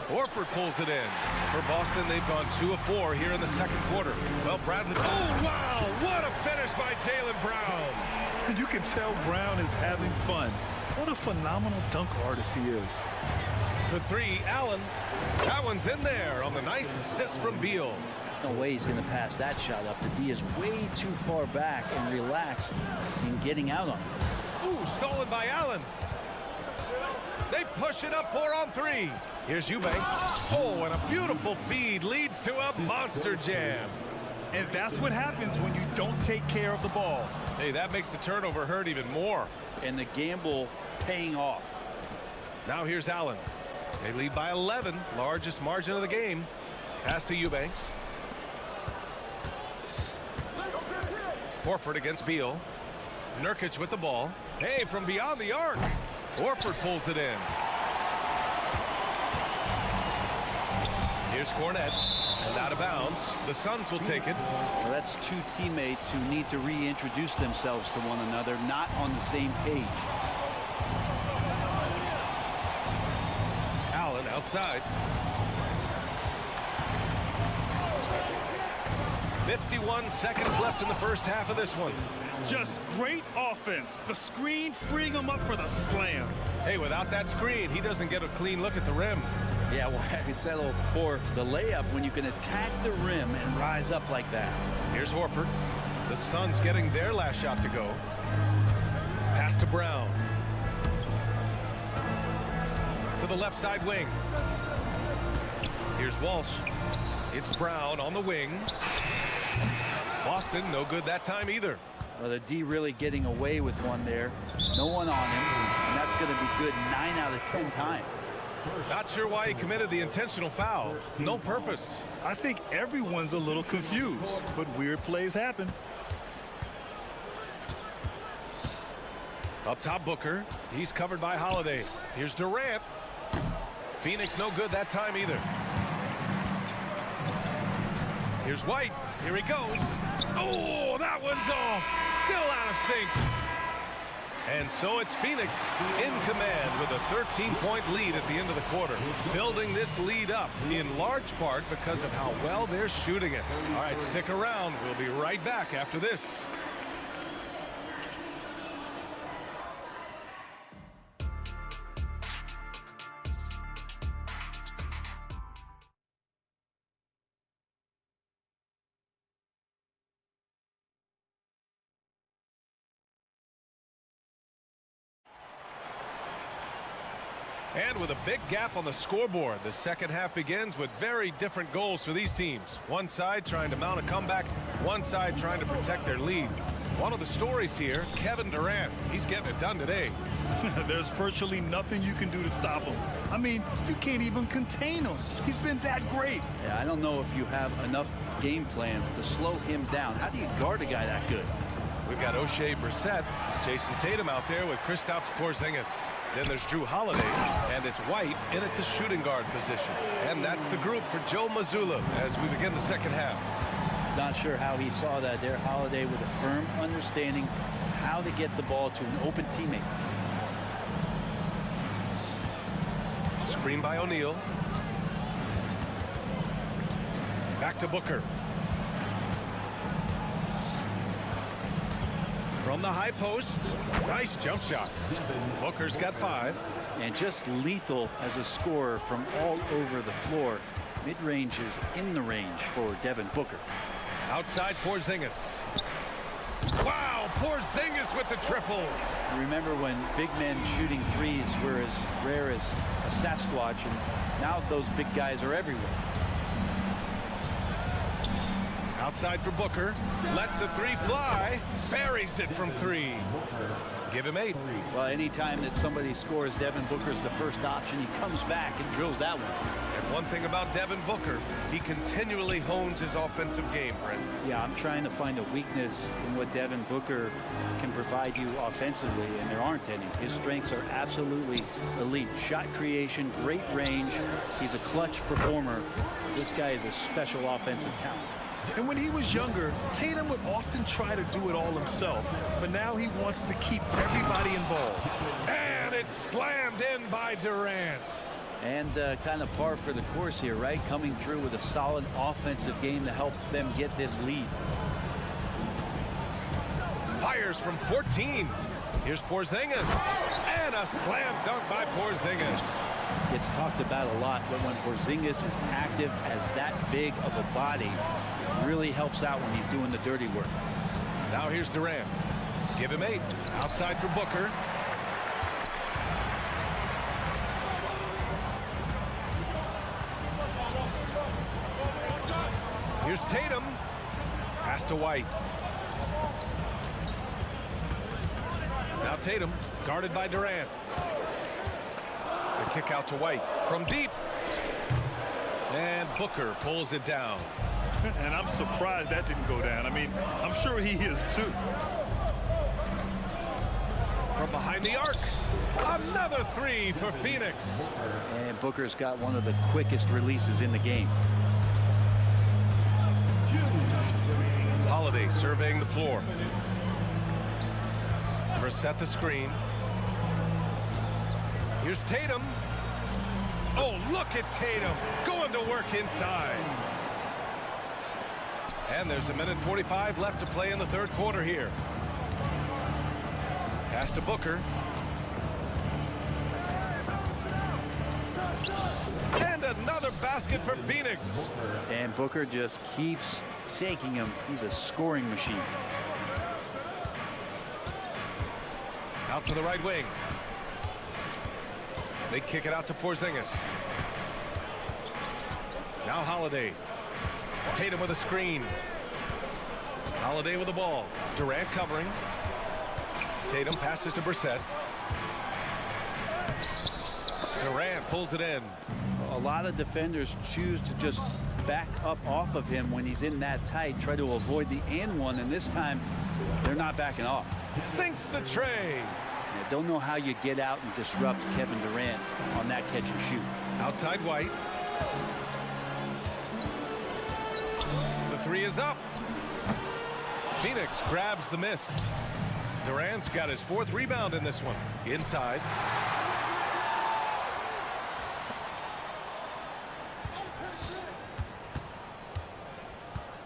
Horford pulls it in. For Boston, they've gone 2 of 4 here in the second quarter. Well, Bradley. Oh, wow! What a finish by Jaylen Brown. You can tell Brown is having fun. What a phenomenal dunk artist he is. For 3, Allen. That one's in there on the nice assist from Beal. No way he's going to pass that shot up. The D is way too far back and relaxed in getting out on it. Ooh, stolen by Allen. They push it up 4 on 3. Here's Eubanks. Oh, and a beautiful feed leads to a monster jam. And that's what happens when you don't take care of the ball. Hey, that makes the turnover hurt even more. And the gamble paying off. Now here's Allen. They lead by 11, largest margin of the game. Pass to Eubanks. Horford against Beal. Nurkic with the ball. Hey, from beyond the arc. Horford pulls it in. Here's Cornette, and out of bounds. The Suns will take it. Well, that's 2 teammates who need to reintroduce themselves to one another, not on the same page. Allen outside. 51 seconds left in the first half of this one. Just great offense. The screen freeing him up for the slam. Hey, without that screen, he doesn't get a clean look at the rim. Yeah, well, I could settle for the layup when you can attack the rim and rise up like that. Here's Horford. The Suns getting their last shot to go. Pass to Brown. To the left side wing. Here's Walsh. It's Brown on the wing. Boston, no good that time either. Well, the D really getting away with one there. No one on him, and that's going to be good 9 out of 10 times. Not sure why he committed the intentional foul. No purpose. I think everyone's a little confused, but weird plays happen. Up top, Booker. He's covered by Holiday. Here's Durant. Phoenix no good that time either. Here's White. Here he goes. Oh, that one's off. Still out of sync. And so it's Phoenix in command with a 13-point lead at the end of the quarter. Building this lead up in large part because of how well they're shooting it. All right, stick around. We'll be right back after this. And with a big gap on the scoreboard, the second half begins with very different goals for these teams. One side trying to mount a comeback, one side trying to protect their lead. One of the stories here, Kevin Durant. He's getting it done today. There's virtually nothing you can do to stop him. I mean, you can't even contain him. He's been that great. Yeah, I don't know if you have enough game plans to slow him down. How do you guard a guy that good? We've got O'Shea Brissett, Jason Tatum out there with Kristaps Porzingis. Then there's Drew Holiday, and it's White in at the shooting guard position. And that's the group for Joe Mazzulla as we begin the second half. Not sure how he saw that there. Holiday with a firm understanding how to get the ball to an open teammate. Screen by O'Neal. Back to Booker. From the high post, nice jump shot. Booker's got 5. And just lethal as a scorer from all over the floor. Mid-range is in the range for Devin Booker. Outside Porzingis. Wow, Porzingis with the triple. Remember when big men shooting threes were as rare as a Sasquatch, and now those big guys are everywhere. Outside for Booker. Lets the three fly. Buries it from three. Give him 8. Well, anytime that somebody scores, Devin Booker's the first option. He comes back and drills that one. And one thing about Devin Booker, he continually hones his offensive game, Brent. Yeah, I'm trying to find a weakness in what Devin Booker can provide you offensively, and there aren't any. His strengths are absolutely elite. Shot creation, great range. He's a clutch performer. This guy is a special offensive talent. And when he was younger, Tatum would often try to do it all himself, but now he wants to keep everybody involved. And it's slammed in by Durant. And kind of par for the course here, right? Coming through with a solid offensive game to help them get this lead. Fires from 14. Here's Porzingis. And a slam dunk by Porzingis. Gets talked about a lot, but when Porzingis is active as that big of a body, it really helps out when he's doing the dirty work. Now here's Durant. Give him 8. Outside for Booker. Here's Tatum. Pass to White. Now Tatum, guarded by Durant. The kick out to White from deep. And Booker pulls it down. And I'm surprised that didn't go down. I mean, I'm sure he is too. From behind the arc. Another 3 for Phoenix. And Booker's got one of the quickest releases in the game. Holiday surveying the floor. Reset the screen. Here's Tatum. Oh, look at Tatum going to work inside. And there's 1:45 left to play in the third quarter here. Pass to Booker. And another basket for Phoenix. And Booker just keeps taking him. He's a scoring machine. Out to the right wing. They kick it out to Porzingis. Now Holiday. Tatum with a screen. Holiday with the ball. Durant covering. Tatum passes to Brissett. Durant pulls it in. A lot of defenders choose to just back up off of him when he's in that tight, try to avoid the and one, and this time they're not backing off. Sinks the tray. I don't know how you get out and disrupt Kevin Durant on that catch and shoot. Outside White. The 3 is up. Phoenix grabs the miss. Durant's got his 4th rebound in this one. Inside.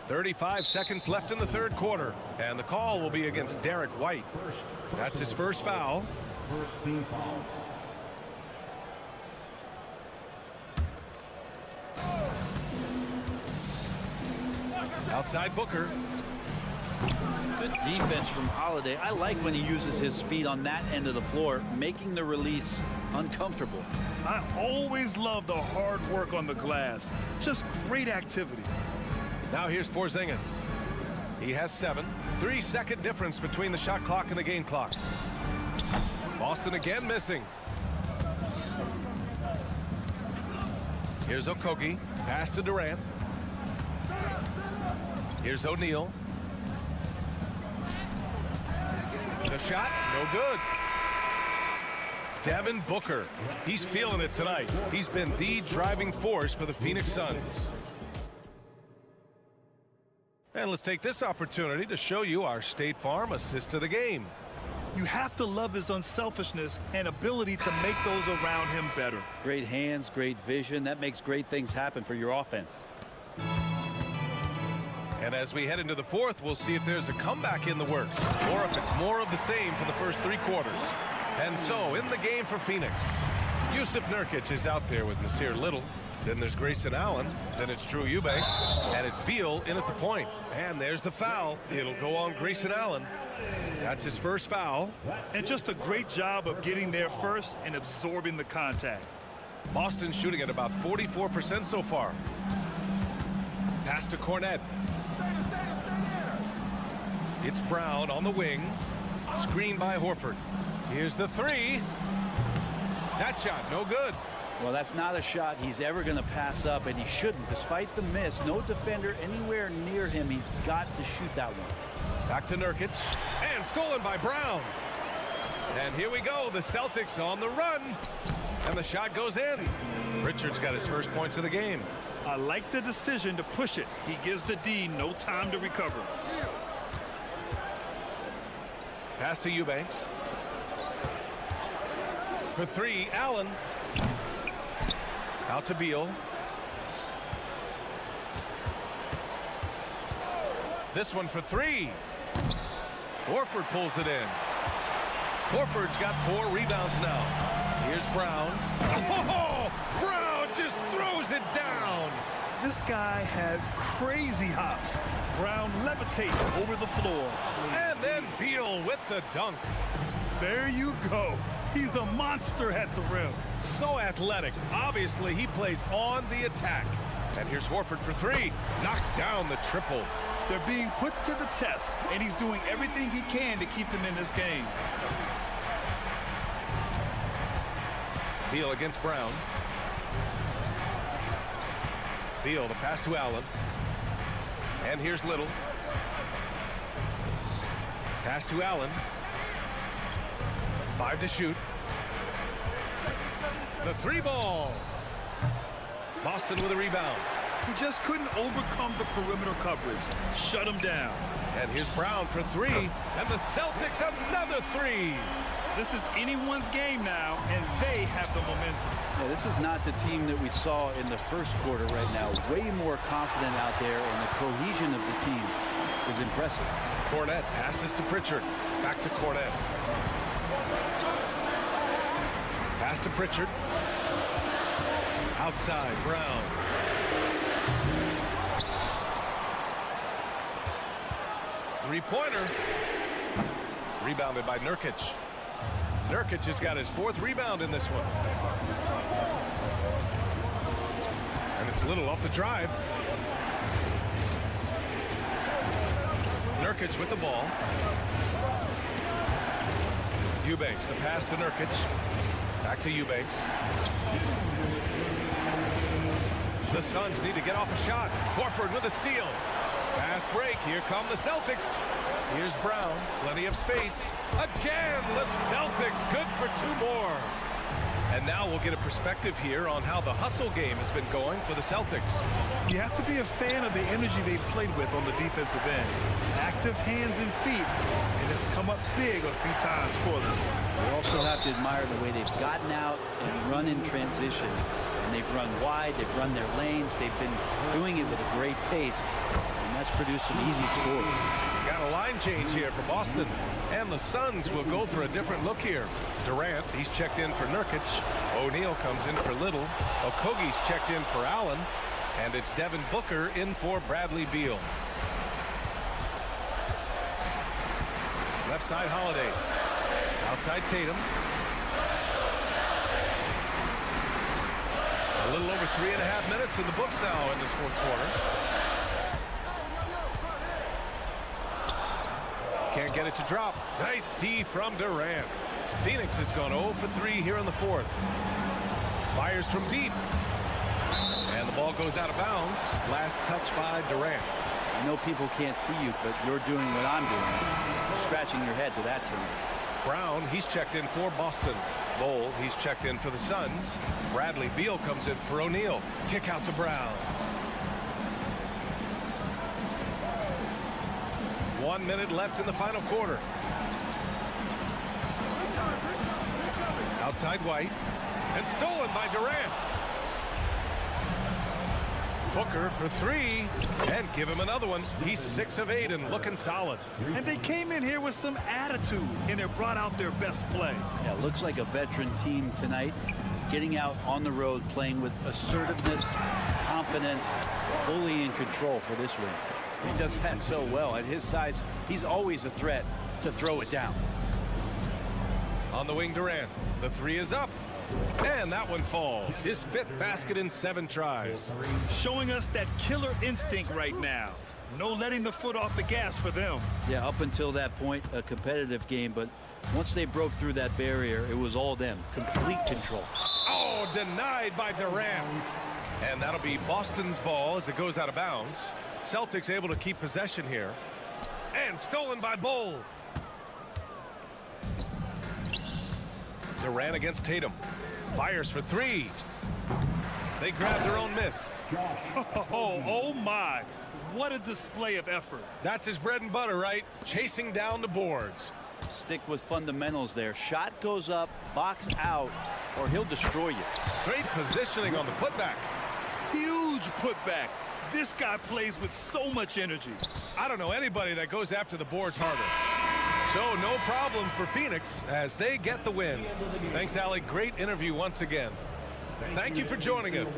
.35 seconds left in the third quarter. And the call will be against Derek White. That's his first foul. First team foul. Outside Booker. Good defense from Holiday. I like when he uses his speed on that end of the floor, making the release uncomfortable. I always love the hard work on the glass. Just great activity. Now here's Porzingis. He has 7. 3-second difference between the shot clock and the game clock. Boston again missing. Here's Okogie. Pass to Durant. Here's O'Neal. The shot, no good. Devin Booker. He's feeling it tonight. He's been the driving force for the Phoenix Suns. And let's take this opportunity to show you our State Farm assist to the game. You have to love his unselfishness and ability to make those around him better. Great hands, great vision. That makes great things happen for your offense. And as we head into the fourth, we'll see if there's a comeback in the works or if it's more of the same for the first 3 quarters. And so in the game for Phoenix, Yusuf Nurkic is out there with Nasir Little. Then there's Grayson Allen. Then it's Drew Eubanks. And it's Beal in at the point. And there's the foul. It'll go on Grayson Allen. That's his first foul. And just a great job of getting there first and absorbing the contact. Boston shooting at about 44% so far. Pass to Cornette. It's Brown on the wing. Screen by Horford. Here's the three. That shot, no good. Well, that's not a shot he's ever going to pass up, and he shouldn't. Despite the miss, no defender anywhere near him. He's got to shoot that one. Back to Nurkic. And stolen by Brown. And here we go. The Celtics on the run. And the shot goes in. Richards got his first points of the game. I like the decision to push it. He gives the D no time to recover. Pass to Eubanks. For three, Allen. Out to Beal. This one for three. Horford pulls it in. Horford's got 4 rebounds now. Here's Brown. Oh, Brown just throws it down. This guy has crazy hops. Brown levitates over the floor. And then Beal with the dunk. There you go. He's a monster at the rim. So athletic. Obviously, he plays on the attack. And here's Horford for three. Knocks down the triple. They're being put to the test, and he's doing everything he can to keep them in this game. Beal against Brown. Beal, the pass to Allen. And here's Little. Pass to Allen. 5 to shoot. The three ball. Boston with a rebound. He just couldn't overcome the perimeter coverage. Shut him down. And here's Brown for three. And the Celtics another three. This is anyone's game now, and they have the momentum. Yeah, this is not the team that we saw in the first quarter right now. Way more confident out there, and the cohesion of the team is impressive. Cornette passes to Pritchard. Back to Cornette. Pass to Pritchard. Outside, Brown. Three-pointer. Rebounded by Nurkic. Nurkic has got his 4th rebound in this one. And it's Little off the drive. Nurkic with the ball. Eubanks, the pass to Nurkic. Back to Eubanks. The Suns need to get off a shot. Horford with a steal. Fast break. Here come the Celtics. Here's Brown. Plenty of space. Again, the Celtics. Good for 2 more. And now we'll get a perspective here on how the hustle game has been going for the Celtics. You have to be a fan of the energy they've played with on the defensive end. Active hands and feet, and it's come up big a few times for them. We also have to admire the way they've gotten out and run in transition. And they've run wide, they've run their lanes, they've been doing it with a great pace. And that's produced some easy scores. Got a line change here for Boston. And the Suns will go for a different look here. Durant, he's checked in for Nurkic. O'Neal comes in for Little. Okogie's checked in for Allen. And it's Devin Booker in for Bradley Beal. Left side, Holiday. Outside, Tatum. A little over 3.5 minutes in the books now in this 4th quarter. Can't get it to drop. Nice D from Durant. Phoenix has gone 0 for 3 here in the 4th. Fires from deep. And the ball goes out of bounds. Last touch by Durant. I know people can't see you, but you're doing what I'm doing. Scratching your head to that turn. Brown, he's checked in for Boston. Bol, he's checked in for the Suns. Bradley Beal comes in for O'Neal. Kick out to Brown. 1 minute left in the final quarter. Outside White. And stolen by Durant. Booker for 3. And give him another one. He's 6 of 8 and looking solid. And they came in here with some attitude, and they brought out their best play. Yeah, looks like a veteran team tonight. getting out on the road, playing with assertiveness, confidence, fully in control for this win. He does that so well. At his size, he's always a threat to throw it down. On the wing, Durant. The three is up. And that one falls. His 5th basket in 7 tries. Showing us that killer instinct right now. No letting the foot off the gas for them. Yeah, up until that point, a competitive game, but once they broke through that barrier, it was all them. Complete control. Oh, denied by Durant. And that'll be Boston's ball as it goes out of bounds. Celtics able to keep possession here. And stolen by Bull. Durant against Tatum. Fires for 3. They grab their own miss. Oh my. What a display of effort. That's his bread and butter, right? Chasing down the boards. Stick with fundamentals there. Shot goes up, box out, or he'll destroy you. Great positioning on the putback. Huge putback. This guy plays with so much energy. I don't know anybody that goes after the boards harder. So no problem for Phoenix as they get the win. Thanks, Alec. Great interview once again. Thank you for joining us.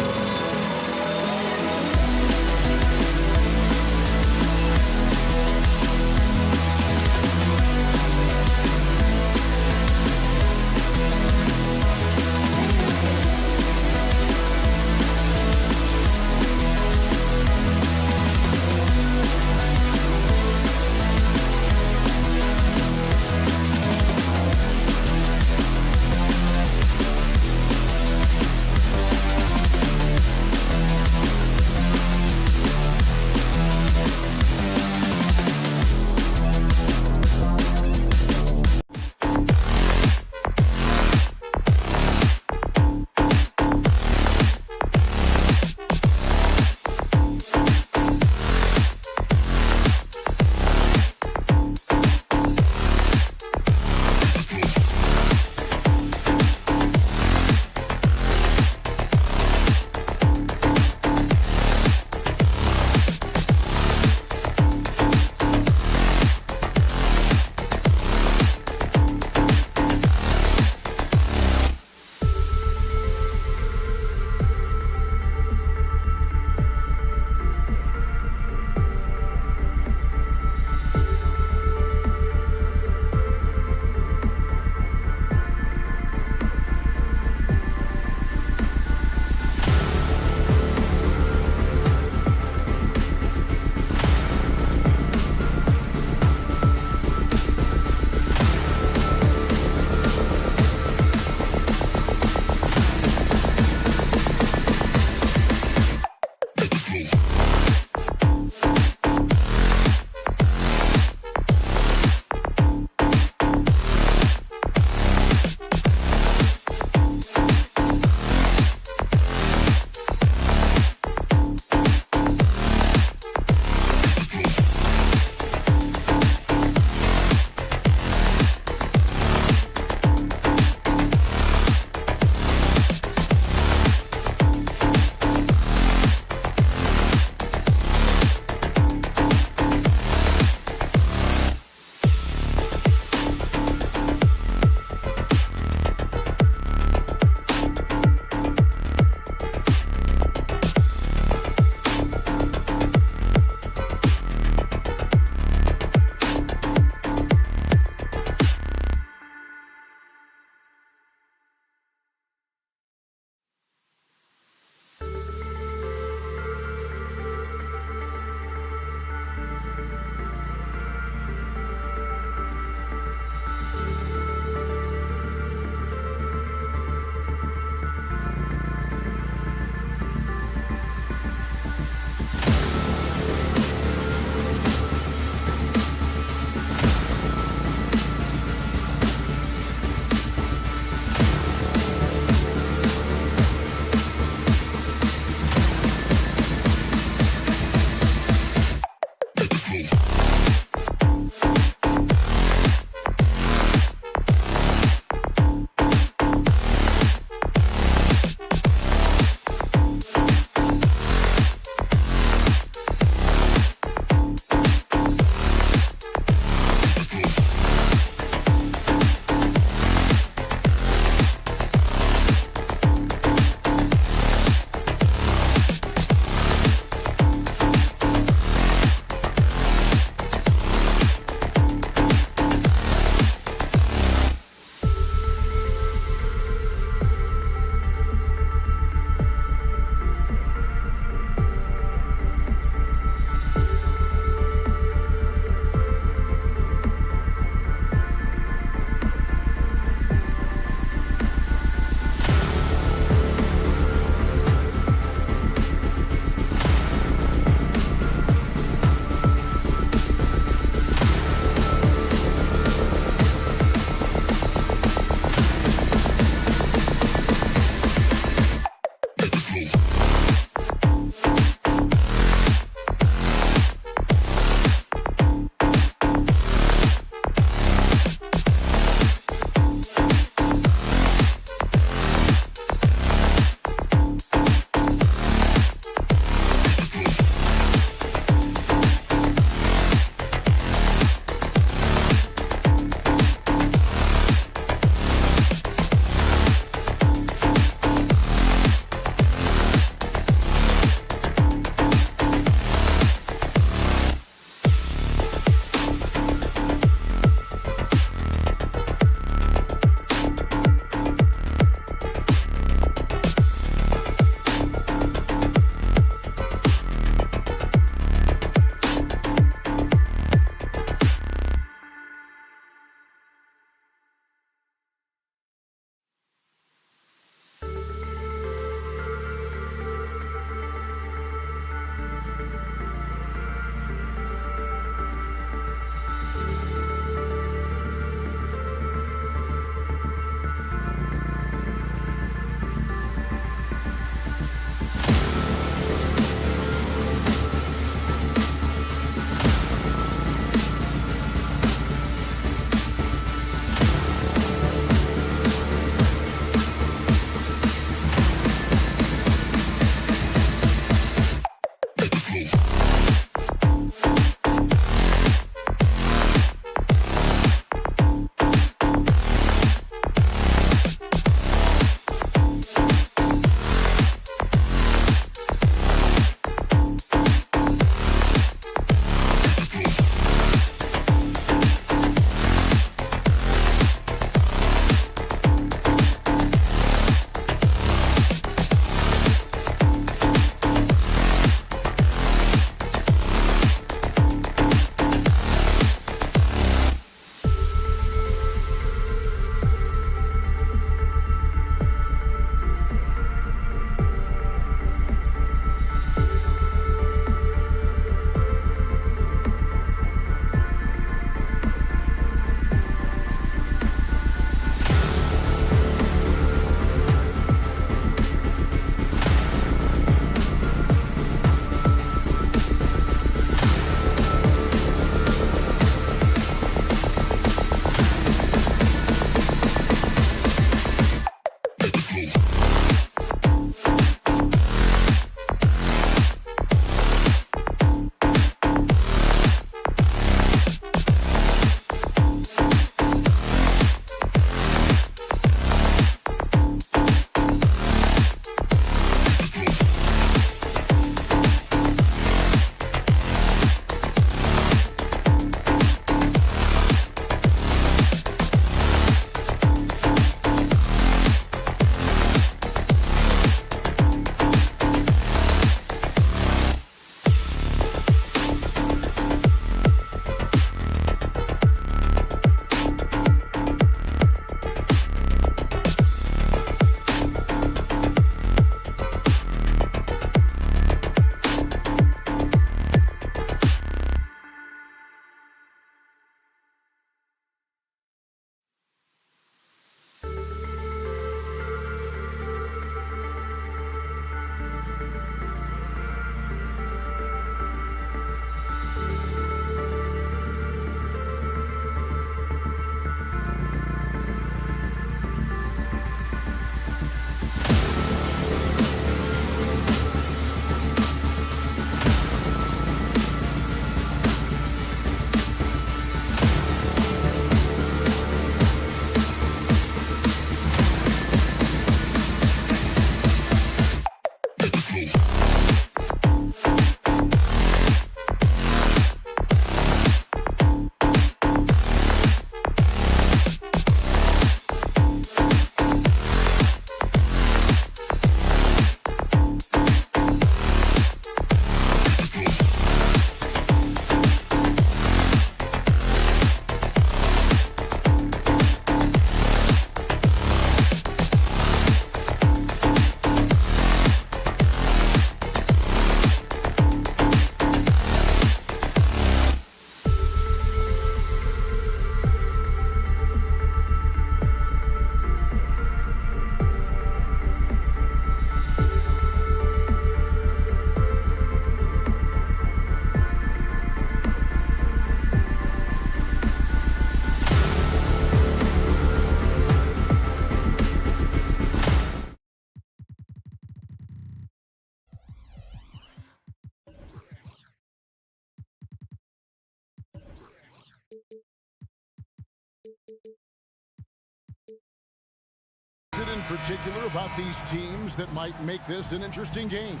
is it in particular about these teams that might make this an interesting game?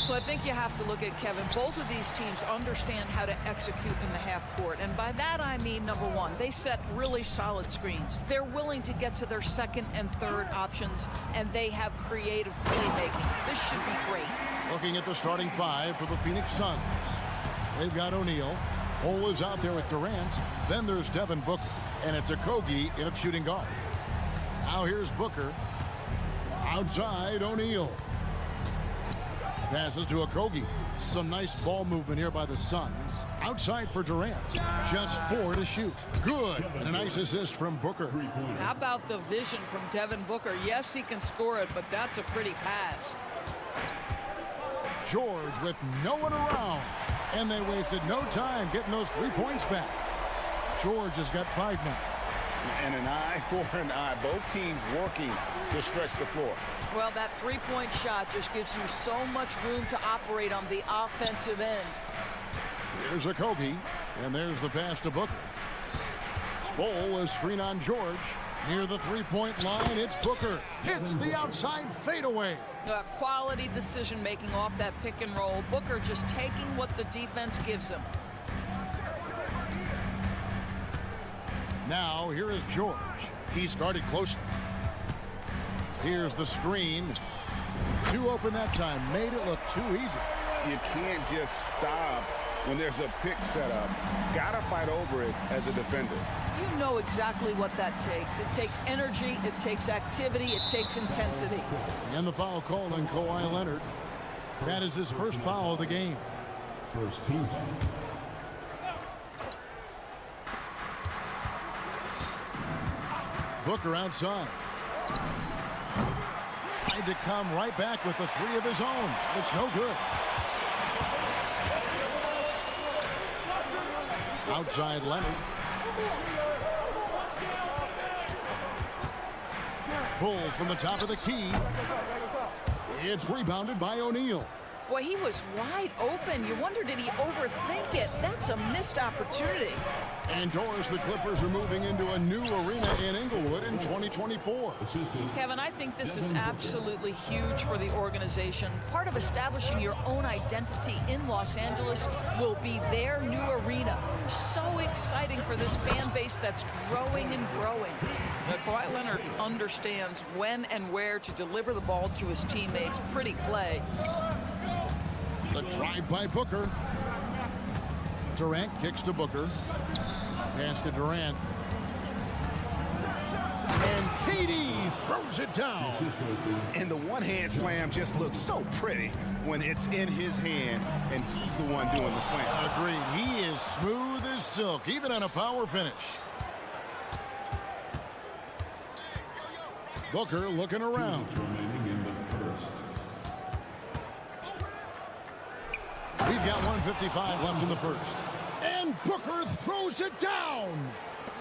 Well, I think you have to look at, Kevin, both of these teams understand how to execute in the half court. And by that, I mean, number one, they set really solid screens. They're willing to get to their second and third options, and they have creative playmaking. This should be great. Looking at the starting five for the Phoenix Suns. They've got O'Neal. Cole is out there with Durant. Then there's Devin Booker. And it's Okogie in a shooting guard. Now here's Booker. Outside, O'Neal. Passes to Okogie. Some nice ball movement here by the Suns. Outside for Durant. Just 4 to shoot. Good. And a nice assist from Booker. How about the vision from Devin Booker? Yes, he can score it, but that's a pretty pass. George with no one around. And they wasted no time getting those 3 points back. George has got 5 now. And an eye for an eye. Both teams working to stretch the floor. Well, that three-point shot just gives you so much room to operate on the offensive end. Here's Okogie, and there's the pass to Booker. Bol is screen on George. Near the three-point line, it's Booker. Hits the outside fadeaway. Quality decision-making off that pick and roll. Booker just taking what the defense gives him. Now, here is George. He's guarded closely. Here's the screen. Too open that time. Made it look too easy. You can't just stop when there's a pick set up. Gotta fight over it as a defender. You know exactly what that takes. It takes energy, it takes activity, it takes intensity. And the foul called on Kawhi Leonard. That is his first foul of the game. First team. Booker outside. Tried to come right back with the 3 of his own. It's no good. Outside Leonard. Pulls from the top of the key. It's rebounded by O'Neal. Boy, he was wide open. You wonder, did he overthink it? That's a missed opportunity. Indoors, the Clippers are moving into a new arena in Inglewood in 2024. Kevin, I think this is absolutely huge for the organization. Part of establishing your own identity in Los Angeles will be their new arena. So exciting for this fan base that's growing and growing. Kawhi Leonard understands when and where to deliver the ball to his teammates. Pretty play. The drive by Booker. Durant kicks to Booker. Pass to Durant. And KD throws it down. And the one-hand slam just looks so pretty when it's in his hand and he's the one doing the slam. Agreed. He is smooth as silk, even on a power finish. Booker looking around. We've got 1:55 left in the first. And Booker throws it down.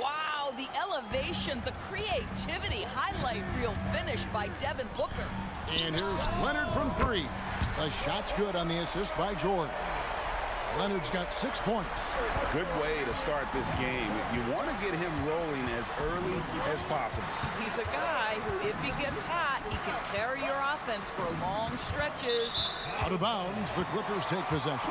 Wow, the elevation, the creativity, highlight reel finish by Devin Booker. And here's Leonard from 3. The shot's good on the assist by George. Leonard's got 6 points. Good way to start this game. You want to get him rolling as early as possible. He's a guy who, if he gets hot, he can carry your offense for long stretches. Out of bounds, the Clippers take possession.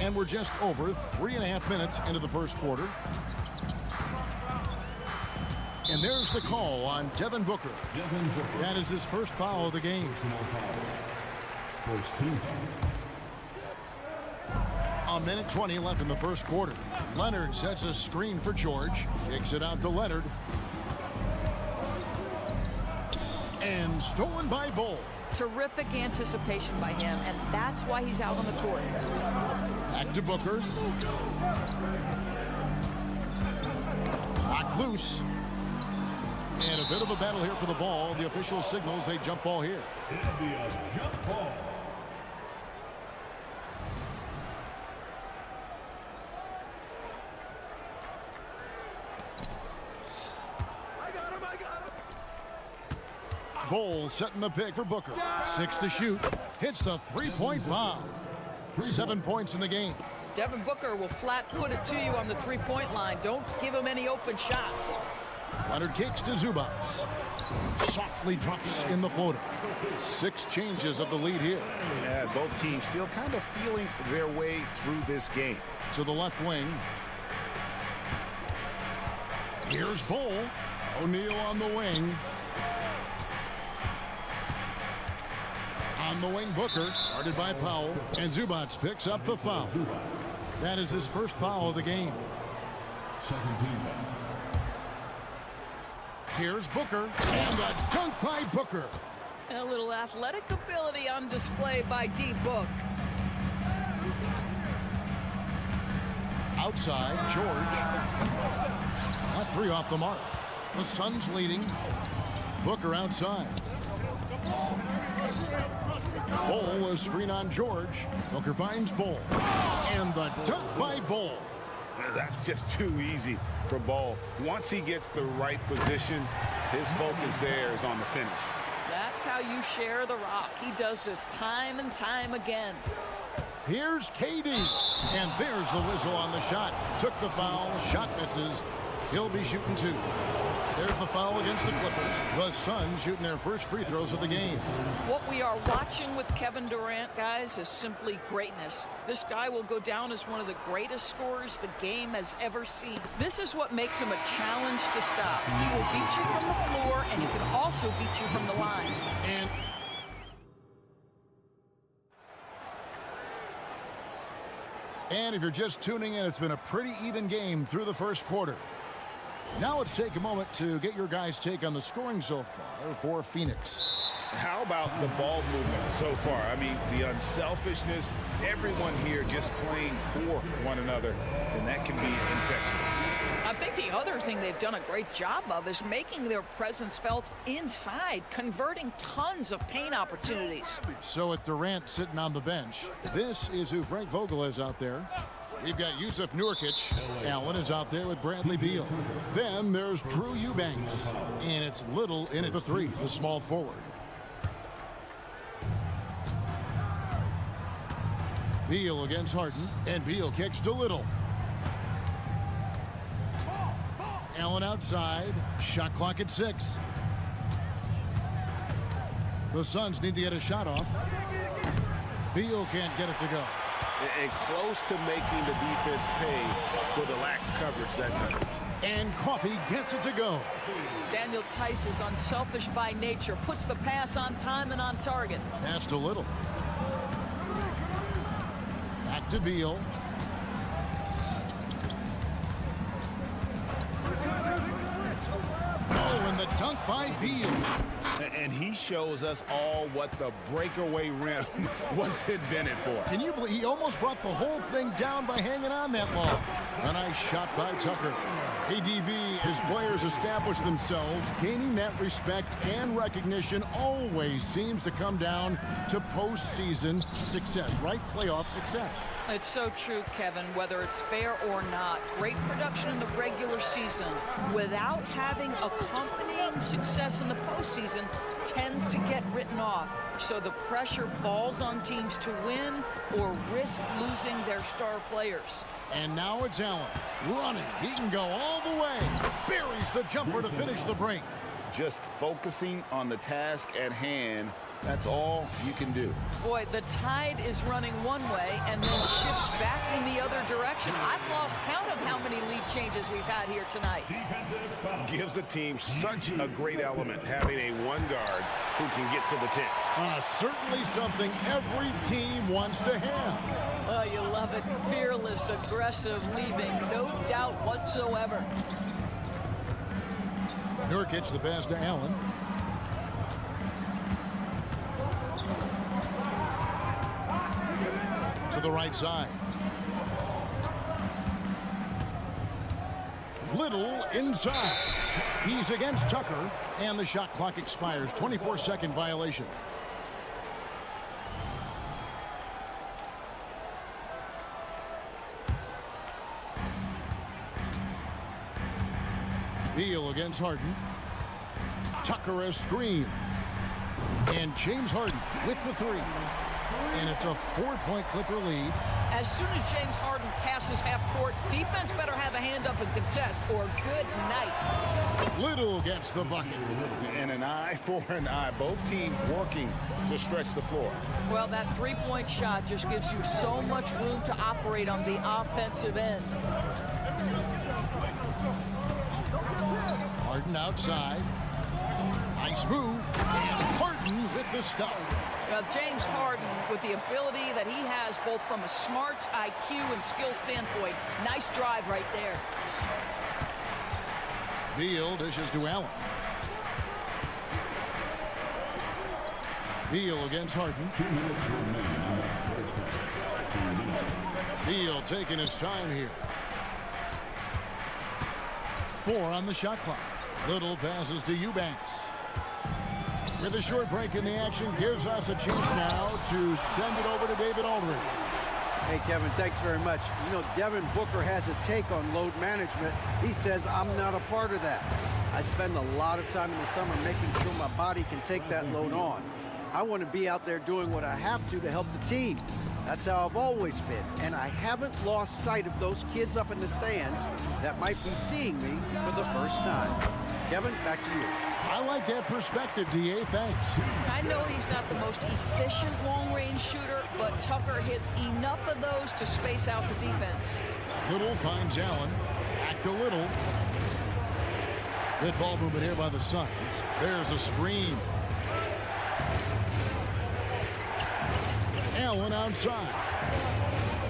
And we're just over 3.5 minutes into the first quarter. And there's the call on Devin Booker. That is his first foul of the game. A minute 20 left in the first quarter. Leonard sets a screen for George. Kicks it out to Leonard. And stolen by Bol. Terrific anticipation by him, and that's why he's out on the court. Back to Booker. Knocked loose. And a bit of a battle here for the ball. The official signals a jump ball here. It'll be a jump ball. Bol setting the pick for Booker. 6 to shoot. Hits the 3-point bomb. 7 points in the game. Devin Booker will flat put it to you on the three-point line. Don't give him any open shots. Leonard kicks to Zubac. Softly drops in the floater. 6 changes of the lead here. Yeah, both teams still kind of feeling their way through this game. To the left wing. Here's Bull. O'Neal on the wing. On the wing, Booker, guarded by Powell, and Zubac picks up the foul. That is his first foul of the game. Here's Booker, and a dunk by Booker. And a little athletic ability on display by D-Book. Outside, George. Not 3 off the mark. The Suns leading. Booker outside. Bull, a screen on George. Booker finds Bull. And the dunk by Bull. That's just too easy for Bull. Once he gets the right position, his focus there is on the finish. That's how you share the rock. He does this time and time again. Here's KD. And there's the whistle on the shot. Took the foul. Shot misses. He'll be shooting 2. There's the foul against the Clippers. The Suns shooting their first free throws of the game. What we are watching with Kevin Durant, guys, is simply greatness. This guy will go down as one of the greatest scorers the game has ever seen. This is what makes him a challenge to stop. He will beat you from the floor, and he can also beat you from the line. And if you're just tuning in, it's been a pretty even game through the first quarter. Now let's take a moment to get your guys' take on the scoring so far for Phoenix. How about the ball movement so far? I mean, the unselfishness, everyone here just playing for one another, and that can be infectious. I think the other thing they've done a great job of is making their presence felt inside, converting tons of paint opportunities. So with Durant sitting on the bench, this is who Frank Vogel is out there. We've got Yusuf Nurkic. Allen is out there with Bradley Beal. Then there's Drew Eubanks. And it's Little in at the 3, the small forward. Beal against Harden, and Beal kicks to Little. Allen outside, shot clock at 6. The Suns need to get a shot off. Beal can't get it to go. And close to making the defense pay for the lax coverage that time. And Coffey gets it to go. Daniel Tice is unselfish by nature, puts the pass on time and on target. Pass to Little. Back to Beal. Oh, and the dunk by Beal. And he shows us all what the breakaway rim was invented for. Can you believe he almost brought the whole thing down by hanging on that long? A nice shot by Tucker. KDB, as players establish themselves, gaining that respect and recognition always seems to come down to postseason success, right? Playoff success. It's so true, Kevin, whether it's fair or not. Great production in the regular season without having accompanying success in the postseason tends to get written off. So the pressure falls on teams to win or risk losing their star players. And now it's Allen running. He can go all the way. Buries the jumper to finish the break. Just focusing on the task at hand. That's all you can do. Boy, the tide is running one way and then shifts back in the other direction. I've lost count of how many lead changes we've had here tonight. Gives the team such a great element having a one guard who can get to the 10. Certainly something every team wants to have. Oh, you love it. Fearless, aggressive, leaving no doubt whatsoever. Nurkic, the pass to Allen. To the right side. Little inside. He's against Tucker, and the shot clock expires. 24-second violation. Beal against Harden. Tucker a screen. And James Harden with the 3. And it's a 4-point Clipper lead. As soon as James Harden passes half court, defense better have a hand up and contest, or good night. Little gets the bucket. And an eye for an eye. Both teams working to stretch the floor. Well, that three-point shot just gives you so much room to operate on the offensive end. Harden outside. Nice move. And Harden with the stuff. Well, James Harden, with the ability that he has both from a smarts, IQ, and skill standpoint, nice drive right there. Beal dishes to Allen. Beal against Harden. Beal taking his time here. 4 on the shot clock. Little passes to Eubanks. With a short break in the action, gives us a chance now to send it over to David Aldridge. Hey, Kevin, thanks very much. You know, Devin Booker has a take on load management. He says, I'm not a part of that. I spend a lot of time in the summer making sure my body can take that load on. I want to be out there doing what I have to help the team. That's how I've always been. And I haven't lost sight of those kids up in the stands that might be seeing me for the first time. Kevin, back to you. I like that perspective, D.A. Thanks. I know he's not the most efficient long-range shooter, but Tucker hits enough of those to space out the defense. Little finds Allen. Back to Little. Good ball movement here by the Suns. There's a screen. Allen outside.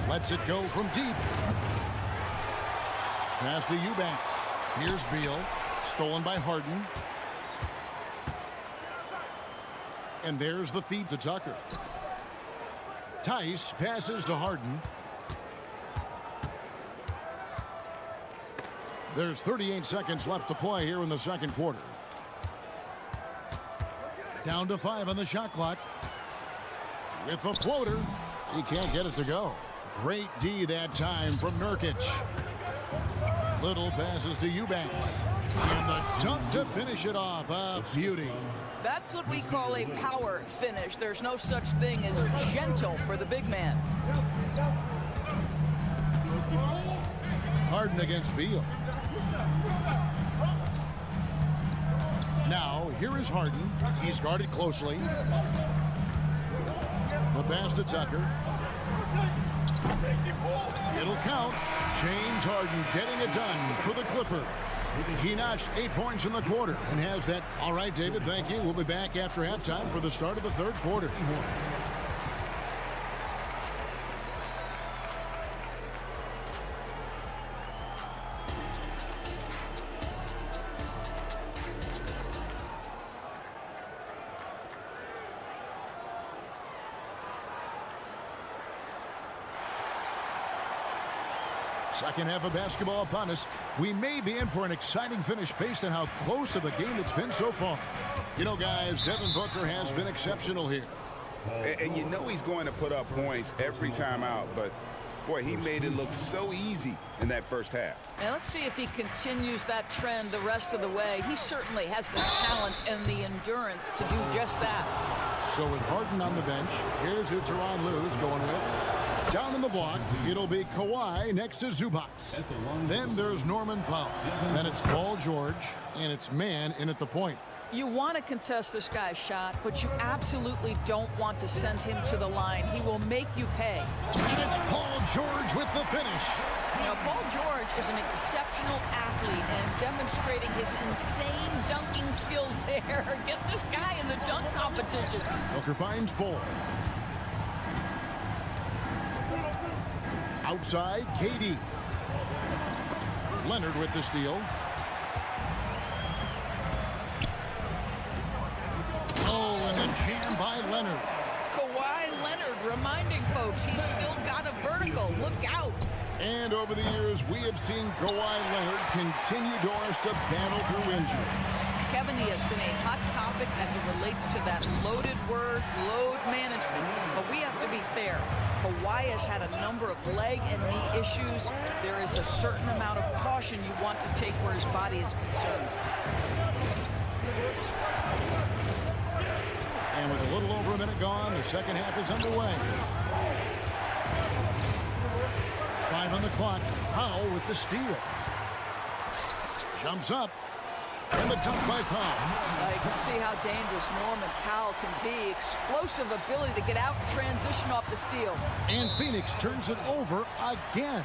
Lets it go from deep. Pass to Eubanks. Here's Beal. Stolen by Harden. And there's the feed to Tucker. Tice passes to Harden. There's 38 seconds left to play here in the second quarter. Down to 5 on the shot clock. With the floater, he can't get it to go. Great D that time from Nurkic. Little passes to Eubanks. And the dunk to finish it off. A beauty. That's what we call a power finish. There's no such thing as gentle for the big man. Harden against Beal. Now, here is Harden. He's guarded closely. The pass to Tucker. It'll count. James Harden getting it done for the Clippers. He notched 8 points in the quarter and has that. All right, David, thank you. We'll be back after halftime for the start of the third quarter. Second half of basketball upon us. We may be in for an exciting finish based on how close to the game it's been so far. You know, guys, Devin Booker has been exceptional here. And you know he's going to put up points every time out, but boy, he made it look so easy in that first half. Now let's see if he continues that trend the rest of the way. He certainly has the talent and the endurance to do just that. So with Harden on the bench, here's who Tyronn Lue's going with. Down in the block, it'll be Kawhi next to Zubac. Then there's Norman Powell. Then it's Paul George, and it's man in at the point. You want to contest this guy's shot, but you absolutely don't want to send him to the line. He will make you pay. And it's Paul George with the finish. You know, Paul George is an exceptional athlete and demonstrating his insane dunking skills there. Get this guy in the dunk competition. Booker finds Paul. Outside, KD. Leonard with the steal. Oh, and the jam by Leonard. Kawhi Leonard reminding folks he's still got a vertical. Look out. And over the years, we have seen Kawhi Leonard continue doors to battle through injury. Kevin, he has been a hot topic as it relates to that loaded word, load management. But we have to be fair. Kawhi has had a number of leg and knee issues. There is a certain amount of caution you want to take where his body is concerned. And And with a little over a minute gone, the second half is underway. 5 on the clock. Powell with the steal. Jumps up. And the dunk by Powell. You can see how dangerous Norman Powell can be. Explosive ability to get out and transition off the steal. And Phoenix turns it over again.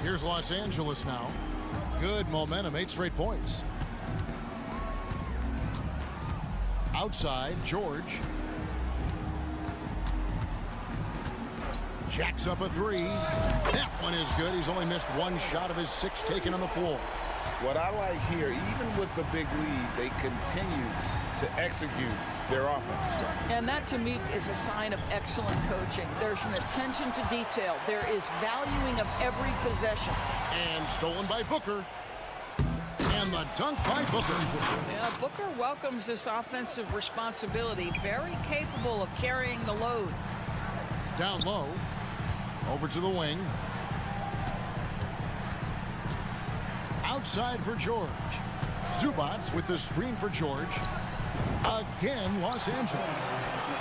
Here's Los Angeles now. Good momentum, 8 straight points. Outside, George. Jacks up a 3. That one is good. He's only missed 1 shot of his 6 taken on the floor. What I like here, even with the big lead, they continue to execute their offense. And that, to me, is a sign of excellent coaching. There's an attention to detail. There is valuing of every possession. And stolen by Booker. And the dunk by Booker. Yeah, Booker welcomes this offensive responsibility. Very capable of carrying the load. Down low. Over to the wing. Outside for George. Zubats with the screen for George. Again, Los Angeles.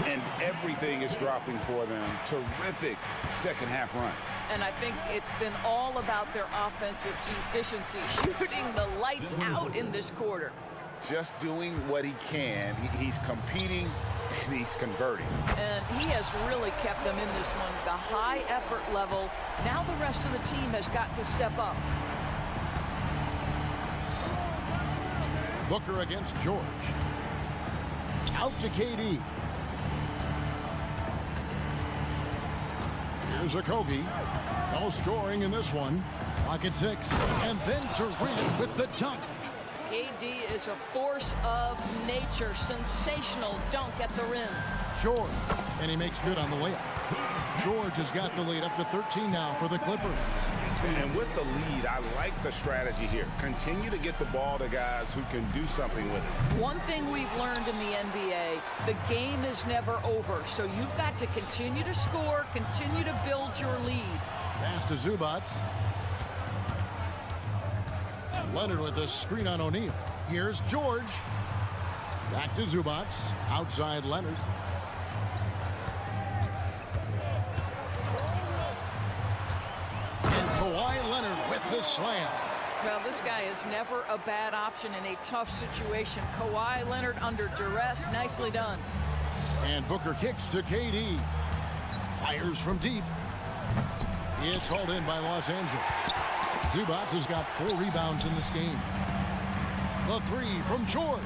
And everything is dropping for them. Terrific second half run. And I think it's been all about their offensive efficiency, shooting the lights out in this quarter. Just doing what he can. He's competing and he's converting. And he has really kept them in this one. The high effort level. Now the rest of the team has got to step up. Booker against George. Out to KD. Here's a Kobe. No scoring in this one. Clock at 6. And then Durant with the dunk. KD is a force of nature. Sensational dunk at the rim. George. And he makes good on the layup. George has got the lead up to 13 now for the Clippers. And with the lead, I like the strategy here. Continue to get the ball to guys who can do something with it. One thing we've learned in the NBA, the game is never over. So you've got to continue to score, continue to build your lead. Pass to Zubats. Leonard with the screen on O'Neal. Here's George. Back to Zubats. Outside Leonard. Kawhi Leonard with the slam. Well, this guy is never a bad option in a tough situation. Kawhi Leonard under duress. Nicely done. And Booker kicks to KD. Fires from deep. It's hauled in by Los Angeles. Zubats has got 4 rebounds in this game. The 3 from George.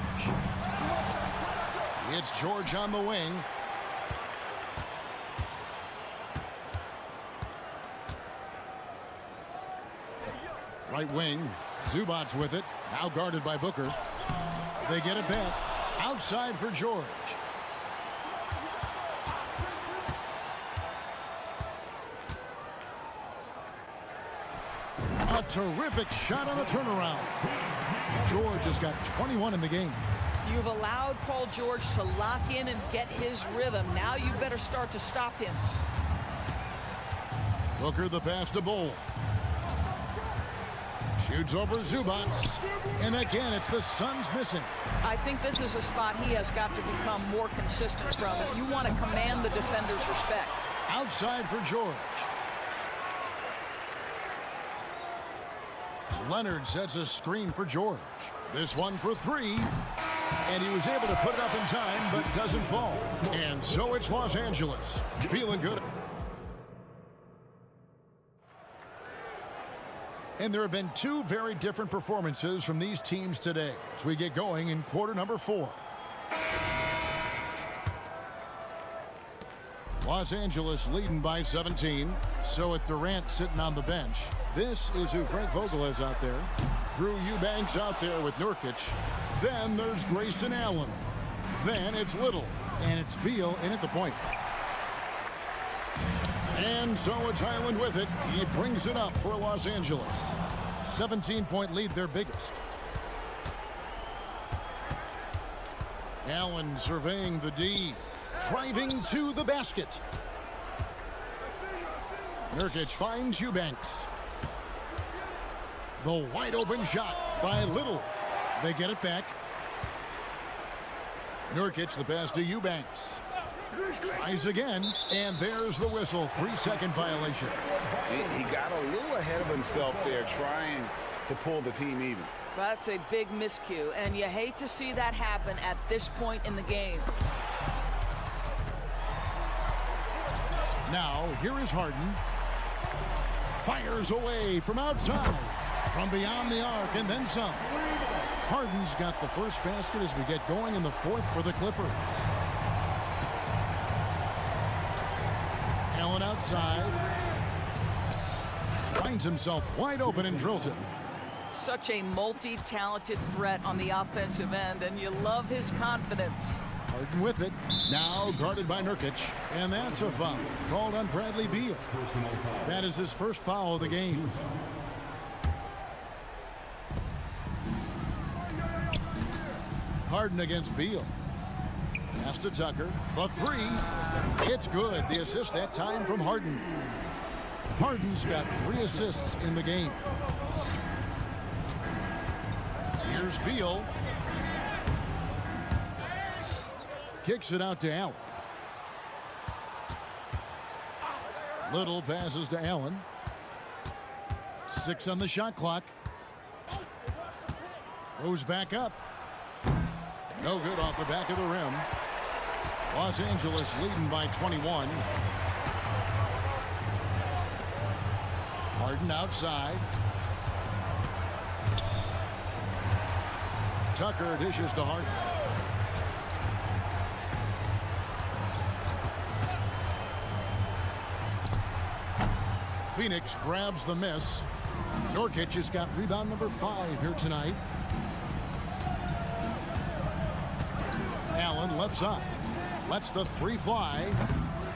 It's George on the wing. Right wing, Zubats with it, now guarded by Booker. They get it back, outside for George. A terrific shot on the turnaround. George has got 21 in the game. You've allowed Paul George to lock in and get his rhythm. Now you better start to stop him. Booker the pass to Bull. Shoots over Zubats. And again, it's the Suns missing. I think this is a spot he has got to become more consistent from if you want to command the defender's respect. Outside for George. Leonard sets a screen for George. This one for 3. And he was able to put it up in time, but doesn't fall. And so it's Los Angeles. Feeling good. And there have been 2 very different performances from these teams today as we get going in quarter number 4. Los Angeles leading by 17. So with Durant sitting on the bench, this is who Frank Vogel is out there. Drew Eubanks out there with Nurkic. Then there's Grayson Allen. Then it's Little. And it's Beal in at the point. And so it's Highland with it. He brings it up for Los Angeles. 17-point lead, their biggest. Allen surveying the D. Driving to the basket. Nurkic finds Eubanks. The wide open shot by Little. They get it back. Nurkic, the pass to Eubanks. Tries again, and there's the whistle. 3-second violation. He got a little ahead of himself there, trying to pull the team even. That's a big miscue, and you hate to see that happen at this point in the game. Now, here is Harden. Fires away from outside, from beyond the arc, and then some. Harden's got the first basket as we get going in the fourth for the Clippers. Allen outside. Finds himself wide open and drills it. Such a multi-talented threat on the offensive end, and you love his confidence. Harden with it. Now guarded by Nurkic. And that's a foul called on Bradley Beal. That is his first foul of the game. Harden against Beal. Pass to Tucker. The three. It's good. The assist that time from Harden. Harden's got 3 assists in the game. Here's Beal. Kicks it out to Allen. Little passes to Allen. 6 on the shot clock. Goes back up. No good off the back of the rim. Los Angeles leading by 21. Harden outside. Tucker dishes to Harden. Phoenix grabs the miss. Nurkic has got rebound number 5 here tonight. Allen left side. Lets the 3 fly.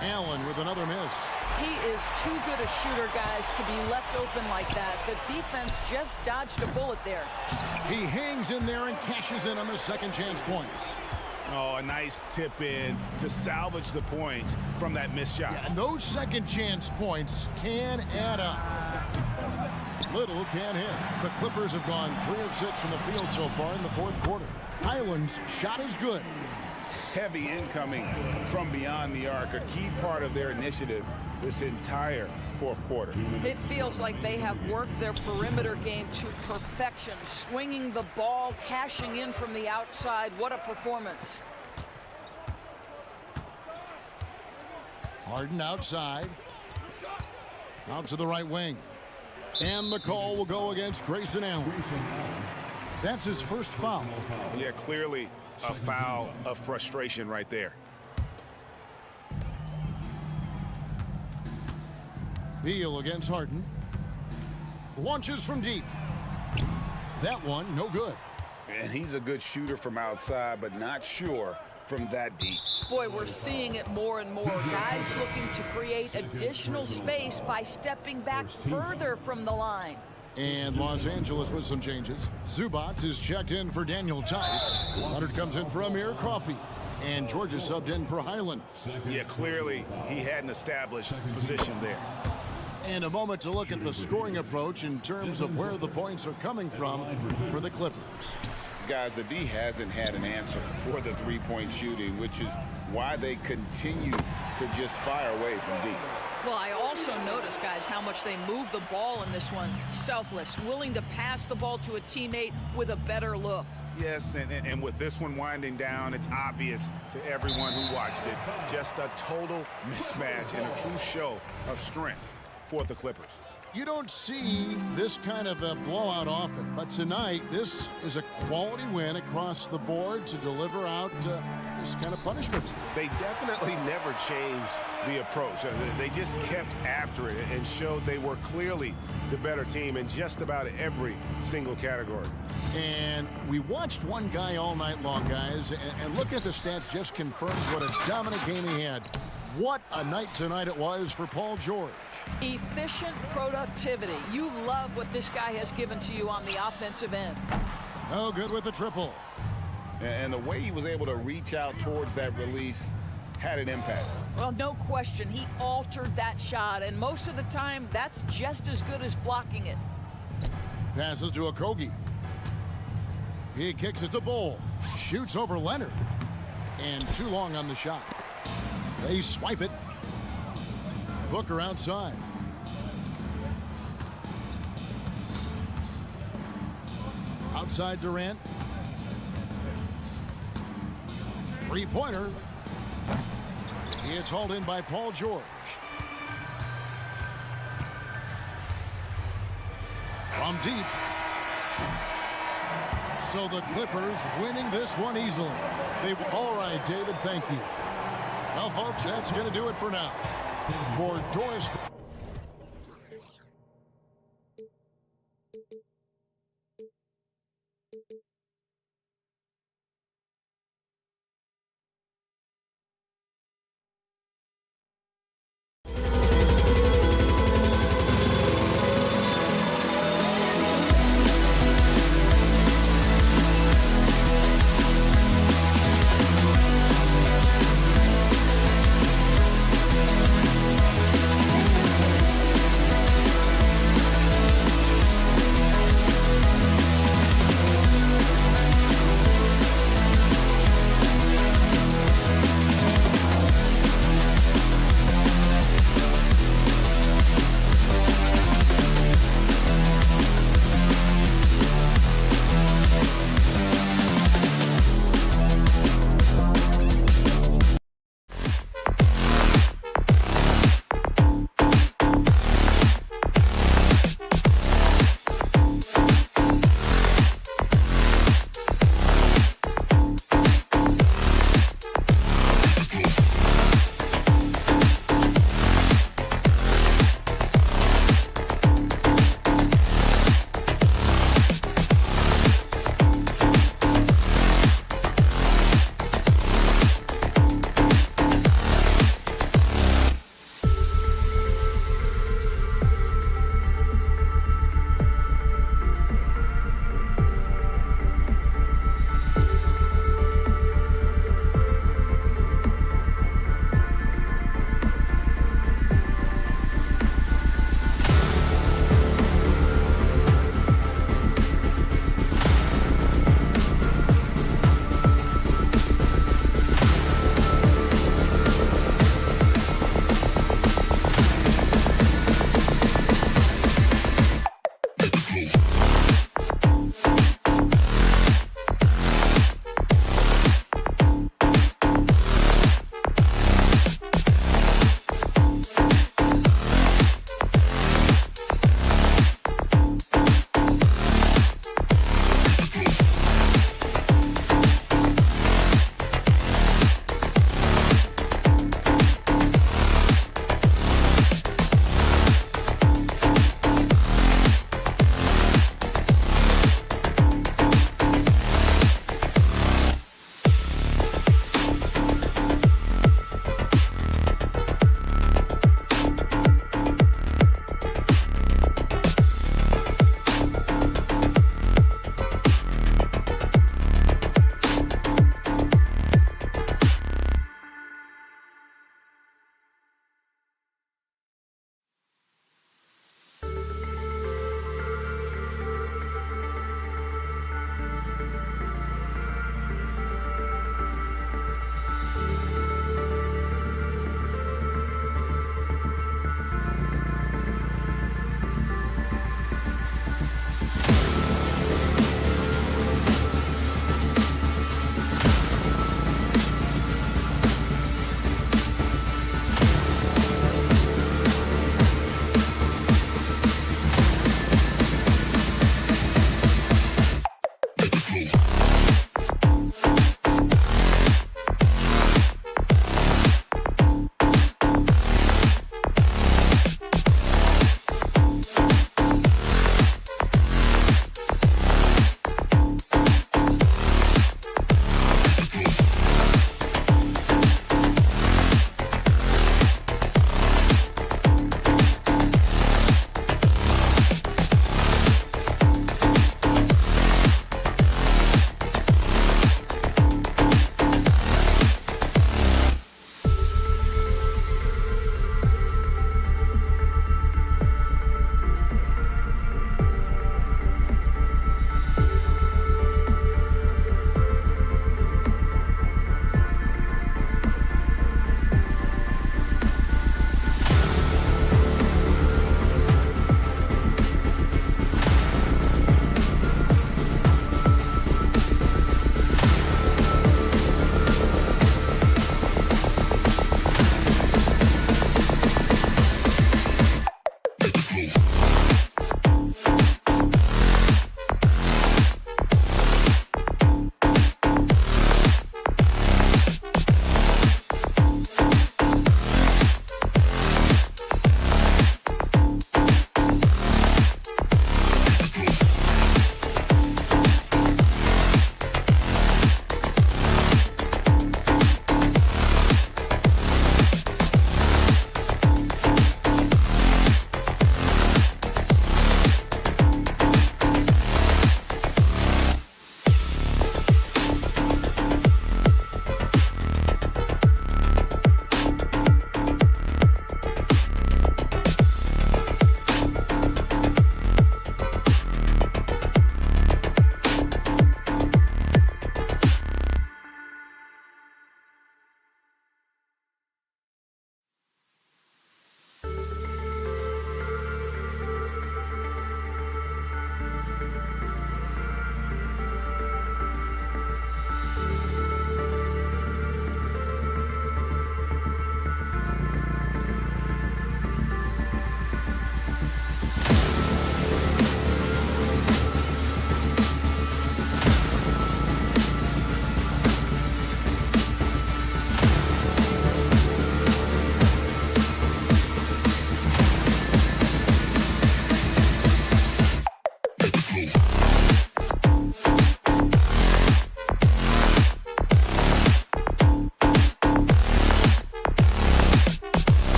Allen with another miss. He is too good a shooter, guys, to be left open like that. The defense just dodged a bullet there. He hangs in there and cashes in on the second chance points. Oh, a nice tip in to salvage the points from that missed shot. Yeah, and those second chance points can add up. Little can't hit. The Clippers have gone 3 of 6 from the field so far in the fourth quarter. Highland's shot is good. Heavy incoming from beyond the arc, a key part of their initiative this entire fourth quarter. It feels like they have worked their perimeter game to perfection, swinging the ball, cashing in from the outside. What a performance. Harden outside. Out to the right wing. And the call will go against Grayson Allen. That's his first foul. Yeah, clearly a foul of frustration right there. Beal against Harden. Launches from deep. That one, no good. And he's a good shooter from outside, but not sure from that deep. Boy, we're seeing it more and more. Guys looking to create additional space by stepping back further from the line. And Los Angeles with some changes. Zubac is checked in for Daniel Tice. Leonard comes in for Amir Coffey. And George is subbed in for Highland. Yeah, clearly he had an established position there. And a moment to look at the scoring approach in terms of where the points are coming from for the Clippers. Guys, the D hasn't had an answer for the three-point shooting, which is why they continue to just fire away from deep. Well, I also noticed, guys, how much they move the ball in this one. Selfless, willing to pass the ball to a teammate with a better look. Yes, and with this one winding down, it's obvious to everyone who watched it. Just a total mismatch and a true show of strength for the Clippers. You don't see this kind of a blowout often, but tonight this is a quality win across the board to deliver out this kind of punishment. They definitely never changed the approach. They just kept after it and showed they were clearly the better team in just about every single category. And we watched one guy all night long, guys, and looking at the stats just confirms what a dominant game he had. What a night tonight it was for Paul George. Efficient productivity. You love what this guy has given to you on the offensive end. No good with the triple. And the way he was able to reach out towards that release had an impact. Well, no question. He altered that shot, and most of the time, that's just as good as blocking it. Passes to Okogie. He kicks it to Bull. Shoots over Leonard. And too long on the shot. They swipe it. Booker outside. Outside Durant. Three-pointer. It's hauled in by Paul George. From deep. So the Clippers winning this one easily. All right, David, thank you. Well, folks, that's going to do it for now. For Doris.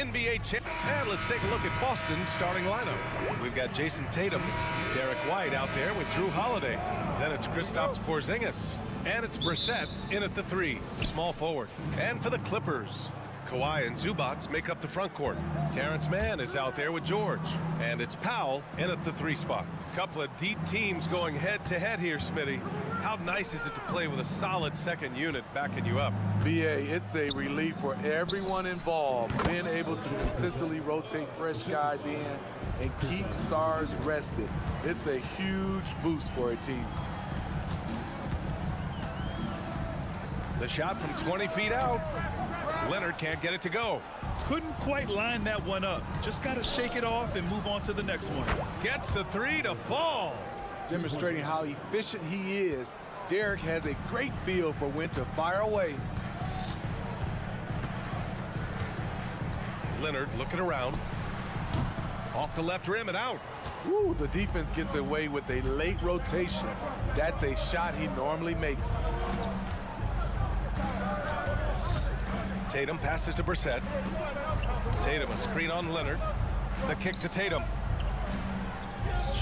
NBA champ. And let's take a look at Boston's starting lineup. We've got Jason Tatum, Derek White out there with Drew Holiday. Then it's Kristaps Porzingis. And it's Brissett in at the 3, small forward. And for the Clippers, Kawhi and Zubats make up the front court. Terrence Mann is out there with George. And it's Powell in at the 3 spot. Couple of deep teams going head-to-head here, Smitty. How nice is it to play with a solid second unit backing you up? BA, it's a relief for everyone involved, being able to consistently rotate fresh guys in and keep stars rested. It's a huge boost for a team. The shot from 20 feet out. Leonard can't get it to go. Couldn't quite line that one up. Just got to shake it off and move on to the next one. Gets the 3 to fall. Demonstrating how efficient he is, Derek has a great feel for when to fire away. Leonard looking around. Off the left rim and out. Ooh, the defense gets away with a late rotation. That's a shot he normally makes. Tatum passes to Brissett. Tatum a screen on Leonard. The kick to Tatum.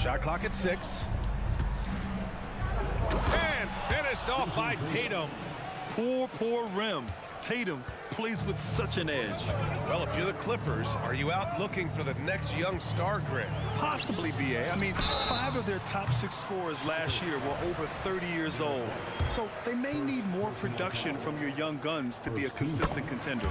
Shot clock at 6. And finished off by Tatum. Poor rim. Tatum plays with such an edge. Well, if you're the Clippers, are you out looking for the next young star grid? Possibly, BA. I mean, 5 of their top 6 scorers last year were over 30 years old. So they may need more production from your young guns to be a consistent contender.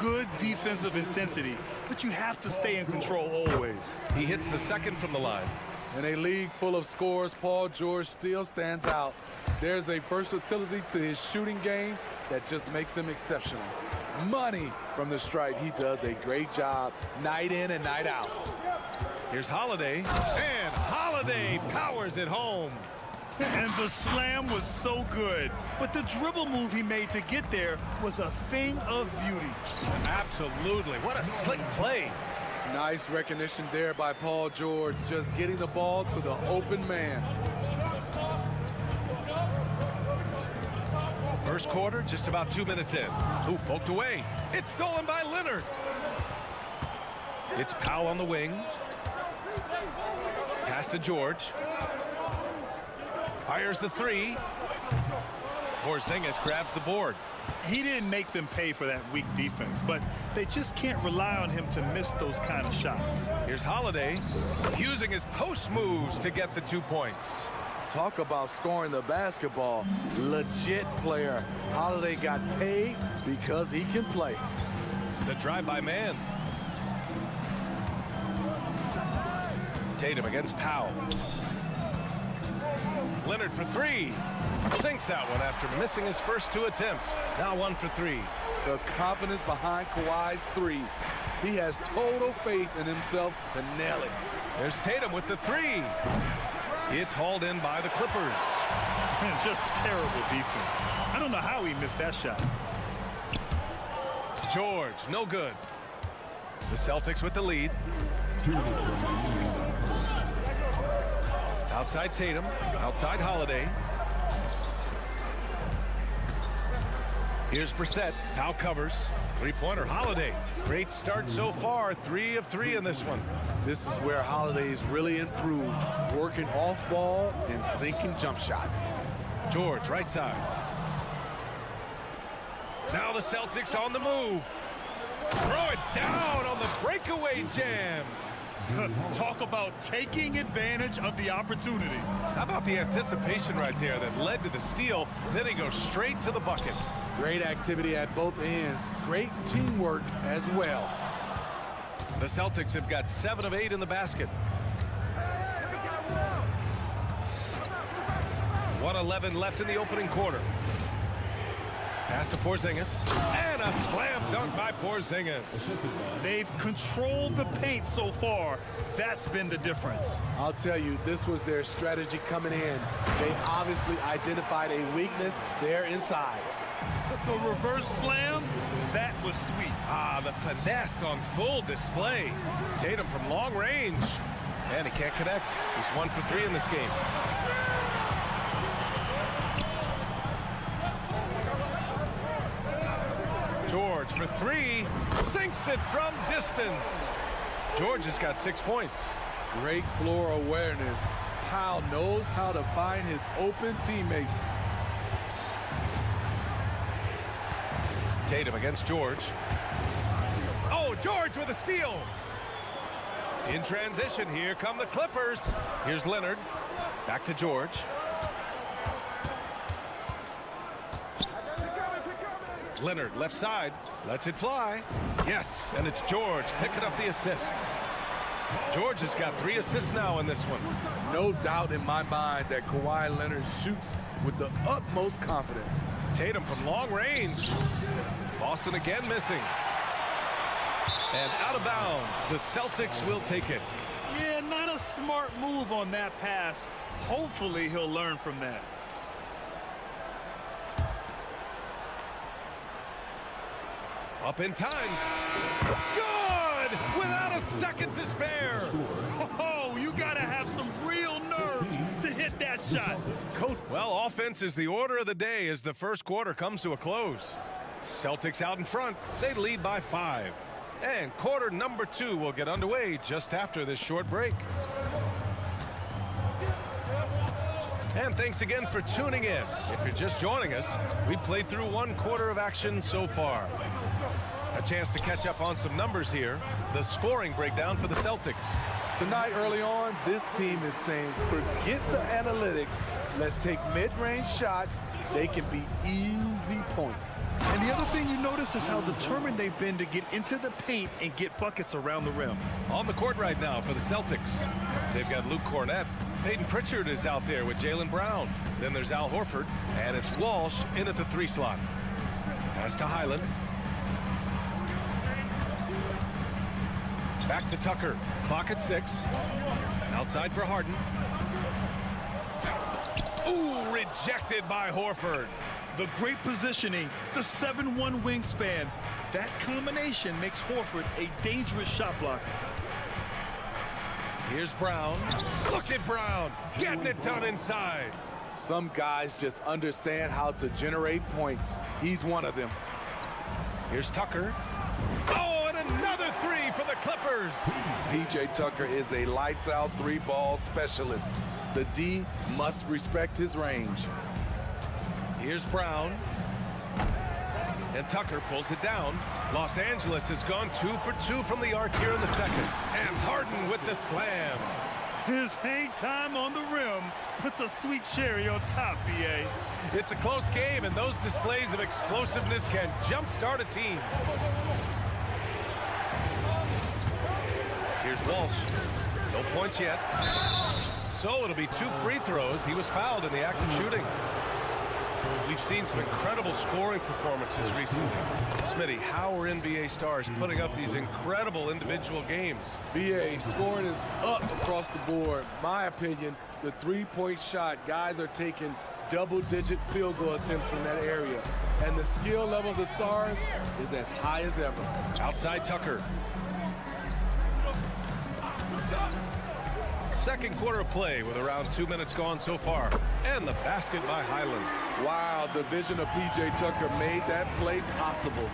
Good defensive intensity, but you have to stay in control always. He hits the second from the line. In a league full of scores, Paul George still stands out. There's a versatility to his shooting game that just makes him exceptional. Money from the stripe. He does a great job night in and night out. Here's Holiday, and Holiday powers it home. And the slam was so good, but the dribble move he made to get there was a thing of beauty. Absolutely, what a slick play. Nice recognition there by Paul George, just getting the ball to the open man. First quarter, just about 2 minutes in. Ooh, poked away. It's stolen by Leonard. It's Powell on the wing. Pass to George. Fires the 3. Porzingis grabs the board. He didn't make them pay for that weak defense, but they just can't rely on him to miss those kind of shots. Here's Holiday using his post moves to get the 2 points. Talk about scoring the basketball. Legit player. Holiday got paid because he can play. The drive by man. Tatum against Powell. Leonard for 3. Sinks that one after missing his first 2 attempts. Now 1 for 3. The confidence behind Kawhi's 3. He has total faith in himself to nail it. There's Tatum with the 3. It's hauled in by the Clippers. Just terrible defense. I don't know how he missed that shot. George, no good. The Celtics with the lead. Outside Tatum, outside Holiday. Here's Brissett, now covers. 3-pointer, Holiday. Great start so far, 3 of 3 in this one. This is where Holiday's really improved, working off ball and sinking jump shots. George, right side. Now the Celtics on the move. Throw it down on the breakaway jam. Talk about taking advantage of the opportunity. How about the anticipation right there that led to the steal, then he goes straight to the bucket. Great activity at both ends. Great teamwork as well. The Celtics have got 7 of 8 in the basket. 1:11 left in the opening quarter. Pass to Porzingis. And a slam dunk by Porzingis. They've controlled the paint so far. That's been the difference. I'll tell you, this was their strategy coming in. They obviously identified a weakness there inside. The reverse slam, that was sweet. Ah, the finesse on full display. Tatum from long range. And he can't connect. He's 1 for 3 in this game. George for three. Sinks it from distance. George has got 6 points. Great floor awareness. Powell knows how to find his open teammates. Tatum against George. Oh, George with a steal. In transition, here come the Clippers. Here's Leonard. Back to George. Leonard, left side, lets it fly. Yes, and it's George picking up the assist. George has got 3 assists now in this one. No doubt in my mind that Kawhi Leonard shoots with the utmost confidence. Tatum from long range. Boston again missing. And out of bounds, the Celtics will take it. Yeah, not a smart move on that pass. Hopefully he'll learn from that. Up in time. Good! Without a second to spare. Oh, you gotta have some real nerves to hit that shot. Coach, well, offense is the order of the day as the first quarter comes to a close. Celtics out in front. They lead by 5. And quarter number 2 will get underway just after this short break. And thanks again for tuning in. If you're just joining us, we played through 1 quarter of action so far. A chance to catch up on some numbers here. The scoring breakdown for the Celtics. Tonight, early on, this team is saying, forget the analytics. Let's take mid-range shots. They can be easy points. And the other thing you notice is how determined they've been to get into the paint and get buckets around the rim. On the court right now for the Celtics, they've got Luke Cornett. Peyton Pritchard is out there with Jaylen Brown. Then there's Al Horford, and it's Walsh in at the 3 slot. Pass to Highland. Back to Tucker. Clock at 6. Outside for Harden. Ooh, rejected by Horford. The great positioning, the 7'1" wingspan. That combination makes Horford a dangerous shot blocker. Here's Brown. Look at Brown getting it done inside. Some guys just understand how to generate points. He's one of them. Here's Tucker. Oh, and another 3 for the Clippers. P.J. Tucker is a lights-out 3-ball specialist. The D must respect his range. Here's Brown. And Tucker pulls it down. Los Angeles has gone 2 for 2 from the arc here in the second. And Harden with the slam. His hang time on the rim puts a sweet cherry on top, B.A. It's a close game, and those displays of explosiveness can jumpstart a team. Here's Walsh. No points yet. So it'll be 2 free throws. He was fouled in the act of shooting. We've seen some incredible scoring performances recently. Smitty, how are NBA stars putting up these incredible individual games? BA, scoring is up across the board. My opinion, the 3-point shot, guys are taking double-digit field goal attempts from that area. And the skill level of the stars is as high as ever. Outside Tucker. Second quarter of play with around 2 minutes gone so far. And the basket by Highland. Wow, the vision of P.J. Tucker made that play possible.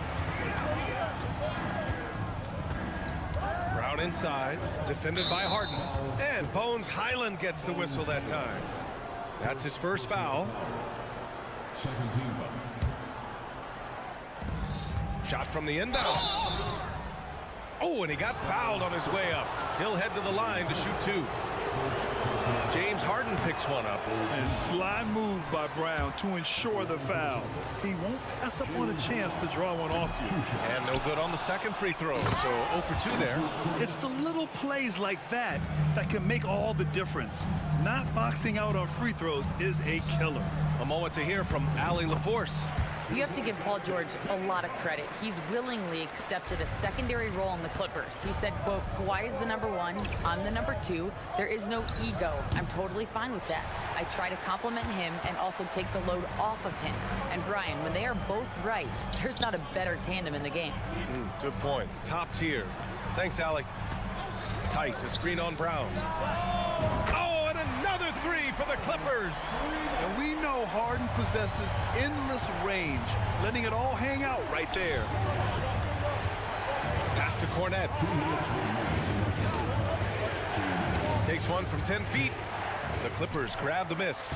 Brown inside, defended by Harden. And Bones Highland gets the whistle that time. That's his first foul. Second team foul. Shot from the inbound. Oh, and he got fouled on his way up. He'll head to the line to shoot 2. James Harden picks one up. And sly move by Brown to ensure the foul. He won't pass up on a chance to draw one off you. And no good on the second free throw, so 0 for 2 there. It's the little plays like that that can make all the difference. Not boxing out on free throws is a killer. A moment to hear from Allie LaForce. You have to give Paul George a lot of credit. He's willingly accepted a secondary role in the Clippers. He said, quote, Kawhi is the number 1, I'm the number 2. There is no ego. I'm totally fine with that. I try to compliment him and also take the load off of him. And Brian, when they are both right, there's not a better tandem in the game. Good point. Top tier. Thanks, Allie. Tice, a screen on Brown. Oh, and another 3 for the Clippers. And we know Harden possesses endless range, letting it all hang out right there. Pass to Cornette. Takes one from 10 feet. The Clippers grab the miss.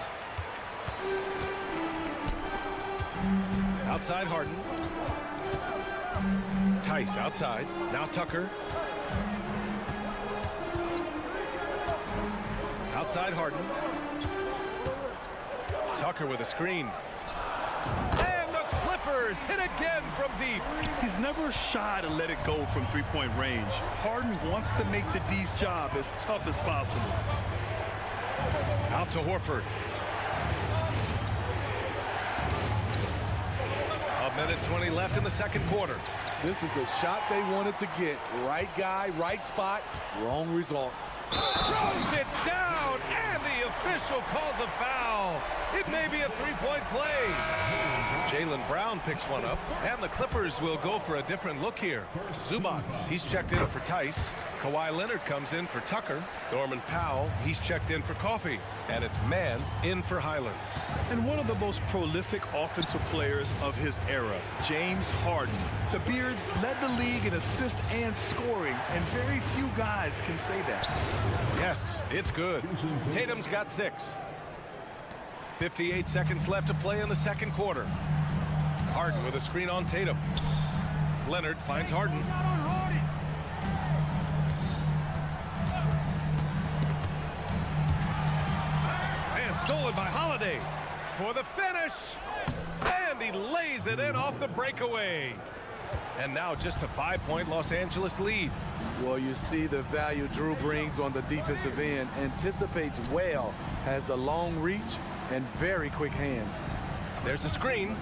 Outside Harden. Tice outside. Now Tucker. Outside Harden. Tucker with a screen. And the Clippers hit again from deep. He's never shy to let it go from three-point range. Harden wants to make the D's job as tough as possible. Out to Horford. A minute 20 left in the second quarter. This is the shot they wanted to get. Right guy, right spot, wrong result. Throws it down, and the official calls a foul. It may be a three-point play. Jaylen Brown picks one up, and the Clippers will go for a different look here. Zubac, he's checked in for Tice. Kawhi Leonard comes in for Tucker. Norman Powell, he's checked in for Coffey. And it's Mann in for Highland. And one of the most prolific offensive players of his era, James Harden. The Beards led the league in assists and scoring, and very few guys can say that. Yes, it's good. Tatum's got 6. 58 seconds left to play in the second quarter. Harden with a screen on Tatum. Leonard finds Harden. And stolen by Holiday for the finish. And he lays it in off the breakaway. And now just a 5-point Los Angeles lead. Well, you see the value Drew brings on the defensive end. Anticipates well, has the long reach and very quick hands. There's a screen.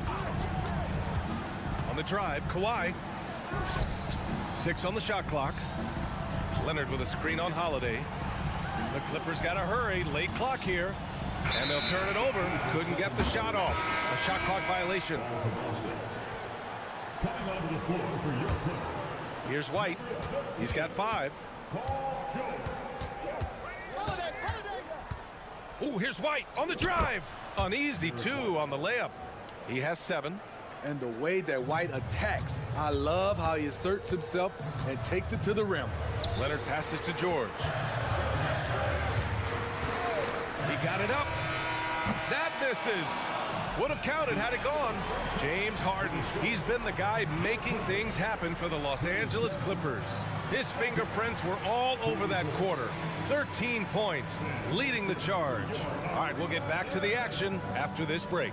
On the drive, Kawhi. 6 on the shot clock. Leonard with a screen on Holiday. The Clippers got to hurry. Late clock here. And they'll turn it over. Couldn't get the shot off. A shot clock violation. Here's White. He's got 5. Oh, here's White on the drive. An easy 2 on the layup. He has 7. And the way that White attacks, I love how he asserts himself and takes it to the rim. Leonard passes to George. He got it up. That misses. Would have counted had it gone. James Harden, he's been the guy making things happen for the Los Angeles Clippers. His fingerprints were all over that quarter. 13 points, leading the charge. All right, we'll get back to the action after this break.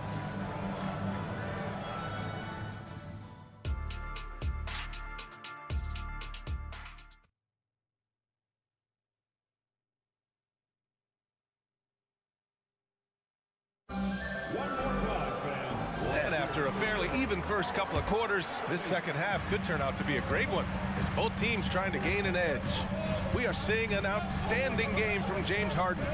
First couple of quarters, this second half could turn out to be a great one as both teams trying to gain an edge. We are seeing an outstanding game from James Harden.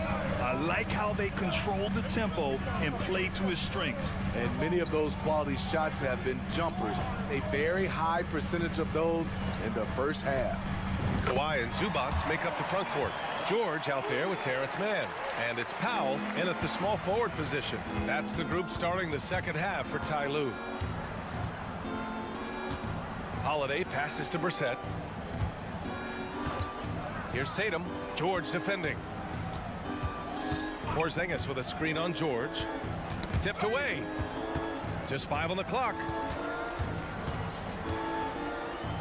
I like how they control the tempo and play to his strengths. And many of those quality shots have been jumpers. A very high percentage of those in the first half. Kawhi and Zubac make up the front court. George out there with Terrence Mann. And it's Powell in at the small forward position. That's the group starting the second half for Ty Lue. Holiday passes to Brissett. Here's Tatum. George defending. Porzingis with a screen on George. Tipped away. Just 5 on the clock.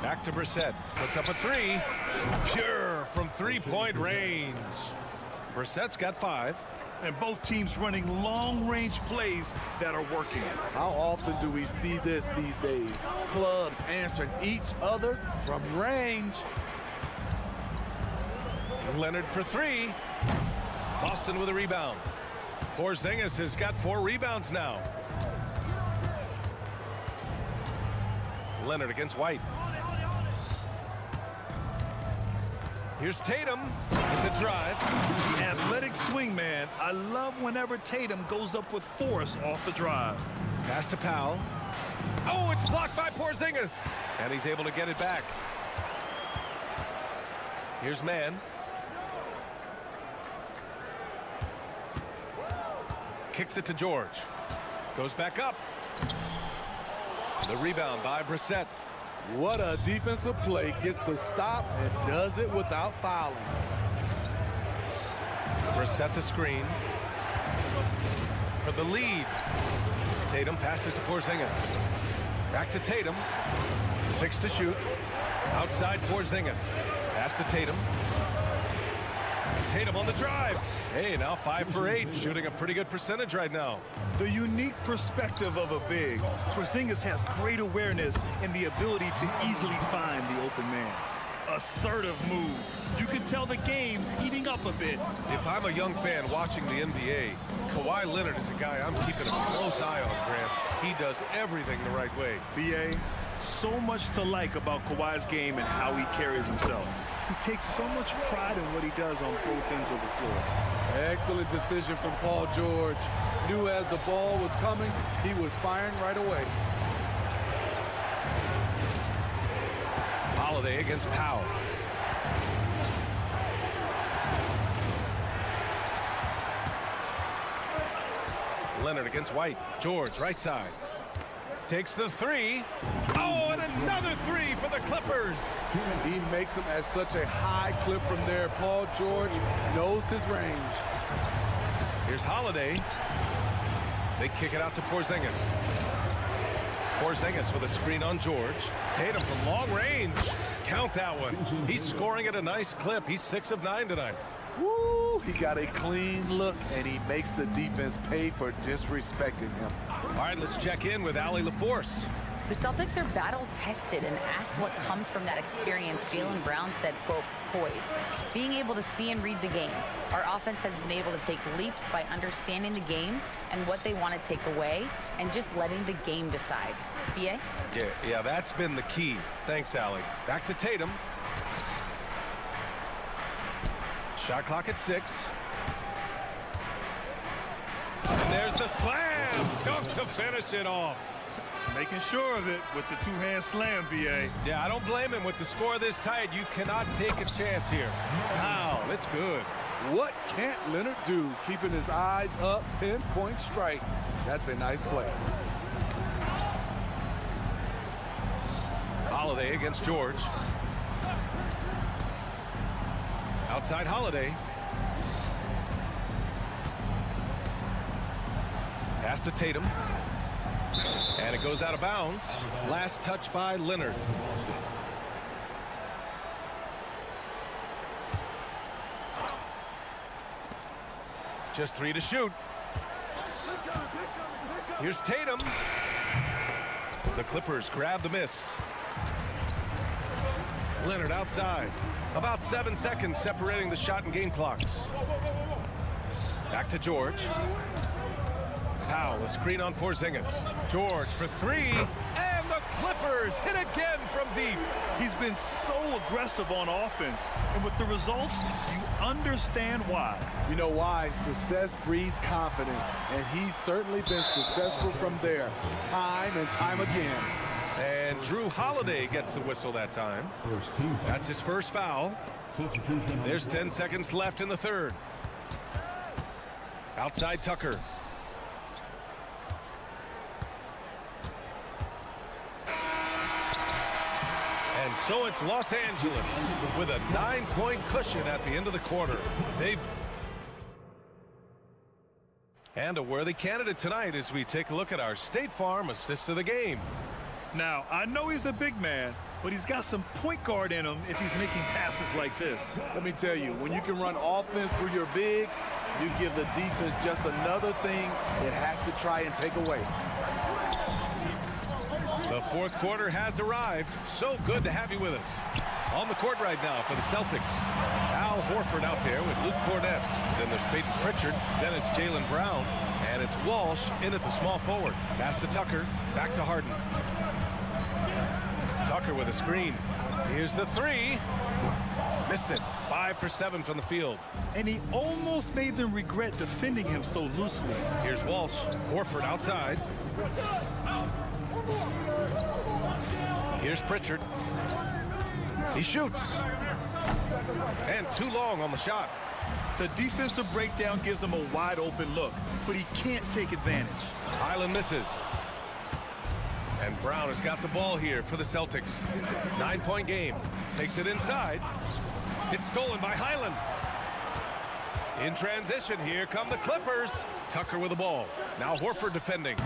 Back to Brissett. Puts up a 3. Pure from three-point range. Brissett's got 5. And both teams running long-range plays that are working. How often do we see this these days? Clubs answering each other from range. Leonard for 3. Boston with a rebound. Porzingis has got 4 rebounds now. Leonard against White. Here's Tatum with the drive. The athletic swingman. I love whenever Tatum goes up with force off the drive. Pass to Powell. Oh, it's blocked by Porzingis. And he's able to get it back. Here's Mann. kicks it to George. Goes back up. The rebound by Brissett. What a defensive play. Gets the stop and does it without fouling. Brissett the screen. For the lead. Tatum passes to Porzingis. Back to Tatum. 6 to shoot. Outside Porzingis. Pass to Tatum. Tatum on the drive. Hey, now 5 for 8, shooting a pretty good percentage right now. The unique perspective of a big. Porzingis has great awareness and the ability to easily find the open man. Assertive move. You can tell the game's heating up a bit. If I'm a young fan watching the NBA, Kawhi Leonard is a guy I'm keeping a close eye on, Grant. He does everything the right way. B.A., so much to like about Kawhi's game and how he carries himself. He takes so much pride in what he does on both ends of the floor. Excellent decision from Paul George. Knew as the ball was coming, he was firing right away. Holiday against Powell. Leonard against White. George, right side. Takes the 3. Oh, and another 3 for the Clippers. He makes them at such a high clip from there. Paul George knows his range. Here's Holiday. They kick it out to Porzingis. Porzingis with a screen on George. Tatum from long range. Count that one. He's scoring at a nice clip. He's 6 of 9 tonight. Woo! He got a clean look, and he makes the defense pay for disrespecting him. All right, let's check in with Allie LaForce. The Celtics are battle-tested and ask what comes from that experience. Jaylen Brown said, quote, poise. Being able to see and read the game. Our offense has been able to take leaps by understanding the game and what they want to take away and just letting the game decide. B.A.? Yeah, that's been the key. Thanks, Allie. Back to Tatum. Shot clock at 6. And there's the slam. Dunk to finish it off. Making sure of it with the two-hand slam, B.A. Yeah, I don't blame him. With the score this tight, you cannot take a chance here. Wow, that's good. What can't Leonard do? Keeping his eyes up, pinpoint strike. That's a nice play. Holiday against George. Outside Holiday. Pass to Tatum. And it goes out of bounds. Last touch by Leonard. Just 3 to shoot. Here's Tatum. The Clippers grab the miss. Leonard outside. About 7 seconds separating the shot and game clocks. Back to George. Powell, a screen on Porzingis. George for 3, and the Clippers hit again from deep. He's been so aggressive on offense, and with the results, you understand why. You know why? Success breeds confidence, and he's certainly been successful from there, time and time again. And Drew Holiday gets the whistle that time. That's his first foul. There's 10 seconds left in the third. Outside Tucker. And so it's Los Angeles with a 9-point cushion at the end of the quarter. And a worthy candidate tonight as we take a look at our State Farm assists of the game. Now, I know he's a big man, but he's got some point guard in him if he's making passes like this. Let me tell you, when you can run offense through your bigs, you give the defense just another thing it has to try and take away. The fourth quarter has arrived. So good to have you with us. On the court right now for the Celtics, Al Horford out there with Luke Cornett. Then there's Peyton Pritchard. Then it's Jaylen Brown. And it's Walsh in at the small forward. Pass to Tucker. Back to Harden. Tucker with a screen. Here's the 3. Missed it. 5 for 7 from the field. And he almost made them regret defending him so loosely. Here's Walsh. Horford outside. Here's Pritchard. He shoots. And too long on the shot. The defensive breakdown gives him a wide open look, but he can't take advantage. Highland misses. And Brown has got the ball here for the Celtics. 9-point game. Takes it inside. It's stolen by Highland. In transition, here come the Clippers. Tucker with the ball. Now Horford defending.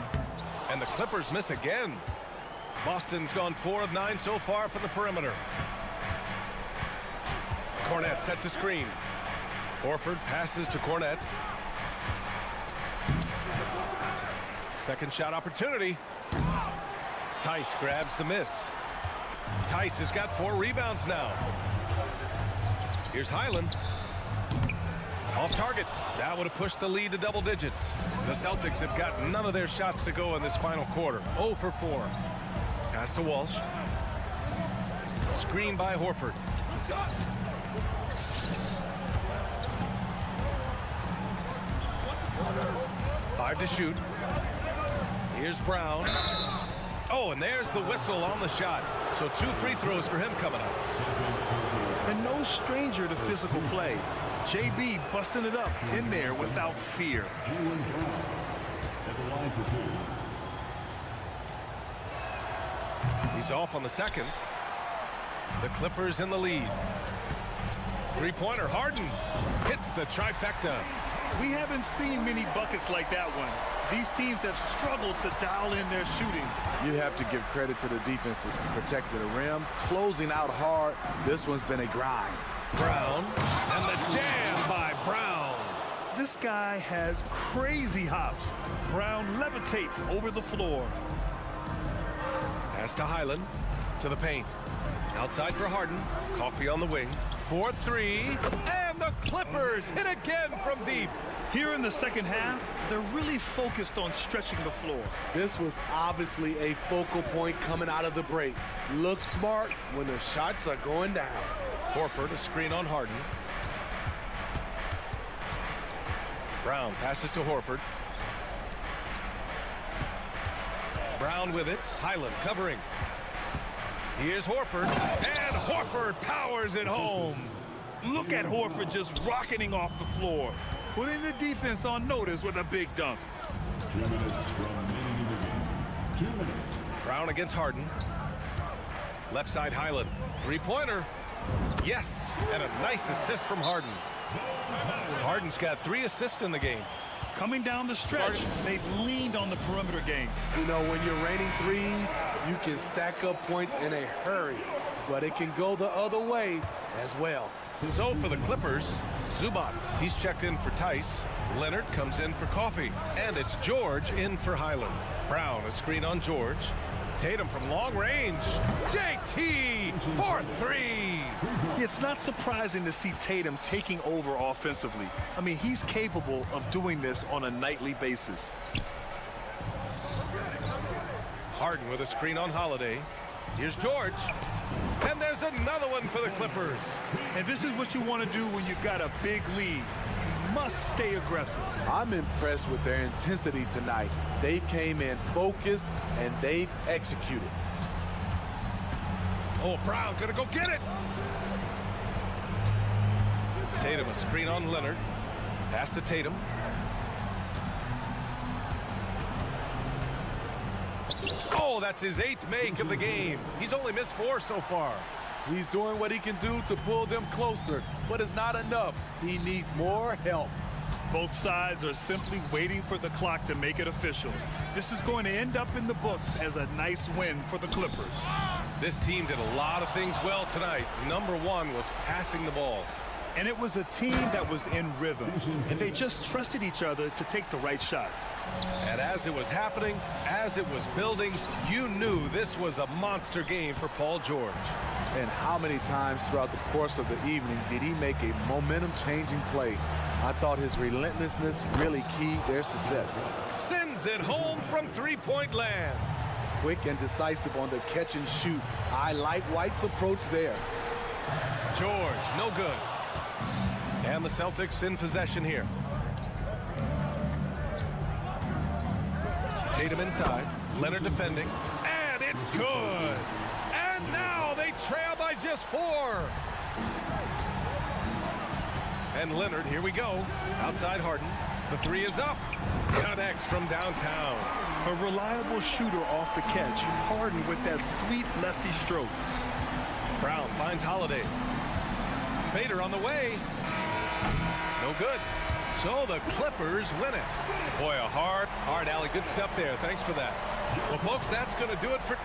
And the Clippers miss again. Boston's gone 4 of 9 so far from the perimeter. Cornette sets a screen. Horford passes to Cornette. Second shot opportunity. Tice grabs the miss. Tice has got 4 rebounds now. Here's Highland. Off target. That would have pushed the lead to double digits. The Celtics have got none of their shots to go in this final quarter. 0 for 4. Pass to Walsh. Screen by Horford. Five to shoot. Here's Brown. Oh, and there's the whistle on the shot. So 2 free throws for him coming up. And no stranger to physical play. JB busting it up in there without fear. He's off on the second. The Clippers in the lead. Three-pointer, Harden hits the trifecta. We haven't seen many buckets like that one. These teams have struggled to dial in their shooting. You have to give credit to the defenses. Protecting the rim, closing out hard. This one's been a grind. Brown, and the jam by Brown. This guy has crazy hops. Brown levitates over the floor. Pass to Highland, to the paint. Outside for Harden. Coffee on the wing. 4-3, and the Clippers hit again from deep. Here in the second half, they're really focused on stretching the floor. This was obviously a focal point coming out of the break. Look smart when the shots are going down. Horford, a screen on Harden. Brown passes to Horford. Brown with it. Highland covering. Here's Horford, and Horford powers it home. Look at Horford just rocketing off the floor, putting the defense on notice with a big dunk. 2 minutes remaining in the game. 2 minutes. Brown against Harden. Left side Highland. Three-pointer. Yes, and a nice assist from Harden. Harden's got 3 assists in the game. Coming down the stretch, they've leaned on the perimeter game. You know, when you're raining threes, you can stack up points in a hurry, but it can go the other way as well. So for the Clippers, Zubats, he's checked in for Tice. Leonard comes in for Coffee, and it's George in for Highland. Brown, a screen on George. Tatum from long range. JT for 3. It's not surprising to see Tatum taking over offensively. I mean, he's capable of doing this on a nightly basis. Harden with a screen on Holiday. Here's George. And there's another one for the Clippers. And this is what you want to do when you've got a big lead. You must stay aggressive. I'm impressed with their intensity tonight. They've came in focused and they've executed. Oh, Brown gonna go get it. Tatum, a screen on Leonard. Pass to Tatum. Oh, that's his 8th make of the game. He's only missed 4 so far. He's doing what he can do to pull them closer, but it's not enough. He needs more help. Both sides are simply waiting for the clock to make it official. This is going to end up in the books as a nice win for the Clippers. This team did a lot of things well tonight. Number 1 was passing the ball. And it was a team that was in rhythm, and they just trusted each other to take the right shots. And as it was happening, as it was building, you knew this was a monster game for Paul George. And how many times throughout the course of the evening did he make a momentum-changing play? I thought his relentlessness really keyed their success. Sends it home from three-point land. Quick and decisive on the catch and shoot. I like White's approach there. George, no good. And the Celtics in possession here. Tatum inside. Leonard defending. And it's good. And now they trail by just 4. And Leonard, here we go. Outside Harden. The three is up. Connects from downtown. A reliable shooter off the catch. Harden with that sweet lefty stroke. Brown finds Holiday. Fader on the way. No good. So the Clippers win it. Boy, a hard alley. Good stuff there. Thanks for that. Well, folks, that's going to do it for...